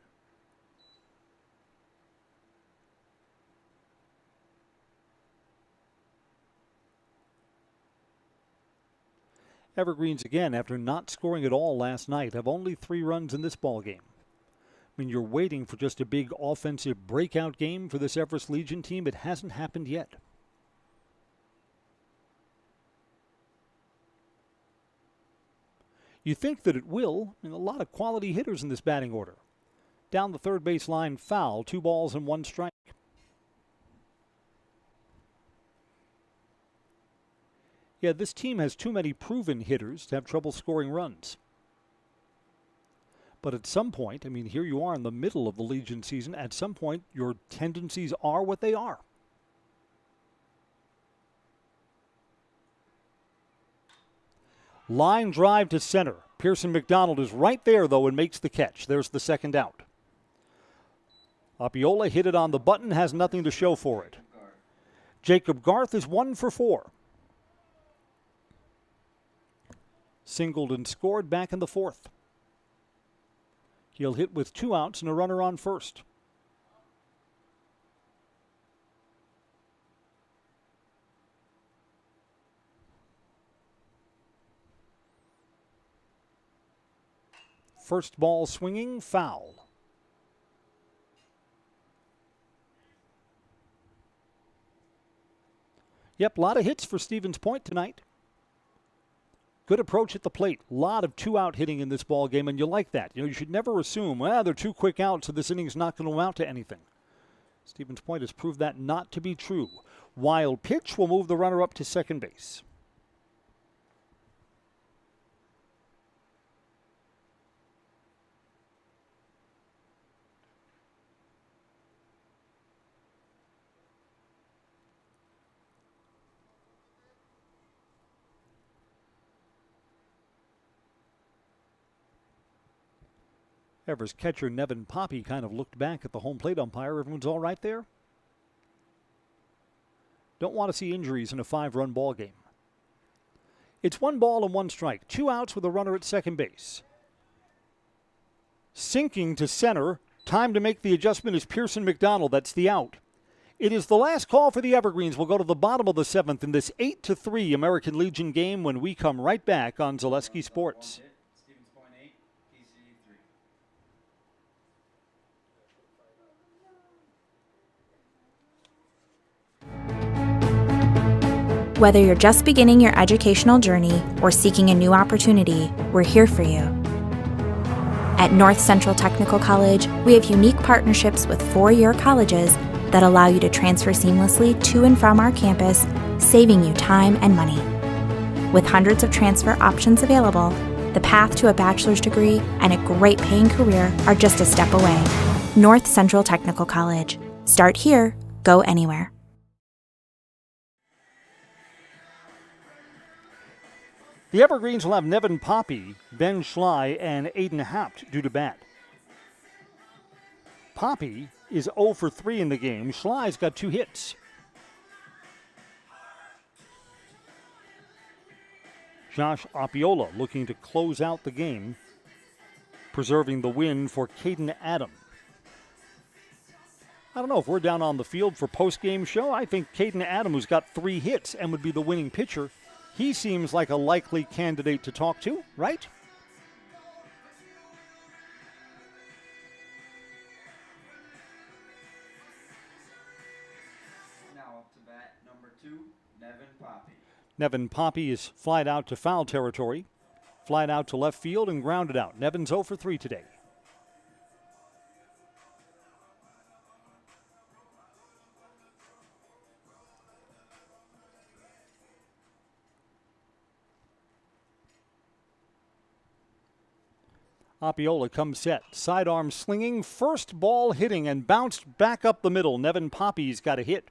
Evergreens again, after not scoring at all last night, have only 3 runs in this ball game. I mean, you're waiting for just a big offensive breakout game for this Everest Legion team. It hasn't happened yet. You think that it will. I mean, a lot of quality hitters in this batting order. Down the third base line, foul, 2 balls and 1 strike. Yeah, this team has too many proven hitters to have trouble scoring runs. But at some point, I mean, here you are in the middle of the Legion season. At some point, your tendencies are what they are. Line drive to center. Pearson McDonald is right there, though, and makes the catch. There's the second out. Opiola hit it on the button, has nothing to show for it. Jacob Garth is 1 for 4. Singled and scored back in the 4th. He'll hit with 2 outs and a runner on first. First ball swinging, foul. Yep, a lot of hits for Stevens Point tonight. Good approach at the plate. A lot of 2-out hitting in this ball game, and you like that. You know, you should never assume, well, they're 2 quick outs, so this inning's not going to amount to anything. Stevens Point has proved that not to be true. Wild pitch will move the runner up to second base. Everest catcher Nevin Poppy kind of looked back at the home plate umpire. Everyone's all right there? Don't want to see injuries in a 5-run ball game. It's 1 ball and 1 strike. 2 outs with a runner at second base. Sinking to center. Time to make the adjustment is Pearson McDonald. That's the out. It is the last call for the Evergreens. We'll go to the bottom of the 7th in this 8-3 American Legion game when we come right back on Zaleski Sports. Whether you're just beginning your educational journey or seeking a new opportunity, we're here for you. At North Central Technical College, we have unique partnerships with 4-year colleges that allow you to transfer seamlessly to and from our campus, saving you time and money. With hundreds of transfer options available, the path to a bachelor's degree and a great paying career are just a step away. North Central Technical College. Start here, go anywhere. The Evergreens will have Nevin Poppy, Ben Schley, and Aiden Haupt due to bat. Poppy is 0 for 3 in the game. Schley's got 2 hits. Josh Opiola looking to close out the game, preserving the win for Caden Adam. I don't know if we're down on the field for post-game show. I think Caden Adam, who's got 3 hits and would be the winning pitcher, He seems like a likely candidate to talk to, right? Now up to bat, number 2, Nevin Poppy. Nevin Poppy is flied out to foul territory, flied out to left field and grounded out. Nevin's 0 for 3 today. Appiola comes set, sidearm slinging, first ball hitting and bounced back up the middle. Nevin Poppy's got a hit.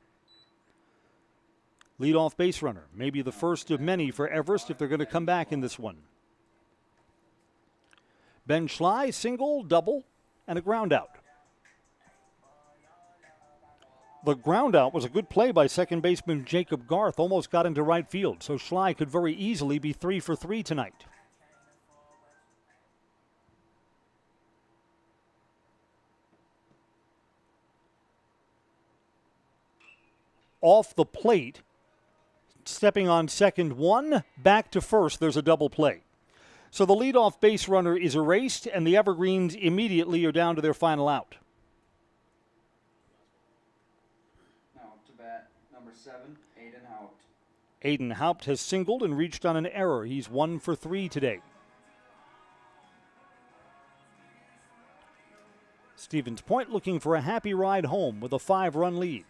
Leadoff base runner, maybe the first of many for Everest if they're going to come back in this one. Ben Schley, single, double, and a ground out. The ground out was a good play by second baseman Jacob Garth, almost got into right field, so Schley could very easily be 3 for 3 tonight. Off the plate, stepping on second, one, back to first, there's a double play. So the leadoff base runner is erased, and the Evergreens immediately are down to their final out. Now up to bat, number 7, Aiden Haupt. Aiden Haupt has singled and reached on an error. He's 1 for 3 today. Stevens Point looking for a happy ride home with a 5-run lead.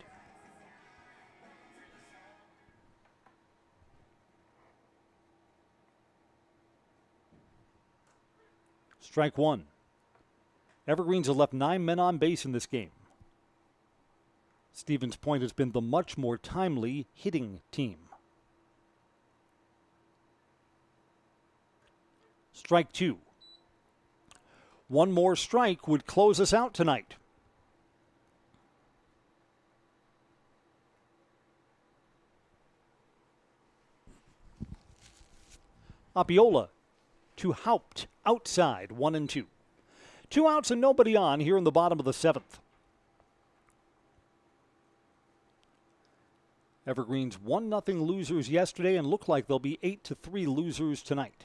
Strike one. Evergreens have left 9 men on base in this game. Stevens Point has been the much more timely hitting team. Strike two. One more strike would close us out tonight. Appiola to Haupt, outside, 1 and 2. 2 outs and nobody on here in the bottom of the 7th. Evergreens 1-0 losers yesterday and look like they'll be 8-3 losers tonight.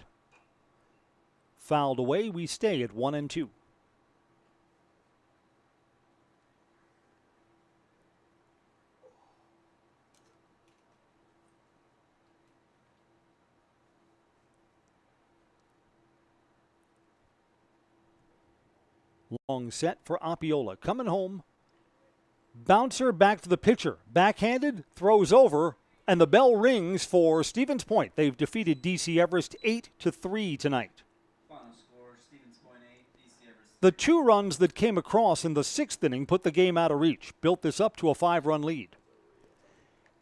Fouled away, we stay at 1 and 2. Long set for Appiola. Coming home. Bouncer back to the pitcher. Backhanded, throws over, and the bell rings for Stevens Point. They've defeated DC Everest 8-3 tonight. Final score, Stevens Point 8, DC Everest. The 2 runs that came across in the 6th inning put the game out of reach. Built this up to a 5-run lead.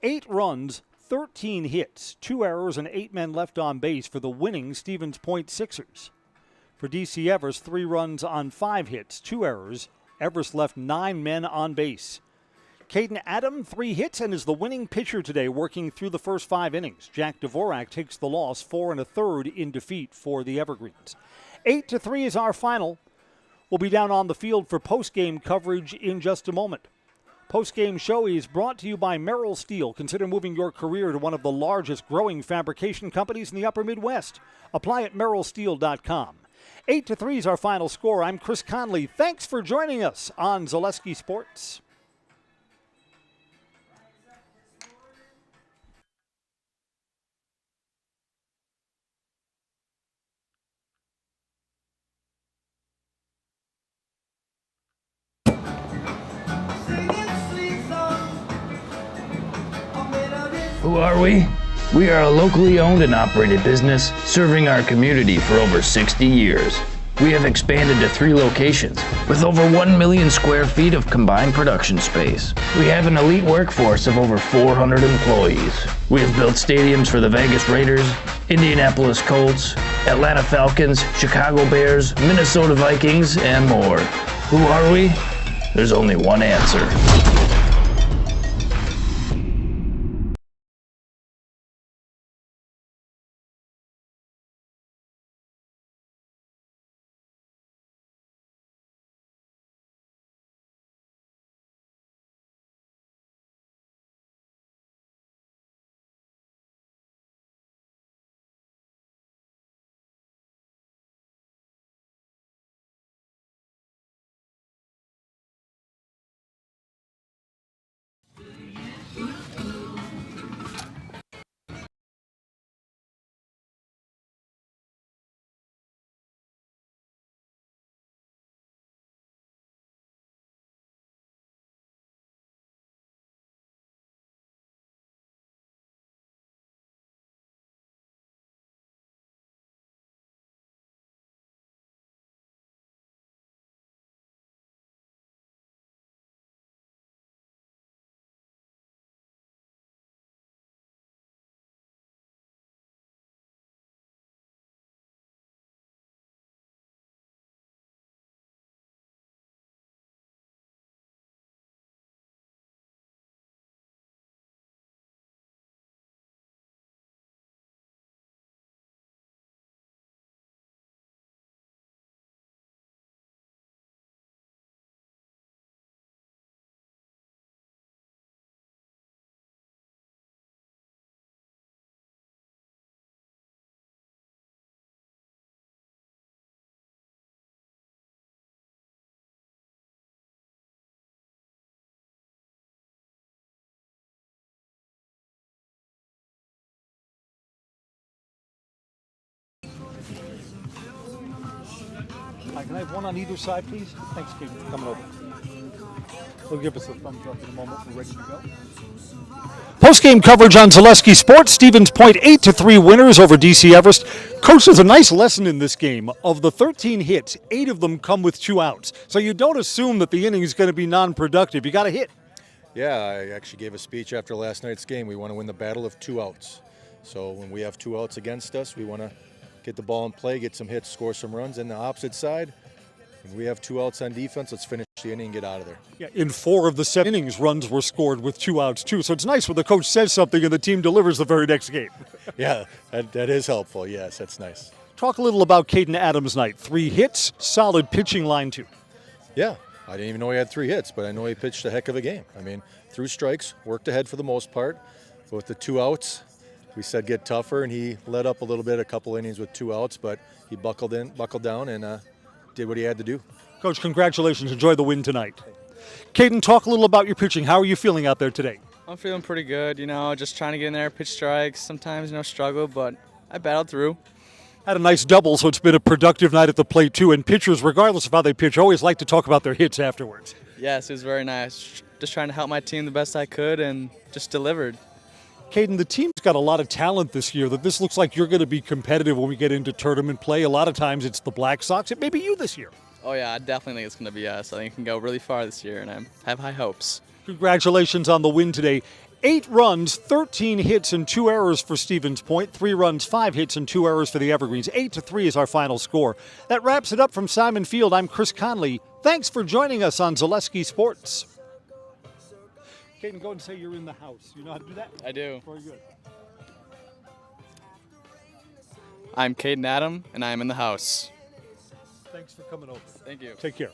8 runs, 13 hits, 2 errors, and 8 men left on base for the winning Stevens Point Sixers. For DC Everest, 3 runs on 5 hits, 2 errors. Everest left 9 men on base. Caden Adam, 3 hits, and is the winning pitcher today, working through the first 5 innings. Jack Dvorak takes the loss, 4 1/3 in defeat for the Evergreens. 8-3 is our final. We'll be down on the field for postgame coverage in just a moment. Postgame show is brought to you by Merrill Steel. Consider moving your career to one of the largest growing fabrication companies in the upper Midwest. Apply at merrillsteel.com. 8-3 is our final score. I'm Chris Conley. Thanks for joining us on Zaleski Sports. Who are we? We are a locally owned and operated business serving our community for over 60 years. We have expanded to 3 locations with over 1 million square feet of combined production space. We have an elite workforce of over 400 employees. We have built stadiums for the Vegas Raiders, Indianapolis Colts, Atlanta Falcons, Chicago Bears, Minnesota Vikings, and more. Who are we? There's only one answer. Can I have one on either side, please? Thanks, Kate, for coming over. They'll give us a thumbs up in a moment. We're ready to go. Postgame coverage on Zaleski Sports. Stevens Point 8-3 winners over DC Everest. Coach, there's a nice lesson in this game. Of the 13 hits, 8 of them come with 2 outs. So you don't assume that the inning is going to be non-productive. You got to hit. Yeah, I actually gave a speech after last night's game. We want to win the battle of 2 outs. So when we have 2 outs against us, we want to get the ball in play, get some hits, score some runs. And the opposite side, when we have 2 outs on defense, let's finish the inning and get out of there. Yeah, in 4 of the 7 innings, runs were scored with 2 outs, too. So it's nice when the coach says something and the team delivers the very next game. Yeah, that is helpful. Yes, that's nice. Talk a little about Caden Adams' night. 3 hits, solid pitching line, too. Yeah, I didn't even know he had 3 hits, but I know he pitched a heck of a game. I mean, threw strikes, worked ahead for the most part. But with the 2 outs, we said get tougher, and he let up a little bit, a couple innings with 2 outs, but he buckled down, and did what he had to do. Coach, congratulations. Enjoy the win tonight. Caden, talk a little about your pitching. How are you feeling out there today? I'm feeling pretty good, just trying to get in there, pitch strikes. Sometimes, struggle, but I battled through. Had a nice double, so it's been a productive night at the plate, too. And pitchers, regardless of how they pitch, always like to talk about their hits afterwards. Yes, it was very nice. Just trying to help my team the best I could and just delivered. Caden, the team's got a lot of talent this year. That this looks like you're going to be competitive when we get into tournament play. A lot of times it's the Black Sox. It may be you this year. Oh, yeah, I definitely think it's going to be us. I think it can go really far this year, and I have high hopes. Congratulations on the win today. 8 runs, 13 hits, and 2 errors for Stevens Point. 3 runs, 5 hits, and 2 errors for the Evergreens. 8-3 is our final score. That wraps it up from Simon Field. I'm Chris Conley. Thanks for joining us on Zaleski Sports. Caden, go and say you're in the house. You know how to do that? I do. Very good. I'm Caden Adam, and I am in the house. Thanks for coming over. Thank you. Take care.